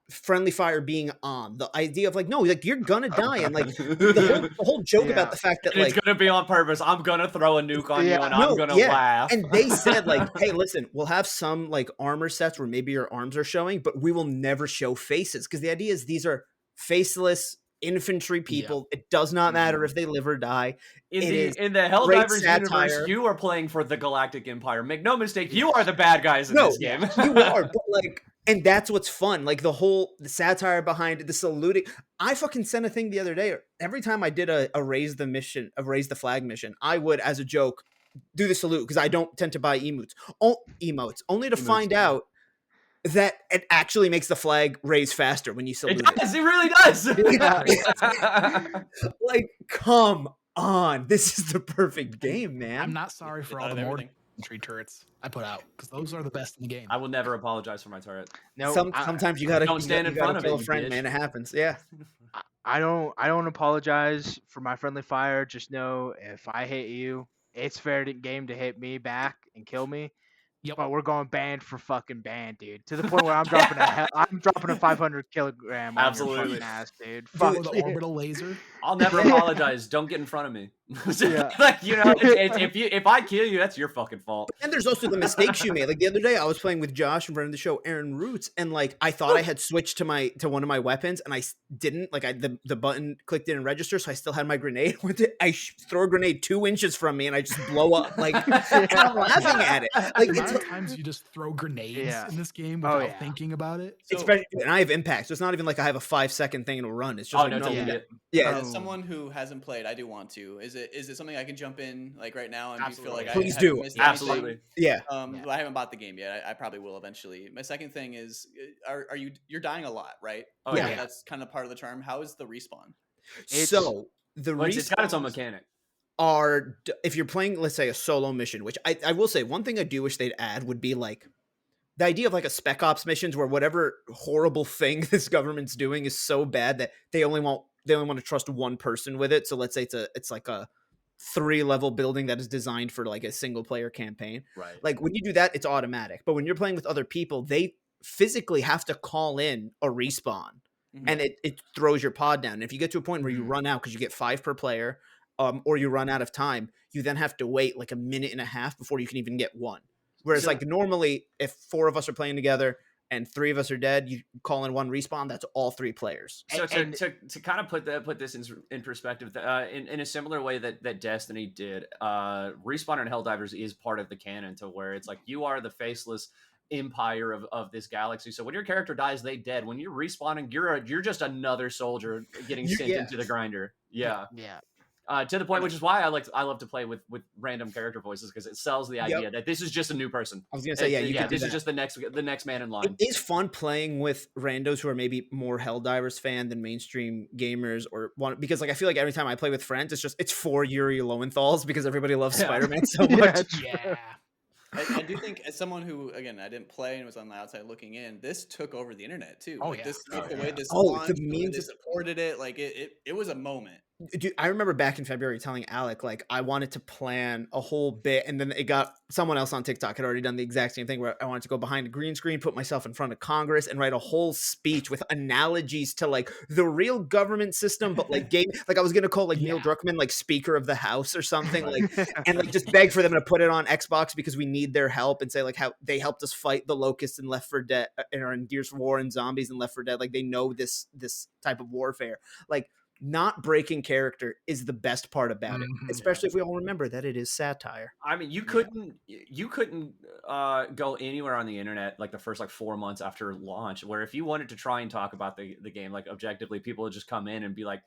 Speaker 5: friendly fire being on. The idea of like, no, like you're gonna die, and like the whole joke
Speaker 4: Yeah.
Speaker 5: about the fact that
Speaker 3: And it's
Speaker 5: like
Speaker 3: gonna be on purpose. I'm gonna throw a nuke on you,
Speaker 4: Yeah.
Speaker 3: and I'm gonna laugh.
Speaker 5: and they said like, hey, listen, we'll have some like armor sets where maybe your arms are showing, but we will never show faces, because the idea is these are faceless infantry people. It does not matter if they live or die.
Speaker 3: in
Speaker 5: it
Speaker 3: the
Speaker 5: is
Speaker 3: in the
Speaker 5: great
Speaker 3: Helldivers universe,
Speaker 5: satire.
Speaker 3: you are playing for the Galactic Empire. Make no mistake, you are the bad guys in
Speaker 5: No,
Speaker 3: this game.
Speaker 5: you are, but like, and that's what's fun. Like the satire behind it, the saluting. I fucking sent a thing the other day. Every time I did a raise the flag mission, I would, as a joke, do the salute, because I don't tend to buy emotes, only to find out that it actually makes the flag raise faster when you salute
Speaker 3: It does. It really does.
Speaker 5: Like, come on, this is the perfect game, man.
Speaker 2: I'm not sorry for all
Speaker 1: thought
Speaker 2: the
Speaker 1: of
Speaker 2: more
Speaker 1: everything.
Speaker 2: infantry turrets I put out, because those are the best in the game.
Speaker 3: I will never apologize for my turret.
Speaker 4: No,
Speaker 5: Sometimes you gotta
Speaker 3: Don't stand in front of
Speaker 5: kill
Speaker 3: it,
Speaker 5: a
Speaker 3: you
Speaker 5: friend,
Speaker 3: bitch.
Speaker 5: man. It happens. Yeah.
Speaker 4: I don't apologize for my friendly fire. Just know if I hit you, it's fair game to hit me back and kill me.
Speaker 2: Yep.
Speaker 4: But we're going banned for fucking banned, dude. To the point where I'm dropping a 500 kilogram on your
Speaker 3: Absolutely.
Speaker 4: fucking ass, dude.
Speaker 2: Or
Speaker 4: Fuck
Speaker 2: the
Speaker 4: you.
Speaker 2: orbital laser.
Speaker 3: I'll never apologize. Don't get in front of me.
Speaker 4: Yeah.
Speaker 3: Like, you know, if I kill you, that's your fucking fault.
Speaker 5: And there's also the mistakes you made. Like the other day, I was playing with Josh in front of the show, Aaron Roots, and like I thought I had switched to one of my weapons, and I didn't. Like the button clicked in and register, so I still had my grenade. I throw a grenade 2 inches from me, and I just blow up. Like, and I'm laughing at it. Like,
Speaker 2: The
Speaker 5: it's
Speaker 2: amount of times you just throw grenades
Speaker 4: Yeah.
Speaker 2: in this game
Speaker 4: Oh,
Speaker 2: without
Speaker 4: yeah.
Speaker 2: thinking about it.
Speaker 5: and I have impact, so it's not even like I have a 5-second thing to run. It's just
Speaker 3: Oh
Speaker 5: like,
Speaker 3: no,
Speaker 5: no,
Speaker 3: don't
Speaker 4: yeah.
Speaker 3: do it.
Speaker 5: yeah.
Speaker 1: As someone who hasn't played, I do want to. Is it something I can jump in like right now and do you feel like
Speaker 5: Please
Speaker 1: I
Speaker 5: do.
Speaker 1: haven't missed anything?
Speaker 3: Absolutely.
Speaker 5: Yeah.
Speaker 1: Well, I haven't bought the game yet. I probably will eventually. My second thing is, you're dying a lot, right?
Speaker 3: Oh
Speaker 5: Yeah.
Speaker 3: yeah.
Speaker 1: That's kind of part of the charm. How is the respawn?
Speaker 5: So the
Speaker 3: Well, it's got its own
Speaker 5: respawns
Speaker 3: mechanic.
Speaker 5: are, if you're playing, let's say, a solo mission, which I will say, one thing I do wish they'd add would be like the idea of like a spec ops missions where whatever horrible thing this government's doing is so bad that they only want to trust one person with it. So let's say it's like a 3-level building that is designed for like a single player campaign.
Speaker 3: Right.
Speaker 5: Like when you do that, it's automatic. But when you're playing with other people, they physically have to call in a respawn,
Speaker 1: Mhm.
Speaker 5: and it throws your pod down. And if you get to a point where you
Speaker 2: Mhm.
Speaker 5: run out because you get 5 per player, or you run out of time, you then have to wait like a minute and a half before you can even get one. Whereas
Speaker 3: So-
Speaker 5: like normally, if 4 of us are playing together and 3 of us are dead, you call in one respawn. That's all 3 players.
Speaker 3: So
Speaker 4: And-
Speaker 3: to kind of put this in perspective, in a similar way that Destiny did, Respawn and Helldivers is part of the canon, to where it's like you are the faceless empire of this galaxy. So when your character dies, they dead. When you're respawning, you're just another soldier getting sent
Speaker 5: Yeah.
Speaker 3: into the grinder. Yeah.
Speaker 4: Yeah.
Speaker 3: To the point, which is why I love to play with random character voices, because it sells the
Speaker 5: Yep.
Speaker 3: idea that this is just a new person.
Speaker 5: I was gonna say, yeah, you could do
Speaker 3: this is
Speaker 5: that.
Speaker 3: just the next man in
Speaker 5: It
Speaker 3: line.
Speaker 5: is fun playing with randos who are maybe more Helldivers fan than mainstream gamers, or want, because like I feel like every time I play with friends, it's 4 Yuri Lowenthals because everybody loves
Speaker 3: Yeah.
Speaker 5: Spider-Man so
Speaker 4: Yeah,
Speaker 5: much.
Speaker 2: Yeah.
Speaker 1: I do think, as someone who, again, I didn't play and was on the outside looking in, this took over the internet too.
Speaker 2: Oh,
Speaker 1: Like
Speaker 2: yeah.
Speaker 1: this,
Speaker 3: Oh,
Speaker 1: like the
Speaker 3: yeah.
Speaker 1: way this
Speaker 5: Oh, the
Speaker 1: launched, the way
Speaker 5: memes
Speaker 1: they supported it, like it was a moment.
Speaker 5: Dude, I remember back in February telling Alec like I wanted to plan a whole bit, and then it got someone else on TikTok had already done the exact same thing where I wanted to go behind a green screen, put myself in front of Congress, and write a whole speech with analogies to like the real government system, but like game. Like I was gonna call like Neil
Speaker 2: Yeah.
Speaker 5: Druckmann like Speaker of the House or something,
Speaker 3: Right.
Speaker 5: like, and like just beg for them to put it on Xbox because we need their help, and say like how they helped us fight the locusts in Left 4 Dead, or in Gears of War and zombies in Left 4 Dead. Like they know this type of warfare, like. Not breaking character is the best part about it,
Speaker 2: Mhm.
Speaker 5: especially if we all remember that it is satire.
Speaker 3: I mean, you couldn't go anywhere on the internet like the first like 4 months after launch, where if you wanted to try and talk about the game like objectively, people would just come in and be like,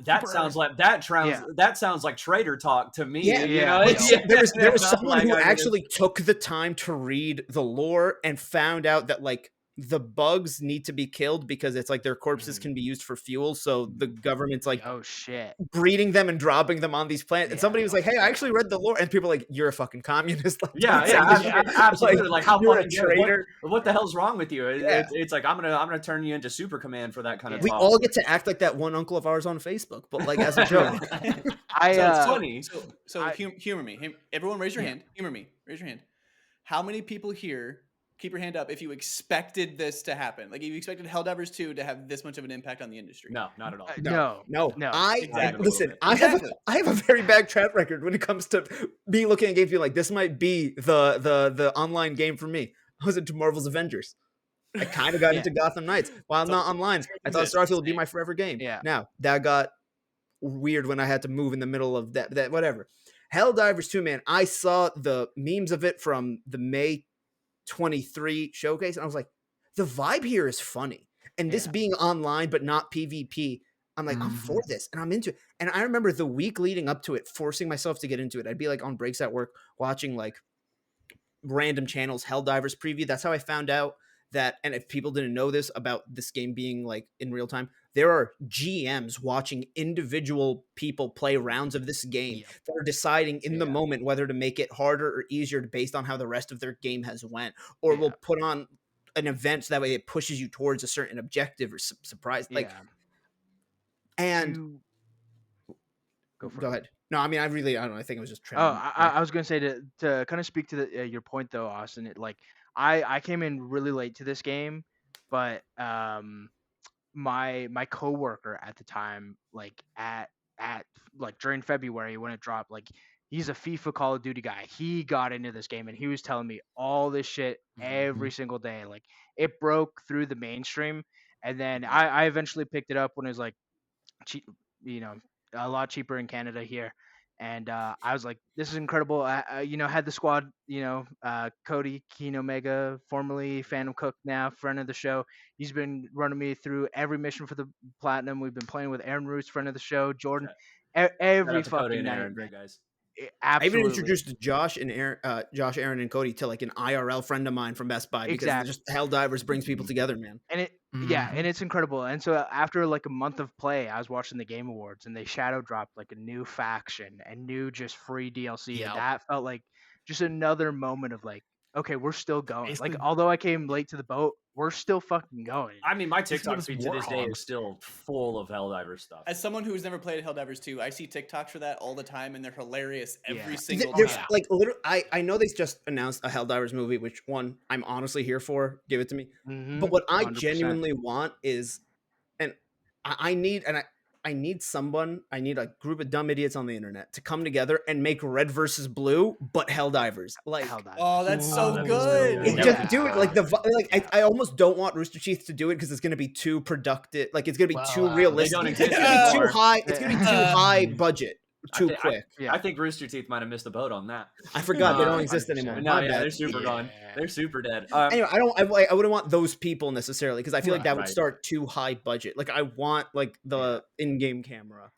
Speaker 3: that
Speaker 2: Super
Speaker 3: sounds
Speaker 2: early.
Speaker 3: like
Speaker 4: Yeah.
Speaker 3: that sounds like traitor talk to me.
Speaker 5: Yeah,
Speaker 3: you
Speaker 4: yeah,
Speaker 3: know,
Speaker 4: no.
Speaker 3: It's-
Speaker 5: There was
Speaker 3: and I'm
Speaker 5: someone
Speaker 3: like,
Speaker 5: who
Speaker 3: I mean,
Speaker 5: actually took the time to read the lore and found out that like the bugs need to be killed because it's like their corpses
Speaker 4: Mhm.
Speaker 5: can be used for fuel. So the government's like
Speaker 4: Oh shit.
Speaker 5: breeding them and dropping them on these planets. And
Speaker 4: Yeah.
Speaker 5: somebody was like, "Hey, I actually read the lore," and people are like, "You're a fucking communist." Like,
Speaker 3: yeah,
Speaker 5: don't say
Speaker 3: yeah,
Speaker 5: this shit.
Speaker 3: absolutely. Like, how
Speaker 5: you're a
Speaker 3: fucking dare-
Speaker 5: traitor.
Speaker 3: what the hell's wrong with you?
Speaker 5: Yeah.
Speaker 3: It's like I'm gonna turn you into Super Command for that kind of
Speaker 4: Yeah.
Speaker 5: We
Speaker 3: talk.
Speaker 5: all get to act like that one uncle of ours on Facebook, but like as a joke.
Speaker 4: I
Speaker 1: So,
Speaker 3: It's
Speaker 1: so,
Speaker 3: funny.
Speaker 1: so
Speaker 4: I-
Speaker 1: humor me. Everyone, raise your
Speaker 2: Yeah.
Speaker 1: hand. Humor me. Raise your hand. How many people here? Keep your hand up if you expected this to happen. Like if you expected Helldivers 2 to have this much of an impact on the industry.
Speaker 3: No, not at all.
Speaker 4: No.
Speaker 1: Exactly.
Speaker 5: Listen.
Speaker 1: Exactly.
Speaker 5: I have a very bad track record when it comes to me looking at games being like, this might be the online game for me. I was into Marvel's Avengers. I kind of got
Speaker 4: Yeah.
Speaker 5: into Gotham Knights. While I'm not online, I thought Starfield would be my forever game.
Speaker 4: Yeah.
Speaker 5: Now that got weird when I had to move in the middle of that whatever. Helldivers 2, man. I saw the memes of it from the May 23 showcase, and I was like, the vibe here is funny. And this
Speaker 4: Yeah.
Speaker 5: being online but not PvP, I'm like, I'm for this and I'm into it. And I remember the week leading up to it, forcing myself to get into it. I'd be like on breaks at work watching like random channels, Helldivers preview. That's how I found out that, and if people didn't know this about this game being like in real time, there are GMs watching individual people play rounds of this game
Speaker 2: Yep.
Speaker 5: that are deciding in the
Speaker 4: Yeah.
Speaker 5: moment whether to make it harder or easier based on how the rest of their game has went, or
Speaker 4: Yeah.
Speaker 5: will put on an event so that way it pushes you towards a certain objective or surprise. Like,
Speaker 4: Yeah.
Speaker 5: and
Speaker 4: You- Go for
Speaker 5: go
Speaker 4: it.
Speaker 5: ahead. No, I mean, I don't know. I think it was just
Speaker 4: Oh,
Speaker 5: trending.
Speaker 4: I was gonna say to kind of speak to your point though, Austin. It like I came in really late to this game, but my coworker at the time, like at like during February when it dropped, like he's a FIFA Call of Duty guy. He got into this game and he was telling me all this shit every single day. Like it broke through the mainstream, and then I eventually picked it up when it was like cheap, you know, a lot cheaper in Canada here. And I was like, this is incredible. I had the squad, Cody Kino Mega, formerly Phantom Cook, now friend of the show. He's been running me through every mission for the platinum. We've been playing with Aaron Roots, friend of the show, Jordan,
Speaker 3: Shout
Speaker 4: every
Speaker 3: out to Cody
Speaker 4: fucking
Speaker 3: and
Speaker 4: night.
Speaker 3: Aaron,
Speaker 4: Man.
Speaker 3: great guys.
Speaker 5: I even
Speaker 4: Absolutely.
Speaker 5: introduced Josh, Aaron, and Cody to like an IRL friend of mine from Best Buy because
Speaker 4: Exactly.
Speaker 5: just Helldivers brings people together, man.
Speaker 4: And and it's incredible. And so after like a month of play, I was watching the Game Awards and they shadow dropped like a new faction and new just free DLC.
Speaker 2: Yep.
Speaker 4: And that felt like just another moment of like, okay, we're still going.
Speaker 2: Basically-
Speaker 4: Like, although I came late to the boat, we're still fucking going.
Speaker 3: I mean, my
Speaker 2: Basically,
Speaker 3: TikTok
Speaker 2: it's
Speaker 3: feed to this day
Speaker 2: Warhog.
Speaker 3: is still full of Helldivers stuff.
Speaker 1: As someone who's never played Helldivers 2, I see TikToks for that all the time, and they're hilarious every
Speaker 4: Yeah.
Speaker 1: single
Speaker 5: There's
Speaker 1: time.
Speaker 5: like literally, I know they just announced a Helldivers movie, which one I'm honestly here for. Give it to me.
Speaker 4: Mhm,
Speaker 5: But what I
Speaker 4: 100%.
Speaker 5: genuinely want is, and I need I need a group of dumb idiots on the internet to come together and make Red versus Blue, but Helldivers. Like,
Speaker 4: Helldivers.
Speaker 1: Oh, that's so
Speaker 3: that'd be
Speaker 1: good.
Speaker 3: so good.
Speaker 5: just do it. Like
Speaker 4: Yeah.
Speaker 5: I almost don't want Rooster Teeth to do it because it's going to be too productive. Like it's going to be too
Speaker 2: Well,
Speaker 5: realistic.
Speaker 3: they don't
Speaker 5: It's going to
Speaker 3: exist
Speaker 5: be too
Speaker 3: anymore.
Speaker 5: high. It's going to be too high budget, too quick.
Speaker 4: Yeah.
Speaker 3: I think Rooster Teeth might have missed the boat on that.
Speaker 5: I forgot they don't
Speaker 3: Uh,
Speaker 5: exist
Speaker 4: 100%.
Speaker 5: anymore.
Speaker 3: No,
Speaker 5: My
Speaker 3: yeah,
Speaker 5: bad.
Speaker 3: they're super gone.
Speaker 4: Yeah.
Speaker 3: They're super dead.
Speaker 5: Anyway, I wouldn't want those people necessarily because I feel like that would
Speaker 3: Right.
Speaker 5: start too high budget. Like I want like the in-game camera.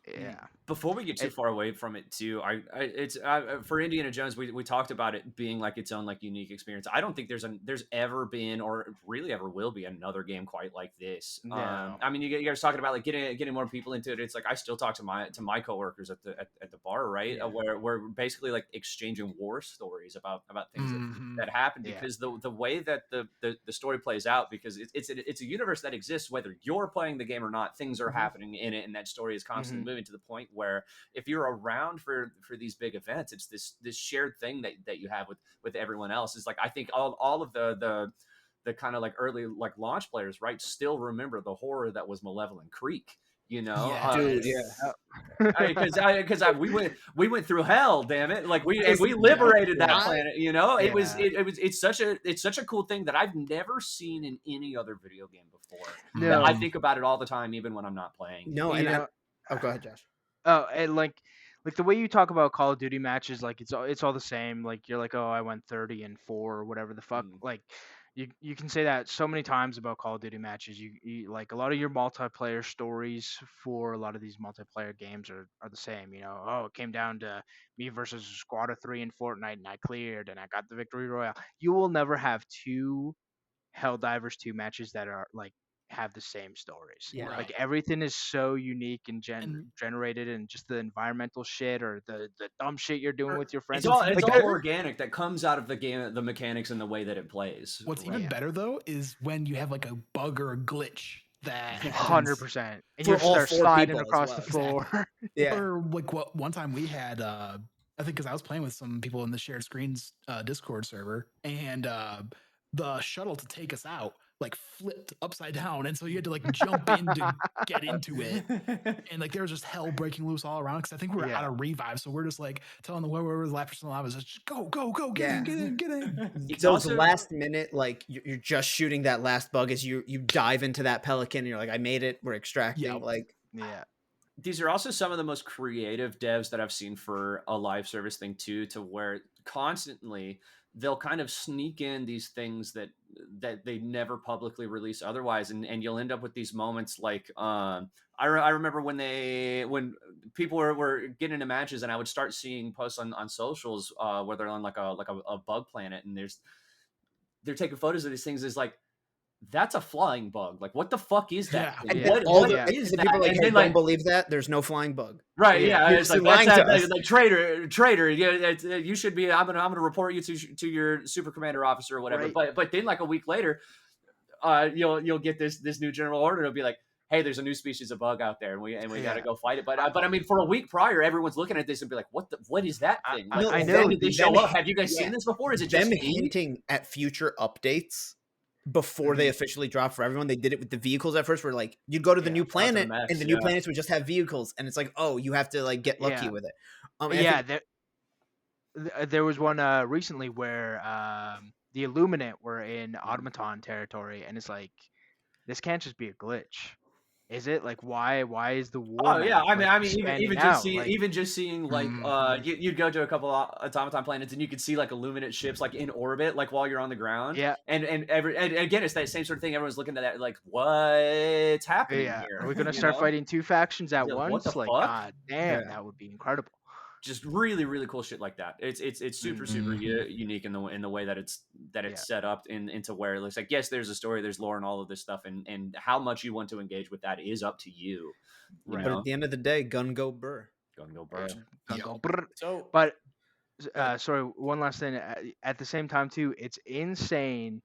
Speaker 4: Yeah.
Speaker 3: Before we get too far away from it, too, it's for Indiana Jones. We talked about it being like its own like unique experience. I don't think there's ever been or really ever will be another game quite like this.
Speaker 4: No.
Speaker 3: I mean, you guys talking about like getting more people into it. It's like I still talk to my coworkers at the bar, right?
Speaker 5: Yeah.
Speaker 3: Where we're basically like exchanging war stories about things
Speaker 2: Mhm.
Speaker 3: that happened
Speaker 4: Yeah.
Speaker 3: because the way that the story plays out, because it's a universe that exists whether you're playing the game or not. Things are happening in it, and that story is constantly moving to the point where if you're around for these big events, it's this shared thing that you have with everyone else. Is like I think all of the kind of like early like launch players, right, still remember the horror that was Malevolent Creek.
Speaker 5: Dude,
Speaker 2: Yes.
Speaker 3: Because we went through hell, damn it, like we
Speaker 5: Yeah.
Speaker 3: liberated that
Speaker 5: Yeah.
Speaker 3: planet. It's such a cool thing that I've never seen in any other video game before.
Speaker 4: No.
Speaker 3: I think about it all the time, even when I'm not playing.
Speaker 5: No,
Speaker 4: You
Speaker 5: and
Speaker 4: know,
Speaker 5: go ahead, Josh.
Speaker 4: Oh, and like the way you talk about Call of Duty matches, like it's all the same. Like you're like, oh, I went 30-4 or whatever the fuck. Like you can say that so many times about Call of Duty matches. You like a lot of your multiplayer stories for a lot of these multiplayer games are the same. Oh, it came down to me versus a squad of 3 in Fortnite, and I cleared, and I got the victory royale. You will never have two Helldivers 2 matches that are like have the same stories.
Speaker 5: Yeah.
Speaker 2: Right.
Speaker 4: Like everything is so unique and
Speaker 2: And-
Speaker 4: generated, and just the environmental shit or the dumb shit you're doing with your friends.
Speaker 3: It's
Speaker 4: Like,
Speaker 3: all
Speaker 4: there-
Speaker 3: organic that comes out of the game, the mechanics and the way that it plays.
Speaker 2: What's
Speaker 3: right?
Speaker 2: even better though is when you have like a bug or a glitch that
Speaker 4: 100%. And
Speaker 5: For
Speaker 4: you're
Speaker 5: all
Speaker 4: there
Speaker 5: 4
Speaker 4: sliding
Speaker 5: people as
Speaker 4: across
Speaker 5: well.
Speaker 4: the floor.
Speaker 5: Yeah.
Speaker 2: Or like what one time we had, I think because I was playing with some people in the shared screens Discord server, and the shuttle to take us out like flipped upside down, and so you had to like jump in to get into it, and like there was just hell breaking loose all around because I think we were out of revive, so we're just like telling the whoever the last person alive is just go get in.
Speaker 3: It's
Speaker 5: Those
Speaker 3: also-
Speaker 5: last minute, like you're just shooting that last bug as you dive into that pelican. And you're like, I made it. We're extracting.
Speaker 2: Yeah.
Speaker 5: Like,
Speaker 4: Yeah.
Speaker 3: These are also some of the most creative devs that I've seen for a live service thing too, to where constantly they'll kind of sneak in these things that they never publicly release otherwise, and you'll end up with these moments like I remember when people were getting into matches, and I would start seeing posts on socials where they're on like a bug planet, and they're taking photos of these things. Is like, that's a flying bug. Like, what the fuck is that?
Speaker 2: Yeah.
Speaker 3: thing?
Speaker 5: and
Speaker 3: What
Speaker 5: all
Speaker 4: yeah.
Speaker 5: the
Speaker 3: is
Speaker 5: people
Speaker 3: that?
Speaker 5: like,
Speaker 3: And
Speaker 5: hey,
Speaker 3: then,
Speaker 5: don't believe that. There's no flying bug.
Speaker 3: right,
Speaker 4: Yeah.
Speaker 3: yeah, it's
Speaker 5: You're
Speaker 3: like,
Speaker 5: lying
Speaker 3: that's
Speaker 5: to us.
Speaker 3: like traitor. Yeah, you should be. I'm gonna report you to your super commander officer or whatever.
Speaker 4: Right.
Speaker 3: But then like a week later, you'll get this new general order. It'll be like, hey, there's a new species of bug out there, and we got to go fight it. But I mean, for a week prior, everyone's looking at this and be like, what is that thing? Like,
Speaker 4: I
Speaker 3: when
Speaker 4: know.
Speaker 3: did they show
Speaker 5: Them-
Speaker 3: up? Have you guys
Speaker 5: yeah.
Speaker 3: seen this before? Is it
Speaker 5: Them
Speaker 3: just me?
Speaker 5: hinting at future updates before they officially drop for everyone. They did it with the vehicles at first, where like you'd go to the new
Speaker 3: shout out to the
Speaker 5: planet
Speaker 3: mechs,
Speaker 5: and the new
Speaker 3: yeah.
Speaker 5: planets would just have vehicles, and it's like, oh, you have to like get lucky
Speaker 4: Yeah.
Speaker 5: with it. And I
Speaker 4: Yeah,
Speaker 5: think-
Speaker 4: there was one recently where the Illuminate were in automaton territory, and it's like, this can't just be a glitch, is it? Like, why is the war?
Speaker 3: Oh yeah,
Speaker 4: map,
Speaker 3: I mean,
Speaker 4: like,
Speaker 3: even
Speaker 4: expanding
Speaker 3: just
Speaker 4: out?
Speaker 3: seeing,
Speaker 4: Like,
Speaker 3: like, you'd go to a couple of automaton planets and you could see like Illuminate ships like in orbit, like while you're on the ground.
Speaker 4: Yeah.
Speaker 3: And again, it's that same sort of thing. Everyone's looking at that like, what's happening
Speaker 4: yeah,
Speaker 3: here?
Speaker 4: are we gonna
Speaker 3: You
Speaker 4: start
Speaker 3: know?
Speaker 4: fighting 2 factions at
Speaker 3: Yeah, what
Speaker 4: once?
Speaker 3: the
Speaker 4: Like,
Speaker 3: fuck?
Speaker 4: god damn,
Speaker 5: Yeah.
Speaker 4: that would be incredible.
Speaker 3: Just really, really cool shit like that. It's super unique in the way that it's
Speaker 4: Yeah.
Speaker 3: set up into where it looks like, yes, there's a story, there's lore, and all of this stuff, and how much you want to engage with that is up to you. You
Speaker 4: Right.
Speaker 5: but
Speaker 3: know?
Speaker 5: at the end of the day, gun go burr.
Speaker 3: Go burn.
Speaker 4: Gonna go
Speaker 5: Yo.
Speaker 4: brrr.
Speaker 1: So
Speaker 4: But sorry, one last thing. At the same time, too, it's insane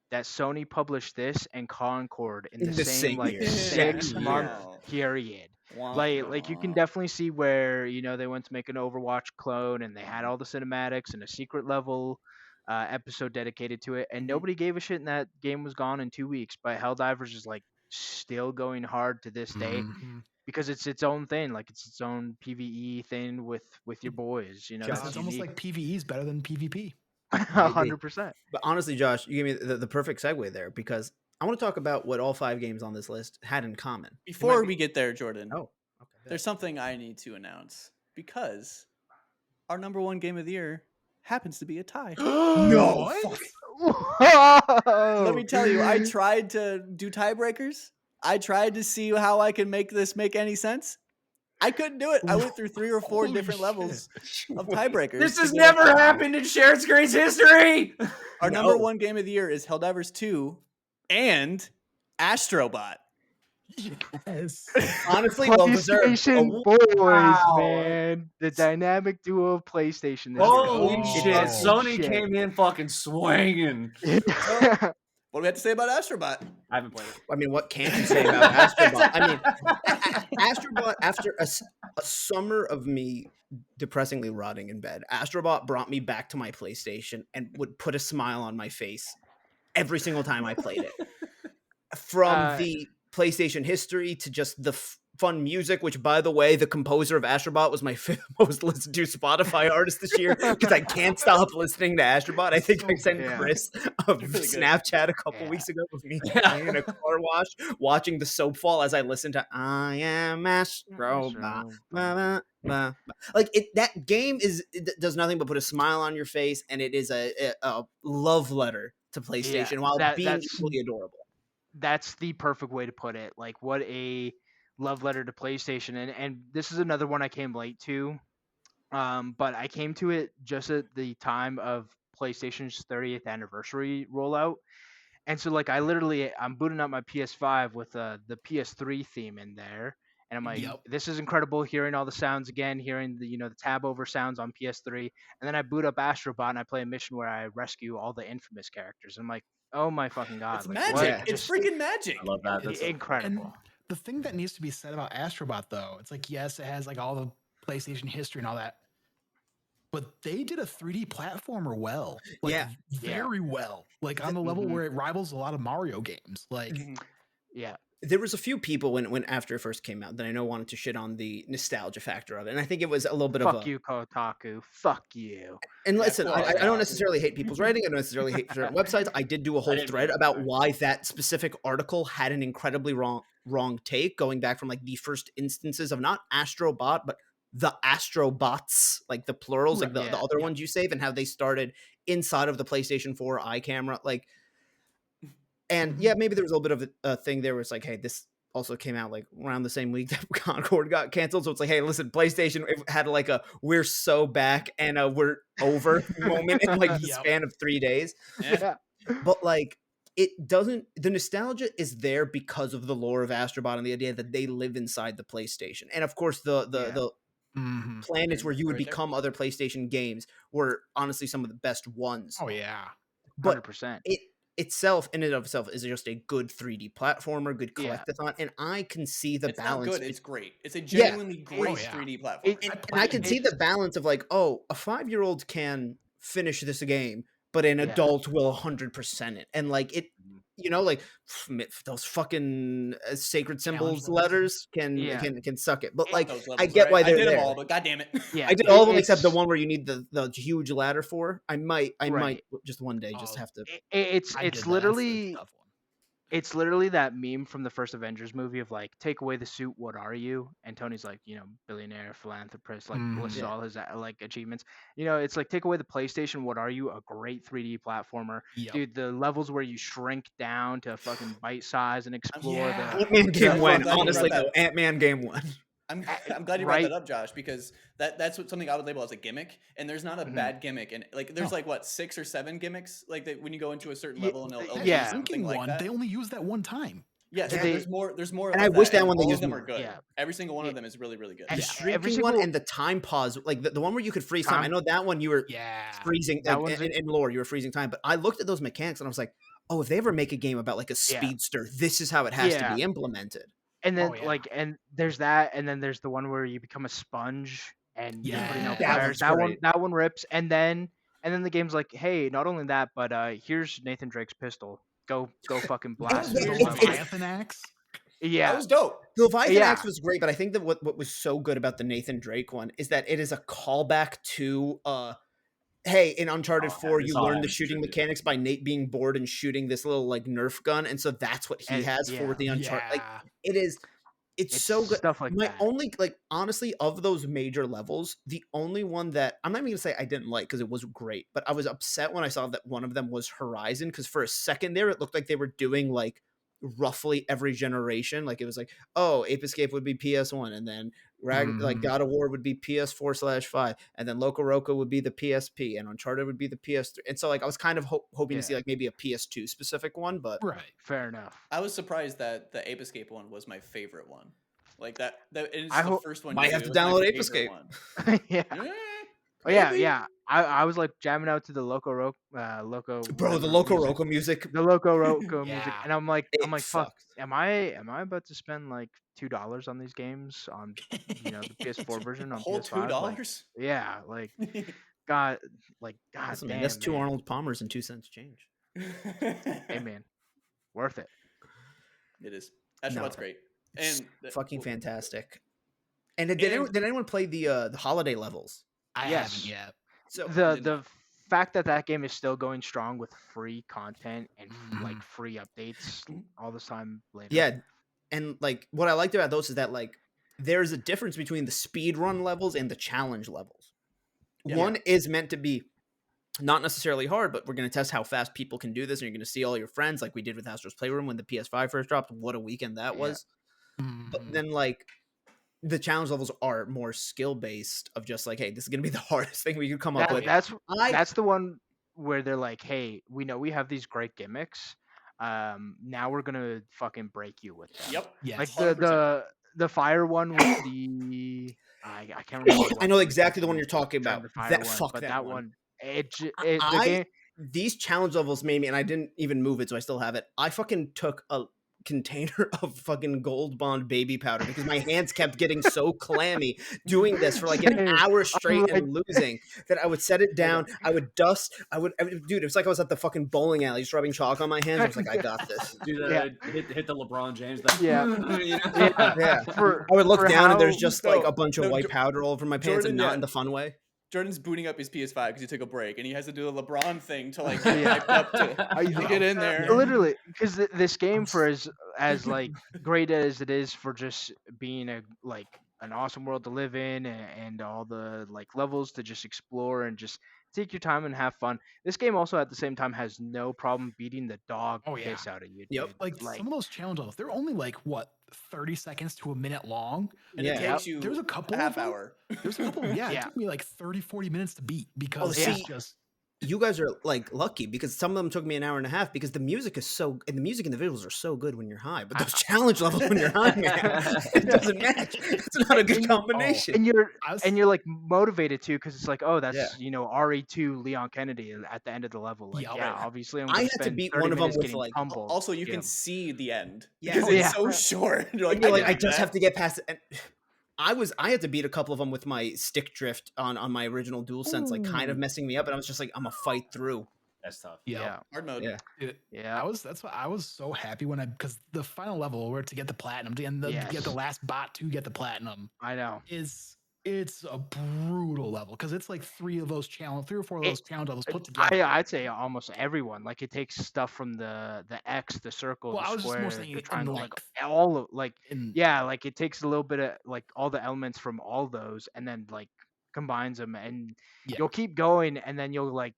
Speaker 4: that Sony published this and Concord in the same like
Speaker 5: year.
Speaker 4: 6-month
Speaker 1: Wow.
Speaker 4: period.
Speaker 1: Wow.
Speaker 4: Like you can definitely see where they went to make an Overwatch clone, and they had all the cinematics and a secret level episode dedicated to it, and nobody gave a shit, and that game was gone in 2 weeks. But Helldivers is like still going hard to this day. Because it's its own thing, like it's its own PVE thing with your boys.
Speaker 5: Josh,
Speaker 4: That's
Speaker 2: It's almost like PvE is better than PvP.
Speaker 4: 100%.
Speaker 5: But honestly, Josh, you gave me the perfect segue there, because I want to talk about what all 5 games on this list had in common.
Speaker 1: Before we get there, Jordan,
Speaker 5: Oh, okay.
Speaker 1: there's something I need to announce because our number 1 game of the year happens to be a tie.
Speaker 5: No.
Speaker 1: Let me tell you, I tried to do tiebreakers. I tried to see how I can make this make any sense. I couldn't do it. I went through 3 or 4
Speaker 2: Holy
Speaker 1: different
Speaker 2: shit.
Speaker 1: levels of tiebreakers.
Speaker 3: This
Speaker 1: to
Speaker 3: has
Speaker 1: get it.
Speaker 3: never happened in shared screen's history.
Speaker 1: Our
Speaker 5: No.
Speaker 1: number 1 game of the year is Helldivers 2 and Astrobot.
Speaker 2: Yes.
Speaker 5: Honestly, well deserved.
Speaker 4: PlayStation boys,
Speaker 3: Wow.
Speaker 4: man. The dynamic duo of PlayStation. This
Speaker 3: Holy
Speaker 4: year.
Speaker 3: shit!
Speaker 2: Oh.
Speaker 3: Sony
Speaker 4: Shit.
Speaker 3: came in fucking swinging.
Speaker 1: What do we have to say about Astrobot?
Speaker 3: I haven't played it.
Speaker 5: I mean, what can't you say about Astrobot? I mean, Astrobot, after a summer of me depressingly rotting in bed, Astrobot brought me back to my PlayStation and would put a smile on my face every single time I played it. From the PlayStation history to just the fun music, which, by the way, the composer of Astrobot was my most listened to Spotify artist this year because I can't stop listening to Astrobot. I think I sent
Speaker 4: Yeah.
Speaker 5: Chris a
Speaker 1: Really good.
Speaker 5: Snapchat a couple weeks ago with me lying in a car wash watching the soap fall as I listened to I Am Astrobot. Bah, bah, bah. Like that game does nothing but put a smile on your face, and it is a love letter to PlayStation while being
Speaker 4: that's
Speaker 5: equally adorable.
Speaker 4: That's the perfect way to put it. Like, what a love letter to PlayStation. And this is another one I came late to. But I came to it just at the time of PlayStation's 30th anniversary rollout. And so, like, I'm booting up my PS5 with the PS3 theme in there. And I'm like,
Speaker 2: Yep.
Speaker 4: this is incredible, hearing all the sounds again, hearing the tab over sounds on PS3. And then I boot up Astrobot and I play a mission where I rescue all the infamous characters. I'm like, oh my fucking god.
Speaker 1: It's
Speaker 4: like,
Speaker 1: magic.
Speaker 4: what?
Speaker 1: It's freaking magic.
Speaker 3: I love that. That's
Speaker 4: incredible.
Speaker 2: And the thing that needs to be said about Astrobot, though, it's like, yes, it has like all the PlayStation history and all that, but they did a 3D platformer well. Like,
Speaker 5: Yeah.
Speaker 2: very well. Like, on the level where it rivals a lot of Mario games. Like,
Speaker 4: Yeah.
Speaker 5: There was a few people when after it first came out that I know wanted to shit on the nostalgia factor of it, and I think it was a little bit of
Speaker 4: Fuck
Speaker 5: a
Speaker 4: you, Kotaku. Fuck you.
Speaker 5: And
Speaker 1: Yeah,
Speaker 5: listen,
Speaker 1: cool.
Speaker 5: I
Speaker 1: Yeah.
Speaker 5: don't necessarily hate people's writing. I don't necessarily hate certain websites. I did do a whole
Speaker 3: didn't
Speaker 5: thread
Speaker 3: read it,
Speaker 5: about
Speaker 3: right.
Speaker 5: why that specific article had an incredibly wrong take, going back from like the first instances of not Astrobot, but the Astrobots, like the plurals, like the other ones you save, and how they started inside of the PlayStation 4 iCamera. Like, and yeah, maybe there was a little bit of a thing there where it's like, hey, this also came out like around the same week that Concord got canceled. So it's like, hey, listen, PlayStation had like a we're so back and a we're over moment in like the
Speaker 2: Yep.
Speaker 5: span of 3 days.
Speaker 1: Yeah.
Speaker 5: But like it doesn't, the nostalgia is there because of the lore of Astrobot and the idea that they live inside the PlayStation. And of course the planets where you would
Speaker 1: Right there.
Speaker 5: become other PlayStation games were honestly some of the best ones.
Speaker 2: oh, yeah.
Speaker 5: But
Speaker 4: 100%.
Speaker 5: it itself in and of itself is just a good 3D platformer, good
Speaker 4: Yeah.
Speaker 5: collectathon, and I can see the
Speaker 1: It's not
Speaker 5: balance.
Speaker 1: good. It's great. It's a genuinely great
Speaker 2: Oh, yeah.
Speaker 1: 3D platform.
Speaker 5: And I can see the balance of like, oh, a 5-year-old can finish this game, but an
Speaker 4: Yeah.
Speaker 5: adult will 100% it, and like it, like those fucking sacred symbols
Speaker 2: levels.
Speaker 5: letters can
Speaker 4: Yeah.
Speaker 5: can suck it. But
Speaker 1: Fuck
Speaker 5: like,
Speaker 1: those
Speaker 5: I
Speaker 1: levels,
Speaker 5: get
Speaker 1: right?
Speaker 5: why they're
Speaker 1: I did
Speaker 5: there.
Speaker 1: them all, but goddamn it.
Speaker 4: Yeah.
Speaker 5: I did all of them except the
Speaker 4: it's-
Speaker 5: one where you need the huge ladder for. I might
Speaker 4: Right.
Speaker 5: just one day just
Speaker 2: Oh,
Speaker 5: have to.
Speaker 4: It's
Speaker 2: I did that. That's a
Speaker 4: literally
Speaker 2: tough one.
Speaker 4: it's literally that meme from the first Avengers movie of like, take away the suit, what are you? And Tony's like, billionaire, philanthropist, like lists
Speaker 5: Yeah.
Speaker 4: all his like achievements. It's like, take away the PlayStation, what are you? A great 3D platformer.
Speaker 2: Yep.
Speaker 4: Dude, the levels where you shrink down to fucking bite size and explore
Speaker 2: Yeah.
Speaker 4: the
Speaker 5: Ant-Man game
Speaker 1: I'm
Speaker 5: one.
Speaker 1: glad you
Speaker 5: Honestly,
Speaker 1: brought
Speaker 5: though,
Speaker 1: that.
Speaker 5: Ant-Man game one.
Speaker 1: I'm glad you brought
Speaker 4: Right.
Speaker 1: that up, Josh, because that's something I would label as a gimmick, and there's not a bad gimmick, and like there's
Speaker 2: No.
Speaker 1: like what 6 or 7 gimmicks like that when you go into a certain
Speaker 4: Ye-
Speaker 1: level and it'll
Speaker 4: yeah.
Speaker 1: do something
Speaker 2: Drinking
Speaker 1: like
Speaker 2: one,
Speaker 1: that.
Speaker 2: they only use that one time.
Speaker 1: Yeah, so
Speaker 4: They-
Speaker 1: there's more.
Speaker 5: And
Speaker 1: of
Speaker 5: I wish that one they
Speaker 1: all of
Speaker 5: used
Speaker 1: them
Speaker 5: more.
Speaker 1: are good.
Speaker 4: Yeah.
Speaker 1: Every single one of
Speaker 4: Yeah.
Speaker 1: them is really really good.
Speaker 5: The
Speaker 4: Yeah.
Speaker 5: shrinking
Speaker 4: Every
Speaker 5: one
Speaker 4: single-
Speaker 5: and the time pause, like the one where you could freeze time. I know that one you were
Speaker 2: Yeah.
Speaker 5: freezing.
Speaker 4: That
Speaker 5: Like,
Speaker 4: one's
Speaker 5: in lore, you were freezing time. But I looked at those mechanics and I was like, oh, if they ever make a game about like a
Speaker 4: Yeah.
Speaker 5: speedster, this is how it has to
Speaker 4: Yeah.
Speaker 5: be implemented.
Speaker 4: And then
Speaker 2: Oh, yeah.
Speaker 4: and there's that, and then there's the one where you become a sponge and you're putting out
Speaker 2: Yeah.
Speaker 4: fires.
Speaker 5: That one's
Speaker 4: That
Speaker 5: great.
Speaker 4: one rips, and then the game's like, hey, not only that, but here's Nathan Drake's pistol. Go fucking blast
Speaker 5: It's-
Speaker 4: it.
Speaker 1: weird.
Speaker 2: The
Speaker 5: it's-
Speaker 2: Leviathan axe.
Speaker 1: That
Speaker 4: Yeah,
Speaker 1: was dope.
Speaker 5: The Leviathan
Speaker 4: Yeah.
Speaker 5: Axe was great, but I think that what was so good about the Nathan Drake one is that it is a callback to hey, in Uncharted
Speaker 3: Oh,
Speaker 5: 4,
Speaker 3: yeah,
Speaker 5: you
Speaker 3: this all
Speaker 5: learn the
Speaker 3: has
Speaker 5: shooting
Speaker 3: tribute.
Speaker 5: mechanics by Nate being bored and shooting this little like Nerf gun, and so that's what he
Speaker 4: And-
Speaker 5: has
Speaker 4: yeah.
Speaker 5: for the Uncharted. Like
Speaker 2: Yeah.
Speaker 5: it is, it's so good.
Speaker 4: stuff like
Speaker 5: My
Speaker 4: that.
Speaker 5: only like honestly of those major levels, the only one that I'm not even gonna say I didn't like because it was great, but I was upset when I saw that one of them was Horizon because for a second there it looked like they were doing like roughly every generation. Like it was like, oh, Ape Escape would be PS1, and then like God of War would be PS4/5, and then Loco Roco would be the PSP, and Uncharted would be the PS3. And so like I was kind of hoping to see like maybe a PS2 specific one, but
Speaker 2: Right.
Speaker 4: Fair enough.
Speaker 1: I was surprised that the Ape Escape one was my favorite one. Like that it's
Speaker 4: I
Speaker 1: the
Speaker 4: hope-
Speaker 1: first one.
Speaker 5: might
Speaker 1: you
Speaker 5: have
Speaker 1: do.
Speaker 5: to
Speaker 1: It was my
Speaker 5: download Ape
Speaker 1: favorite
Speaker 5: Escape.
Speaker 1: one.
Speaker 4: Yeah. Oh, yeah. I was like jamming out to the Loco
Speaker 5: bro, the
Speaker 4: whatever
Speaker 5: Loco
Speaker 4: music.
Speaker 5: Roco music,
Speaker 4: The Loco Roco music,
Speaker 2: Yeah.
Speaker 4: and I'm like,
Speaker 5: it
Speaker 4: fuck,
Speaker 5: sucked.
Speaker 4: am I about to spend like $2 on these games on the PS4 version
Speaker 1: A
Speaker 4: on
Speaker 1: whole
Speaker 4: PS5? Like,
Speaker 1: $2.
Speaker 4: yeah, god
Speaker 5: Listen, man,
Speaker 4: damn,
Speaker 5: that's 2
Speaker 4: man.
Speaker 5: Arnold Palmers and 2 cents change.
Speaker 4: Hey man, worth it.
Speaker 1: It is. Astrobot's great. And
Speaker 5: Fucking fantastic. And did
Speaker 1: And-
Speaker 5: anyone play the holiday levels?
Speaker 2: I
Speaker 4: Yes.
Speaker 2: haven't yet.
Speaker 5: So
Speaker 4: The fact that game is still going strong with free content and like
Speaker 2: Mhm.
Speaker 4: free updates all this time later.
Speaker 5: yeah, and like what I liked about those is that like there's a difference between the speed run levels and the challenge levels.
Speaker 1: Yeah.
Speaker 5: One is meant to be not necessarily hard, but we're going to test how fast people can do this, and you're going to see all your friends like we did with Astro's Playroom when the PS5 first dropped. What a weekend that
Speaker 4: Yeah.
Speaker 5: was. But
Speaker 2: Mhm.
Speaker 5: then like the challenge levels are more skill based of just like, hey, this is going to be the hardest thing we could come up with.
Speaker 4: That's the one where they're like, hey, we know we have these great gimmicks. Now we're gonna fucking break you with them.
Speaker 1: Yep.
Speaker 2: Yes.
Speaker 4: Like
Speaker 1: 100%.
Speaker 4: the fire one with the I can't remember.
Speaker 5: I know
Speaker 4: what
Speaker 5: exactly the one you're talking
Speaker 4: term
Speaker 5: about.
Speaker 4: the fire
Speaker 5: That
Speaker 4: one,
Speaker 5: fuck
Speaker 4: but
Speaker 5: that
Speaker 4: one.
Speaker 5: one.
Speaker 4: The game.
Speaker 5: These challenge levels made me, and I didn't even move it, so I still have it. I fucking took a container of fucking Gold Bond baby powder because my hands kept getting so clammy doing this for like an
Speaker 4: Same.
Speaker 5: hour straight
Speaker 4: like-
Speaker 5: and losing that I would set it down. I would dust. Dude, it was like I was at the fucking bowling alley just rubbing chalk on my hands. I was like, I got this.
Speaker 3: Do the
Speaker 4: Yeah.
Speaker 3: hit the LeBron James. That,
Speaker 4: Yeah.
Speaker 3: you know?
Speaker 4: Yeah.
Speaker 5: I would look
Speaker 4: for
Speaker 5: down and there's
Speaker 4: how-
Speaker 5: just
Speaker 1: No,
Speaker 5: like a bunch of
Speaker 1: no,
Speaker 5: white powder all over my pants,
Speaker 1: Jordan,
Speaker 5: and not
Speaker 1: yeah.
Speaker 5: in the fun way.
Speaker 1: Jordan's booting up his PS5 because he took a break, and he has to do the LeBron thing to like
Speaker 4: Yeah.
Speaker 1: get hyped up to get in there.
Speaker 4: Literally, because this game, for as like great as it is for just being an awesome world to live in and all the like levels to just explore and just take your time and have fun. This game also at the same time has no problem beating the dog
Speaker 2: Oh, yeah.
Speaker 4: piss out of you.
Speaker 5: Yep.
Speaker 4: Dude.
Speaker 2: Like some of those challenge levels, they're only like what 30 seconds to a minute long.
Speaker 1: And
Speaker 5: Yeah.
Speaker 1: it takes you
Speaker 2: There's a couple
Speaker 1: a half
Speaker 2: of them.
Speaker 1: hour.
Speaker 2: There's a couple. Yeah,
Speaker 4: Yeah.
Speaker 2: it took me like 30-40 minutes to beat because
Speaker 5: see,
Speaker 2: it's just
Speaker 5: You guys are like lucky because some of them took me an hour and a half because the music and the music and the visuals are so good when you're high, but those challenge levels when you're high, man, it doesn't match. It's not a good combination.
Speaker 4: And you're
Speaker 2: I was-
Speaker 4: and you're like motivated too because it's like, oh, that's
Speaker 5: Yeah.
Speaker 4: RE2 Leon Kennedy at the end of the level. Like,
Speaker 2: Yeah,
Speaker 4: yeah,
Speaker 2: right.
Speaker 4: obviously I'm
Speaker 5: I
Speaker 4: gonna
Speaker 5: had to
Speaker 4: spend
Speaker 5: beat
Speaker 4: 30
Speaker 5: one of them
Speaker 4: minutes
Speaker 5: with,
Speaker 4: getting
Speaker 5: like-
Speaker 4: pummeled.
Speaker 1: Also, you
Speaker 4: Yeah.
Speaker 1: can see the end
Speaker 5: Yeah.
Speaker 1: because it's
Speaker 4: Yeah.
Speaker 1: so short. You're like,
Speaker 5: And you're like, I
Speaker 1: get
Speaker 5: just
Speaker 1: that.
Speaker 5: have to get past it. And I had to beat a couple of them with my stick drift on my original DualSense, like kind of messing me up. And I was just like, I'm gonna fight through.
Speaker 3: That's tough.
Speaker 2: yeah.
Speaker 1: hard mode.
Speaker 5: Yeah.
Speaker 4: Yeah.
Speaker 2: That's why I was so happy when because the final level where to get the platinum and to get the
Speaker 4: Yes.
Speaker 2: last bot to get the platinum
Speaker 4: I know.
Speaker 2: it's a brutal level because it's like three or four of those challenge levels put together.
Speaker 4: I'd say almost everyone. Like it takes stuff from the X, the circle,
Speaker 2: Well, I
Speaker 4: the
Speaker 2: was just
Speaker 4: square,
Speaker 2: more saying
Speaker 4: the
Speaker 2: in
Speaker 4: triangle, like
Speaker 2: length.
Speaker 4: all of like
Speaker 2: And
Speaker 4: yeah, like it takes a little bit of like all the elements from all those and then like combines them and
Speaker 2: Yeah.
Speaker 4: you'll keep going and then you'll like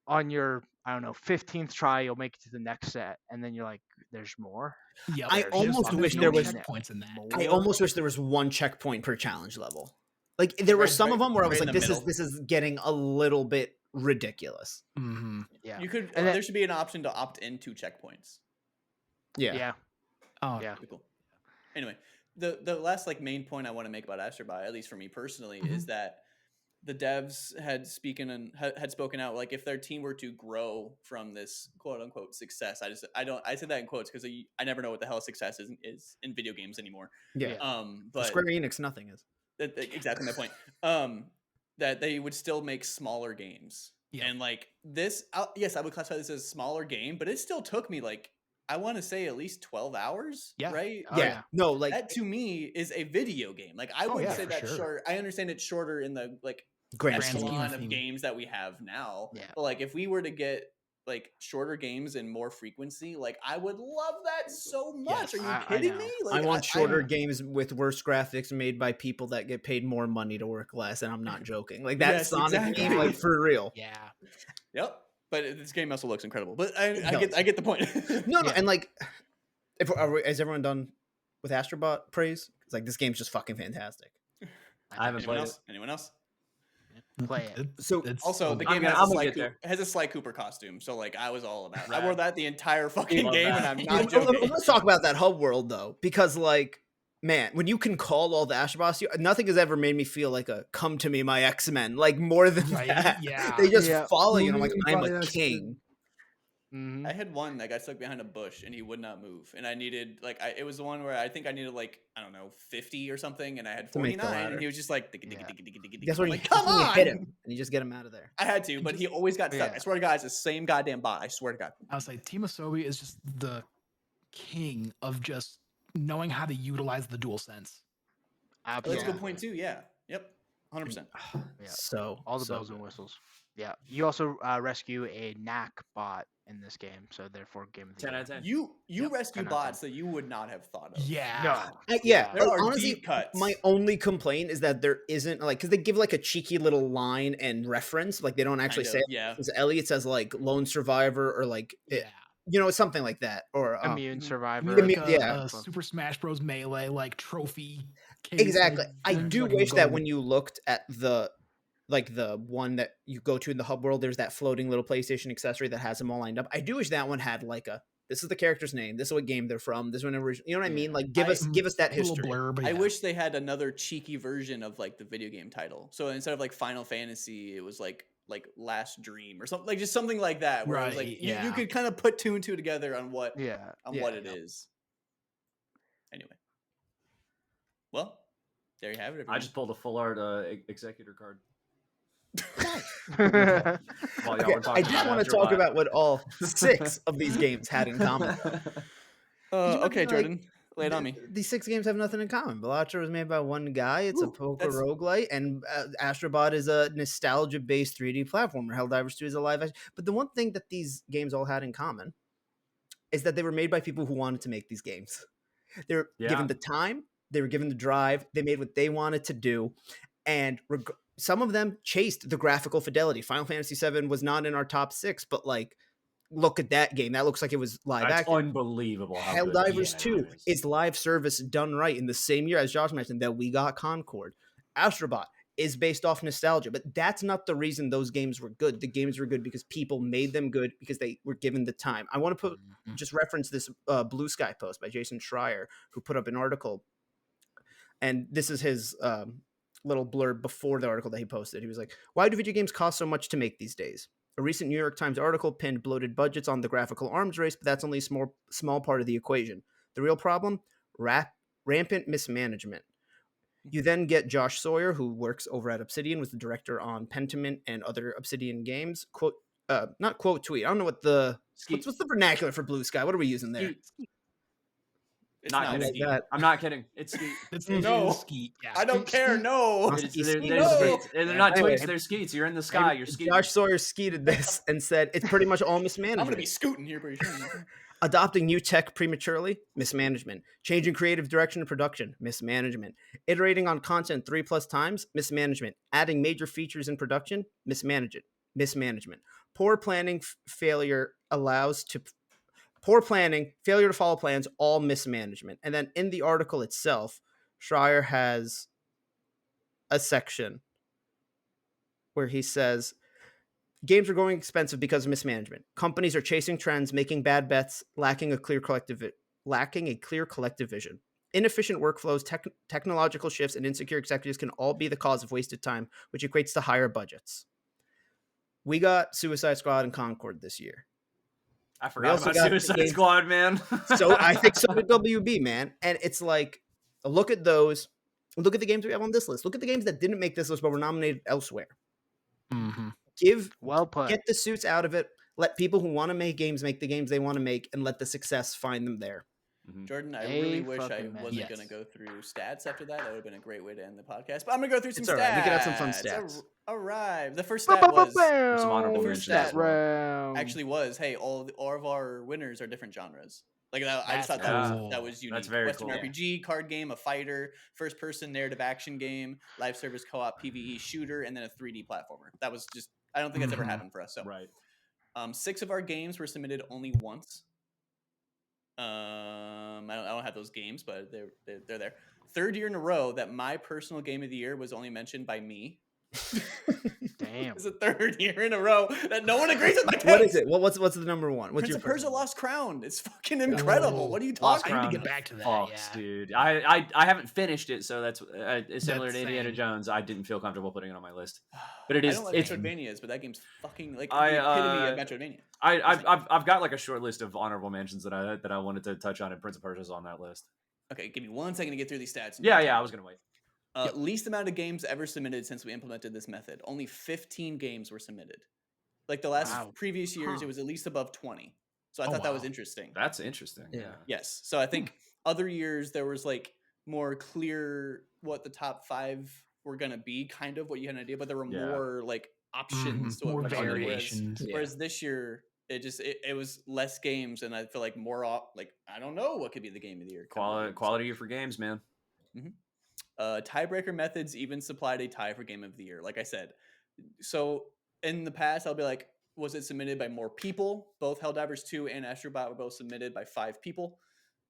Speaker 4: on your 15th try you'll make it to the next set and then you're like there's more.
Speaker 2: yeah,
Speaker 5: I
Speaker 2: there's
Speaker 5: almost
Speaker 2: there's
Speaker 5: wish
Speaker 2: no
Speaker 5: there was-
Speaker 2: checkpoints in that.
Speaker 5: I
Speaker 4: More.
Speaker 5: almost wish there was one checkpoint per challenge level. Like there were
Speaker 1: Right-
Speaker 5: some of them where I
Speaker 1: right
Speaker 5: was
Speaker 1: in
Speaker 5: like,
Speaker 1: the
Speaker 5: this
Speaker 1: middle.
Speaker 5: is getting a little bit ridiculous.
Speaker 2: Mm-hmm.
Speaker 4: Yeah.
Speaker 1: You could.
Speaker 4: And then-
Speaker 1: there should be an option to opt into checkpoints.
Speaker 4: Yeah.
Speaker 2: Oh,
Speaker 4: Yeah.
Speaker 1: Pretty cool. Anyway, the last like main point I want to make about Astrobot, at least for me personally, is that the devs had spoken out like if their team were to grow from this quote unquote success. I said that in quotes because I never know what the hell success is in video games anymore.
Speaker 5: Yeah.
Speaker 1: But
Speaker 5: Square Enix, nothing is.
Speaker 1: exactly my point. That they would still make smaller games.
Speaker 2: Yeah.
Speaker 1: And like this, yes, I would classify this as a smaller game, but it still took me like I want to say at least 12 hours.
Speaker 2: Yeah.
Speaker 1: Right.
Speaker 4: Oh,
Speaker 5: yeah.
Speaker 4: yeah.
Speaker 5: No, like
Speaker 1: That to me is a video game. Like I
Speaker 2: Oh,
Speaker 1: wouldn't
Speaker 2: yeah,
Speaker 1: say
Speaker 2: for
Speaker 1: that
Speaker 2: sure.
Speaker 1: short. I understand it's shorter in the like
Speaker 5: grand
Speaker 2: scheme
Speaker 5: scheme.
Speaker 1: echelon
Speaker 2: of
Speaker 1: of
Speaker 2: things.
Speaker 1: games that we have now.
Speaker 4: Yeah.
Speaker 1: But like if we were to get like shorter games and more frequency, like I would love that so much.
Speaker 2: Yes.
Speaker 1: Are you
Speaker 4: I
Speaker 1: kidding
Speaker 4: know.
Speaker 1: me?
Speaker 5: I
Speaker 1: Like
Speaker 5: want shorter games with worse graphics made by people that get paid more money to work less, and I'm not joking. Like that
Speaker 1: Yes,
Speaker 5: Sonic
Speaker 1: exactly.
Speaker 5: game, like for real.
Speaker 2: yeah.
Speaker 1: Yep. But this game also looks incredible. But I
Speaker 5: does.
Speaker 1: get the point.
Speaker 5: No,
Speaker 4: Yeah.
Speaker 5: and like Is everyone done with Astrobot praise? It's like this game's just fucking fantastic.
Speaker 3: I haven't
Speaker 1: Anyone
Speaker 3: played
Speaker 1: else? Anyone else?
Speaker 4: Play it.
Speaker 5: So
Speaker 1: Also, the
Speaker 3: I'm
Speaker 1: game
Speaker 3: gonna get there.
Speaker 1: has a Sly Cooper costume, so like I was all about it. I
Speaker 3: Right.
Speaker 1: wore that the entire fucking
Speaker 3: Love
Speaker 1: game,
Speaker 3: that.
Speaker 1: and I'm
Speaker 5: Yeah,
Speaker 1: not joking.
Speaker 5: let's talk about that hub world though, because like, man, when you can call all the Astrobots, nothing has ever made me feel like a "come to me, my X-Men" like more than
Speaker 2: Right,
Speaker 5: that.
Speaker 2: yeah.
Speaker 5: They just
Speaker 4: Yeah.
Speaker 5: follow you, and I'm like,
Speaker 2: Really
Speaker 5: I'm
Speaker 2: funny,
Speaker 5: a
Speaker 2: that's
Speaker 5: king.
Speaker 4: Mhm.
Speaker 1: I had one that got stuck behind a bush and he would not move, and I needed like it was the one where I think I needed like I don't know 50 or something, and I had
Speaker 5: To make the
Speaker 1: 49,
Speaker 5: ladder.
Speaker 1: and he was just like,
Speaker 4: Yeah.
Speaker 5: That's
Speaker 1: I'm
Speaker 5: when
Speaker 1: like,
Speaker 5: you,
Speaker 1: come
Speaker 5: that's when you
Speaker 1: on,
Speaker 5: hit him, and you just get him out of there.
Speaker 1: I had to, but he always got stuck.
Speaker 4: Yeah.
Speaker 1: I swear to God, it's the same goddamn bot. I swear to God.
Speaker 2: I was like, Team Asobi is just the king of just knowing how to utilize the dual sense.
Speaker 1: That's a
Speaker 4: Absolutely.
Speaker 1: good point too. Yeah. Yep. 100%.
Speaker 4: Yeah.
Speaker 5: So
Speaker 4: All the
Speaker 5: so
Speaker 4: bells and
Speaker 5: good.
Speaker 4: whistles. Yeah. You also rescue a knack bot in this game, so therefore game of the
Speaker 3: 10
Speaker 4: year.
Speaker 3: out of 10.
Speaker 1: You
Speaker 2: Yep.
Speaker 1: rescue
Speaker 4: 10 out of 10.
Speaker 1: bots that you would not have thought of.
Speaker 2: Yeah.
Speaker 4: No.
Speaker 5: Yeah,
Speaker 1: There are
Speaker 5: honestly,
Speaker 1: deep cuts.
Speaker 5: my only complaint is that there isn't like because they give like a cheeky little line and reference, like they don't actually
Speaker 1: Kind
Speaker 5: say
Speaker 1: of,
Speaker 5: it.
Speaker 1: yeah.
Speaker 5: Because Elliot says like lone survivor or like
Speaker 2: Yeah.
Speaker 5: something like that or
Speaker 4: Immune
Speaker 1: Mhm.
Speaker 4: survivor.
Speaker 2: Maybe like
Speaker 5: yeah.
Speaker 2: a Super Smash Bros. Melee like trophy case.
Speaker 5: Exactly.
Speaker 2: Like,
Speaker 5: I
Speaker 2: just
Speaker 5: do
Speaker 2: like a
Speaker 5: wish that
Speaker 2: gold-
Speaker 5: when you looked at the one that you go to in the hub world, there's that floating little PlayStation accessory that has them all lined up. I do wish that one had like a this is the character's name, this is what game they're from, this one original. You know what I mean?
Speaker 4: Yeah.
Speaker 5: Like give us that
Speaker 2: little
Speaker 5: history.
Speaker 2: blurb.
Speaker 1: I
Speaker 2: Yeah.
Speaker 1: wish they had another cheeky version of like the video game title. So instead of like Final Fantasy, it was like Last Dream or something, like just something like that, where it was like
Speaker 2: Right,
Speaker 1: you
Speaker 2: yeah.
Speaker 1: could kind of put two and two together on what
Speaker 4: Yeah.
Speaker 1: what it is. Anyway, well, there you have it.
Speaker 3: I
Speaker 1: Everyone.
Speaker 3: just pulled a full art executor card.
Speaker 4: Yeah.
Speaker 3: While y'all
Speaker 5: Okay,
Speaker 3: were talking
Speaker 5: I do
Speaker 3: about
Speaker 5: want to talk
Speaker 3: Astrobot.
Speaker 5: about what all 6 of these games had in common.
Speaker 1: Okay,
Speaker 5: like,
Speaker 1: Jordan, lay it on me.
Speaker 5: These 6 games have nothing in common. Balatro was made by one guy. It's a
Speaker 1: Ooh,
Speaker 5: poker
Speaker 1: that's-
Speaker 5: roguelite, and Astrobot is a nostalgia-based 3D platformer. Helldivers 2 is a live action. But the one thing that these games all had in common is that they were made by people who wanted to make these games. They were given the time, they were given the drive, they made what they wanted to do, and some of them chased the graphical fidelity. Final Fantasy VII was not in our top 6, but like, look at that game. That looks like it was live
Speaker 3: That's
Speaker 5: action.
Speaker 3: unbelievable. How good that
Speaker 5: Helldivers
Speaker 3: game
Speaker 5: 2 is live service done right in the same year as Josh mentioned that we got Concord. Astrobot is based off nostalgia, but that's not the reason those games were good. The games were good because people made them good because they were given the time. I want to just reference this Blue Sky post by Jason Schreier, who put up an article, and this is his little blurb before the article that he posted. He was like, "Why do video games cost so much to make these days? A recent New York Times article pinned bloated budgets on the graphical arms race, but that's only a small part of the equation. The real problem? Rampant mismanagement." You then get Josh Sawyer, who works over at Obsidian, was the director on Pentiment and other Obsidian games. Quote, not quote tweet. I don't know what what's the vernacular for Blue Sky. What are we using there?
Speaker 1: It's
Speaker 3: Not
Speaker 1: not
Speaker 3: kidding.
Speaker 1: Skeet.
Speaker 5: that.
Speaker 3: I'm not kidding. It's Skeet.
Speaker 2: It's
Speaker 1: No.
Speaker 2: Skeet. Yeah.
Speaker 1: I don't care. No.
Speaker 3: They're
Speaker 1: No.
Speaker 3: skeets. They're not
Speaker 5: Anyway.
Speaker 3: twigs. They're skeets. You're in the sky. You're skeeting.
Speaker 5: Josh Sawyer skeeted this and said it's pretty much all
Speaker 1: I'm
Speaker 5: mismanagement.
Speaker 1: gonna be scooting here pretty soon.
Speaker 5: Adopting new tech prematurely, mismanagement. Changing creative direction of production, mismanagement. Iterating on content 3+ times, mismanagement. Adding major features in production, mismanagement. Poor planning, failure to follow plans, all mismanagement. And then in the article itself, Schreier has a section where he says, games are going expensive because of mismanagement. Companies are chasing trends, making bad bets, lacking a clear collective vision. Inefficient workflows, technological shifts, and insecure executives can all be the cause of wasted time, which equates to higher budgets. We got Suicide Squad and Concord this year.
Speaker 3: I forgot about Suicide Squad, man.
Speaker 5: So I think so did WB, man. And it's like, look at those. Look at the games we have on this list. Look at the games that didn't make this list but were nominated elsewhere.
Speaker 2: Mm-hmm.
Speaker 5: Get the suits out of it. Let people who want to make games make the games they want to make, and let the success find them there.
Speaker 1: Jordan, I really wish I wasn't going to go through stats after that. That would have been a great way to end the podcast. But I'm going to go through some stats.
Speaker 5: Right. We could have some fun stats.
Speaker 1: All right. The first stat was
Speaker 3: some honorable
Speaker 1: the first
Speaker 3: mentions.
Speaker 1: stat actually was, hey, all of our winners are different genres. Like that, I just thought that was unique.
Speaker 3: That's very
Speaker 1: Western
Speaker 3: cool.
Speaker 1: RPG, card game, a fighter, first-person narrative action game, live service co-op PvE shooter, and then a 3D platformer. That was just, I don't think that's ever happened for us. So,
Speaker 3: right.
Speaker 1: 6 of our games were submitted only once. I don't have those games, but they're there. Third year in a row that my personal game of the year was only mentioned by me.
Speaker 4: Damn.
Speaker 1: It's the third year in a row that no one agrees with my case.
Speaker 5: What is it? What's the number one? What's
Speaker 1: Prince
Speaker 5: your
Speaker 1: of Persia
Speaker 5: personal one?
Speaker 1: Lost Crown. It's fucking incredible.
Speaker 2: Oh,
Speaker 1: What are you
Speaker 3: Lost
Speaker 1: talking
Speaker 2: I need to
Speaker 3: Crown.
Speaker 2: get back to that.
Speaker 3: Fucks,
Speaker 2: Yeah.
Speaker 3: dude. I haven't finished it, so that's similar
Speaker 2: That's
Speaker 3: to Indiana
Speaker 2: same.
Speaker 3: Jones. I didn't feel comfortable putting it on my list, but it
Speaker 1: I
Speaker 3: is.
Speaker 1: don't like
Speaker 3: It's.
Speaker 1: Metroidvanias, but that game's fucking like
Speaker 3: I,
Speaker 1: the epitome
Speaker 3: uh,
Speaker 1: of Metroidvania.
Speaker 3: I've got like a short list of honorable mentions that I wanted to touch on, and Prince of Persia's on that list.
Speaker 1: Okay, give me 1 second to get through these stats.
Speaker 3: Yeah, I was gonna wait.
Speaker 1: Least amount of games ever submitted since we implemented this method. Only 15 games were submitted. Like the last
Speaker 4: Wow.
Speaker 1: previous years,
Speaker 5: Huh.
Speaker 1: it was at least above 20. So I
Speaker 2: Oh,
Speaker 1: thought that was
Speaker 2: wow.
Speaker 1: interesting.
Speaker 3: That's interesting.
Speaker 5: Yeah.
Speaker 3: Yeah.
Speaker 1: Yes. So I think other years there was like more clear what the top 5 were gonna be, kind of what you had an idea, but there were
Speaker 3: Yeah.
Speaker 1: more like options to
Speaker 2: More
Speaker 1: what went on.
Speaker 2: variations.
Speaker 5: Yeah.
Speaker 1: Whereas this year it was less games, and I feel like more like I don't know what could be the game of the year. kind of
Speaker 3: Quality
Speaker 1: game.
Speaker 3: quality year for games, man.
Speaker 1: Tiebreaker methods even supplied a tie for game of the year. Like I said, so in the past I'll be like, was it submitted by more people? Both Helldivers 2 and Astrobot were both submitted by 5 people.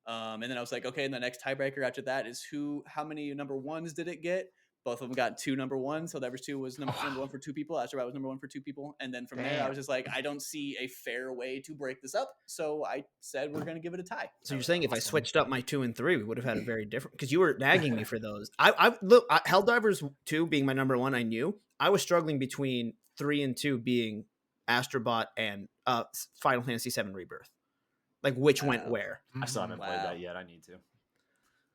Speaker 1: And then I was like, okay, and the next tiebreaker after that is how many number ones did it get? Both of them got 2 number ones. Helldivers 2 was number 1 for 2 people. Astrobot was number 1 for 2 people. And then from there, I
Speaker 4: Damn.
Speaker 1: was just like, I don't see a fair way to break this up. So I said, we're going to give it a tie.
Speaker 5: So you're saying if I
Speaker 2: awesome.
Speaker 5: switched up my 2 and 3, we would have had a very different, because you were nagging me for those. Helldivers 2 being my number 1, I knew. I was struggling between 3 and 2 being Astrobot and Final Fantasy VII Rebirth. Like which went
Speaker 1: Wow.
Speaker 5: where?
Speaker 3: I still haven't played
Speaker 1: Wow.
Speaker 3: that yet. I need to.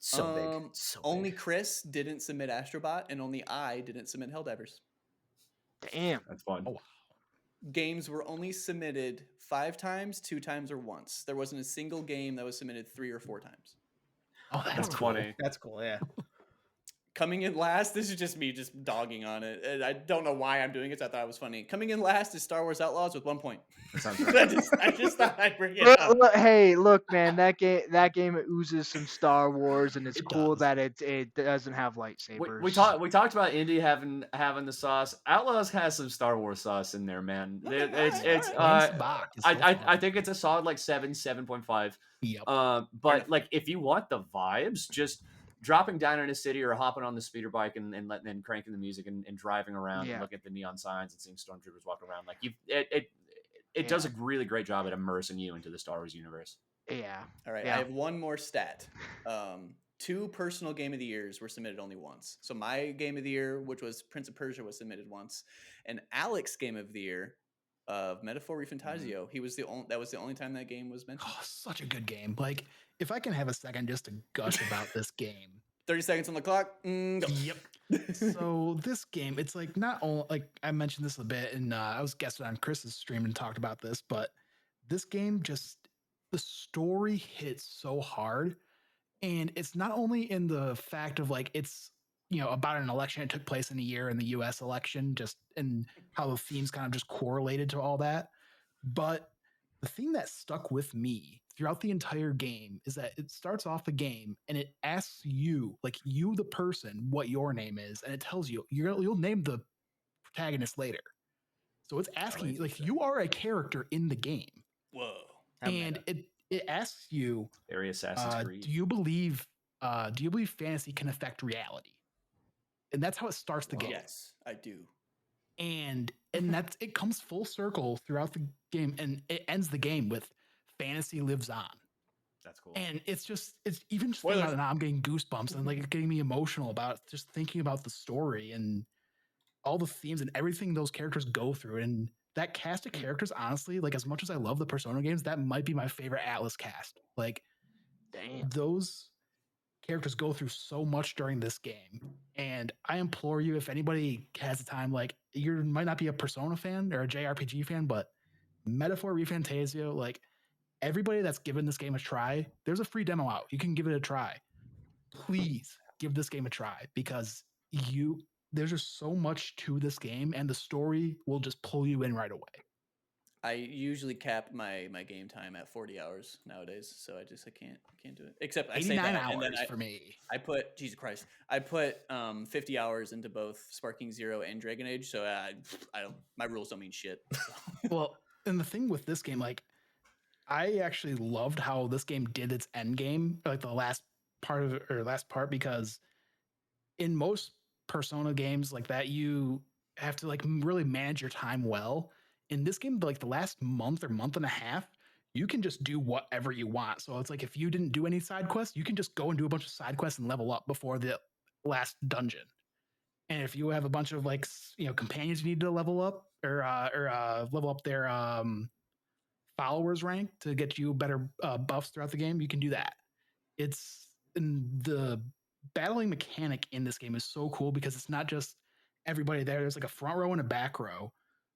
Speaker 5: So big. So
Speaker 1: Only
Speaker 5: big.
Speaker 1: Chris didn't submit Astrobot, and only I didn't submit Helldivers.
Speaker 4: Damn.
Speaker 3: That's fun.
Speaker 2: Oh,
Speaker 1: Games were only submitted 5 times, 2 times, or once. There wasn't a single game that was submitted 3 or 4 times.
Speaker 2: Oh,
Speaker 3: That's
Speaker 2: cool.
Speaker 3: funny.
Speaker 5: That's cool, yeah.
Speaker 1: Coming in last, this is just me just dogging on it. And I don't know why I'm doing it, so I thought it was funny. Coming in last is Star Wars Outlaws with 1 point.
Speaker 3: That sounds right.
Speaker 1: I just thought I'd bring it up.
Speaker 4: Hey, look, man, that game oozes some Star Wars, and it's
Speaker 2: It
Speaker 4: cool
Speaker 2: does.
Speaker 4: that it doesn't have lightsabers.
Speaker 3: We talked about Indy having the sauce. Outlaws has some Star Wars sauce in there, man.
Speaker 1: Okay,
Speaker 3: It's
Speaker 1: alright.
Speaker 2: Wayne's Bach is so
Speaker 3: I
Speaker 2: fun.
Speaker 3: think it's a solid like 7.5.
Speaker 2: Yep.
Speaker 3: But like if you want the vibes, just dropping down in a city or hopping on the speeder bike and cranking the music and driving around
Speaker 4: Yeah.
Speaker 3: and looking at the neon signs and seeing stormtroopers walk around, like it does a really great job at immersing you into the Star Wars universe.
Speaker 4: Yeah.
Speaker 1: All right,
Speaker 4: Yeah.
Speaker 1: I have one more stat. 2 personal game of the years were submitted only once. So my game of the year, which was Prince of Persia, was submitted once, and Alex's game of the year of Metaphor Refantasio, he was that was the only time that game was mentioned.
Speaker 2: Oh, such a good game. Like, if I can have a second just to gush about this game.
Speaker 1: 30 seconds on the clock. Go.
Speaker 2: Yep. So this game, it's like not only like I mentioned this a bit, and I was guesting on Chris's stream and talked about this, but this game just the story hits so hard, and it's not only in the fact of like it's about an election that took place in a year in the U.S. election, just and how the themes kind of just correlated to all that, but the thing that stuck with me throughout the entire game is that it starts off the game and it asks you, like you, the person, what your name is, and it tells you you'll name the protagonist later. So it's asking you, like you are a character in the game,
Speaker 1: Whoa.
Speaker 2: and it asks you,
Speaker 3: Very Assassin's Creed.
Speaker 2: do you believe fantasy can affect reality? And that's how it starts the game.
Speaker 1: Yes, I do.
Speaker 2: And that's it comes full circle throughout the game, and it ends the game with fantasy lives on.
Speaker 3: That's cool.
Speaker 2: And it's even just
Speaker 1: Spoilers.
Speaker 2: thinking about it now, I'm getting goosebumps and like it's getting me emotional about just thinking about the story and all the themes and everything those characters go through. And that cast of characters, honestly, like as much as I love the Persona games, that might be my favorite Atlas cast. Like,
Speaker 4: Damn.
Speaker 2: those characters go through so much during this game. And I implore you, if anybody has the time, like you might not be a Persona fan or a JRPG fan, but Metaphor Refantasio, like everybody that's given this game a try, there's a free demo out. You can give it a try. Please give this game a try because there's just so much to this game and the story will just pull you in right away.
Speaker 1: I usually cap my game time at 40 hours nowadays, so I can't do it. Except I say
Speaker 2: 89
Speaker 1: that,
Speaker 2: hours
Speaker 1: and then
Speaker 2: for me.
Speaker 1: I put Jesus Christ. I put 50 hours into both Sparking Zero and Dragon Age, so I don't. My rules don't mean shit.
Speaker 2: Well, and the thing with this game, like I actually loved how this game did its end game, like the last part, because in most Persona games like that, you have to like really manage your time well. In this game, like the last month or month and a half, you can just do whatever you want. So it's like if you didn't do any side quests, you can just go and do a bunch of side quests and level up before the last dungeon. And if you have a bunch of like companions you need to level up or level up their followers rank to get you better buffs throughout the game, you can do that. It's and the battling mechanic in this game is so cool because it's not just everybody there. There's like a front row and a back row.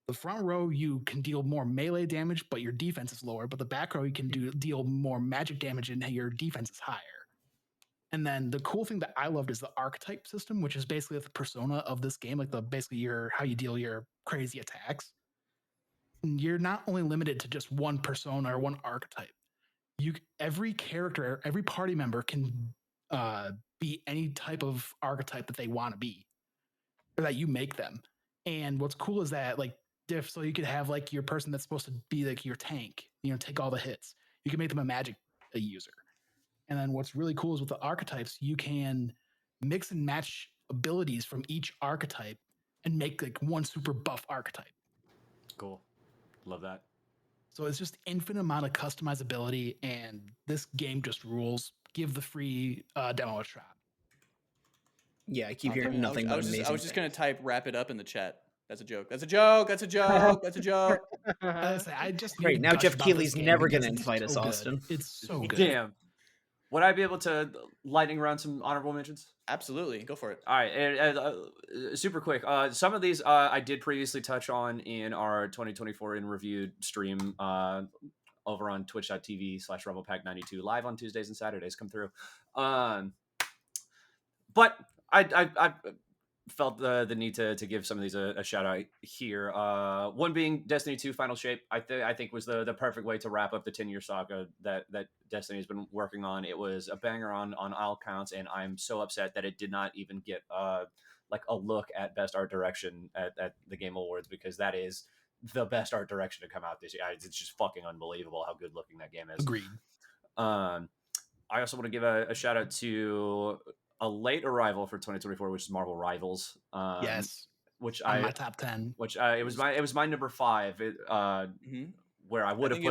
Speaker 2: The front row you can deal more melee damage, but your defense is lower. But the back row you can deal more magic damage and your defense is higher. And then the cool thing that I loved is the archetype system, which is basically the persona of this game, like basically your how you deal your crazy attacks. And you're not only limited to just one persona or one archetype. Every character, every party member can be any type of archetype that they want to be, or that you make them. And what's cool is that like so you could have like your person that's supposed to be like your tank, take all the hits. You can make them a magic user. And then what's really cool is with the archetypes, you can mix and match abilities from each archetype and make like one super buff archetype.
Speaker 3: Cool. Love that.
Speaker 2: So it's just infinite amount of customizability, and this game just rules. Give the free demo a shot.
Speaker 5: Yeah, I keep hearing nothing but amazing.
Speaker 1: I was just gonna type "wrap it up" in the chat. That's a joke. That's a joke. That's a joke. That's a joke.
Speaker 2: I just
Speaker 5: Great. Now Jeff Keighley's never gonna invite us, Austin.
Speaker 2: It's so good.
Speaker 3: Damn. Would I be able to lightning round some honorable mentions?
Speaker 1: Absolutely, go for it.
Speaker 3: All right, super quick. Some of these I did previously touch on in our 2024 in review stream over on twitch.tv/RumblePack92 live on Tuesdays and Saturdays. Come through. But I felt the need to give some of these a shout out here. One being Destiny 2 Final Shape. I think was the perfect way to wrap up the 10-year saga that Destiny has been working on. It was a banger on all counts, and I'm so upset that it did not even get like a look at Best Art Direction at the Game Awards, because that is the best art direction to come out this year. It's just fucking unbelievable how good looking that game is.
Speaker 2: Agreed.
Speaker 3: I also want to give a shout out to a late arrival for 2024, which is Marvel Rivals.
Speaker 2: Yes,
Speaker 3: which
Speaker 2: on my top 10.
Speaker 3: Which it was my number 5. Where I would have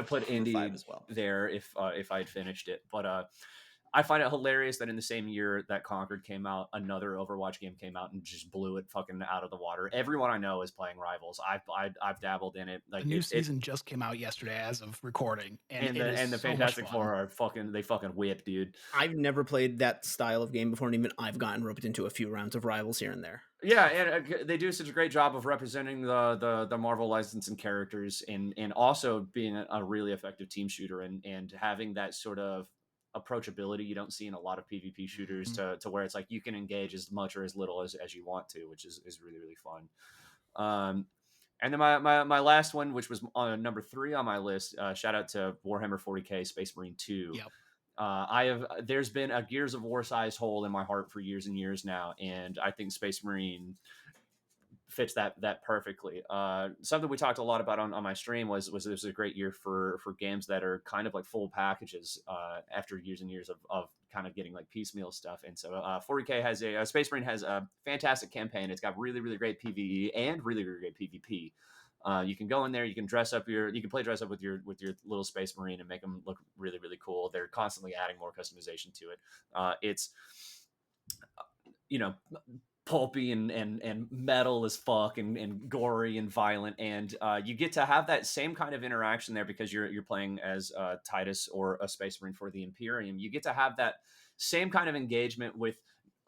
Speaker 3: put Indie
Speaker 1: as well
Speaker 3: there if I had finished it, but I find it hilarious that in the same year that Conquered came out, another Overwatch game came out and just blew it fucking out of the water. Everyone I know is playing Rivals. I've dabbled in it. Like
Speaker 2: the new season just came out yesterday as of recording, and
Speaker 3: the Fantastic Four are fucking whip, dude.
Speaker 5: I've never played that style of game before, and even I've gotten roped into a few rounds of Rivals here and there.
Speaker 3: Yeah, and they do such a great job of representing the Marvel license and characters, and also being a really effective team shooter, and having that sort of approachability you don't see in a lot of PvP shooters, to where it's like you can engage as much or as little as you want to, which is really, really fun. And then my last one, which was on number 3 on my list, shout out to Warhammer 40K Space Marine 2.
Speaker 2: Yep.
Speaker 3: There's been a Gears of War sized hole in my heart for years and years now, and I think Space Marine fits that perfectly. Something we talked a lot about on my stream was this was a great year for games that are kind of like full packages after years and years of kind of getting like piecemeal stuff. And so 40K has a Space Marine has a fantastic campaign. It's got really, really great PvE and really, really great PvP. You can go in there, you can play dress up with your little Space Marine and make them look really, really cool. They're constantly adding more customization to it. It's pulpy and metal as fuck and gory and violent, and you get to have that same kind of interaction there because you're playing as Titus or a Space Marine for the Imperium. You get to have that same kind of engagement with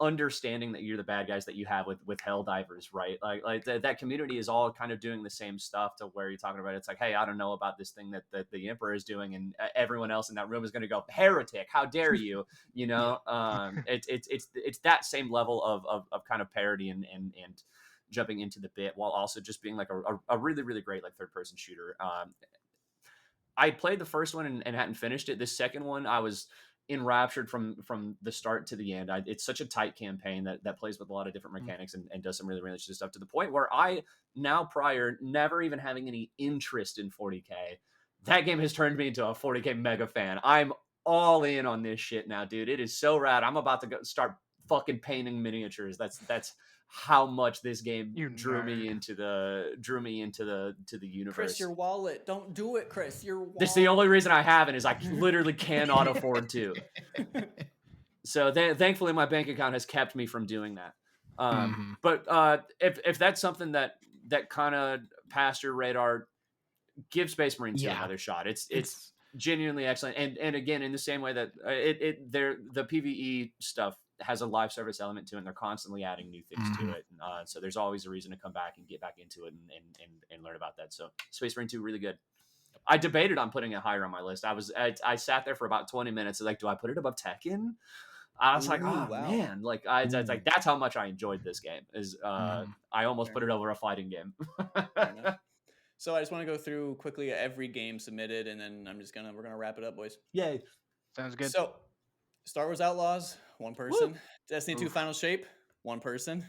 Speaker 3: understanding that you're the bad guys that you have with Helldivers, right? Like that community is all kind of doing the same stuff, to where you're talking about it's like, hey, I don't know about this thing that the Emperor is doing, and everyone else in that room is going to go, heretic, how dare you? It's that same level of kind of parody and jumping into the bit, while also just being like a really, really great like third person shooter. I played the first one and hadn't finished it. This second one, I was enraptured from the start to the end. It's such a tight campaign that plays with a lot of different mechanics and does some really, really interesting stuff, to the point where I now, prior never even having any interest in 40K, that game has turned me into a 40K mega fan. I'm all in on this shit now, dude. It is so rad. I'm about to start fucking painting miniatures. That's how much this game
Speaker 4: You
Speaker 3: drew me
Speaker 4: nerd.
Speaker 3: into the universe.
Speaker 1: Chris, your wallet. Don't do it, Chris. Your wallet.
Speaker 3: This is the only reason I haven't is I literally cannot afford to. So thankfully, my bank account has kept me from doing that. But if that's something that kind of passed your radar, give Space Marine 2 another shot. It's genuinely excellent. And again, in the same way that the PvE stuff has a live service element to it, and they're constantly adding new things to it. So there's always a reason to come back and get back into it and learn about that. So Space Marine 2, really good. I debated on putting it higher on my list. I sat there for about 20 minutes. Like, do I put it above Tekken? I was like, oh
Speaker 1: wow.
Speaker 3: man, like like that's how much I enjoyed this game. I almost put it over a fighting game.
Speaker 1: So I just want to go through quickly every game submitted, and then we're gonna wrap it up, boys.
Speaker 3: Yay!
Speaker 4: Sounds good.
Speaker 1: So, Star Wars Outlaws, 1 person. Woo! Destiny 2 Final Shape, 1 person.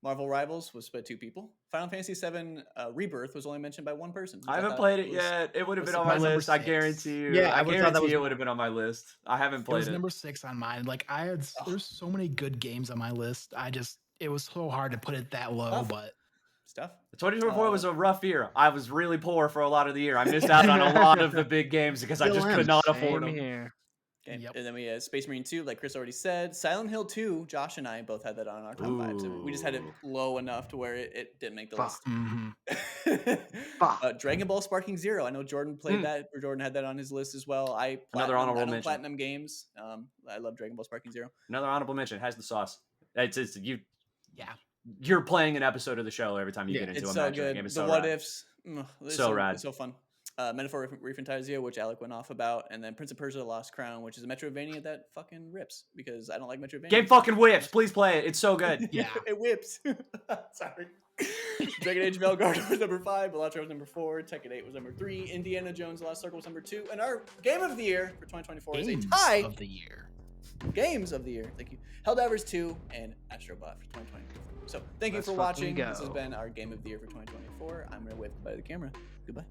Speaker 1: Marvel Rivals was split 2 people. Final Fantasy VII Rebirth was only mentioned by 1 person.
Speaker 3: I haven't played it yet. It would have been on my list. I guarantee you.
Speaker 5: Yeah,
Speaker 3: I guarantee it
Speaker 5: was
Speaker 3: would have been on my list. I haven't played it.
Speaker 2: Was number 6 on mine. Like there's so many good games on my list. It was so hard to put it that low, but
Speaker 1: stuff.
Speaker 3: 2024 was a rough year. I was really poor for a lot of the year. I missed out on a lot of the big games because I just could not afford them.
Speaker 4: Here.
Speaker 1: Okay. Yep. And then we had Space Marine 2, like Chris already said. Silent Hill 2, Josh and I both had that on our top 5. So we just had it low enough to where it didn't make the list. Dragon Ball Sparking Zero. I know Jordan played that, or Jordan had that on his list as well.
Speaker 3: Another honorable mention.
Speaker 1: Platinum games. I love Dragon Ball Sparking Zero.
Speaker 3: Another honorable mention. Has the sauce. You're playing an episode of the show every time you get into a match.
Speaker 1: Good.
Speaker 3: Game. It's
Speaker 1: the
Speaker 3: so
Speaker 1: what
Speaker 3: rad.
Speaker 1: ifs.
Speaker 3: So rad.
Speaker 1: It's so fun. Metaphor Refantazio, which Alec went off about, and then Prince of Persia: The Lost Crown, which is a Metroidvania that fucking rips because I don't like Metroidvania.
Speaker 3: Game fucking whips. Please play it. It's so good.
Speaker 2: Yeah,
Speaker 1: it whips. Sorry. Dragon Age Velguard was number 5, Balatro was number 4, Tekken 8 was number 3, Indiana Jones: The Last Circle was number 2, and our game of the year for 2024 is a tie.
Speaker 2: Of the year.
Speaker 1: Games of the year. Thank you. Helldivers 2 and Astrobot for 2024. So thank you for watching. This has been our game of the year for 2024. I'm going to wave by the camera. Goodbye.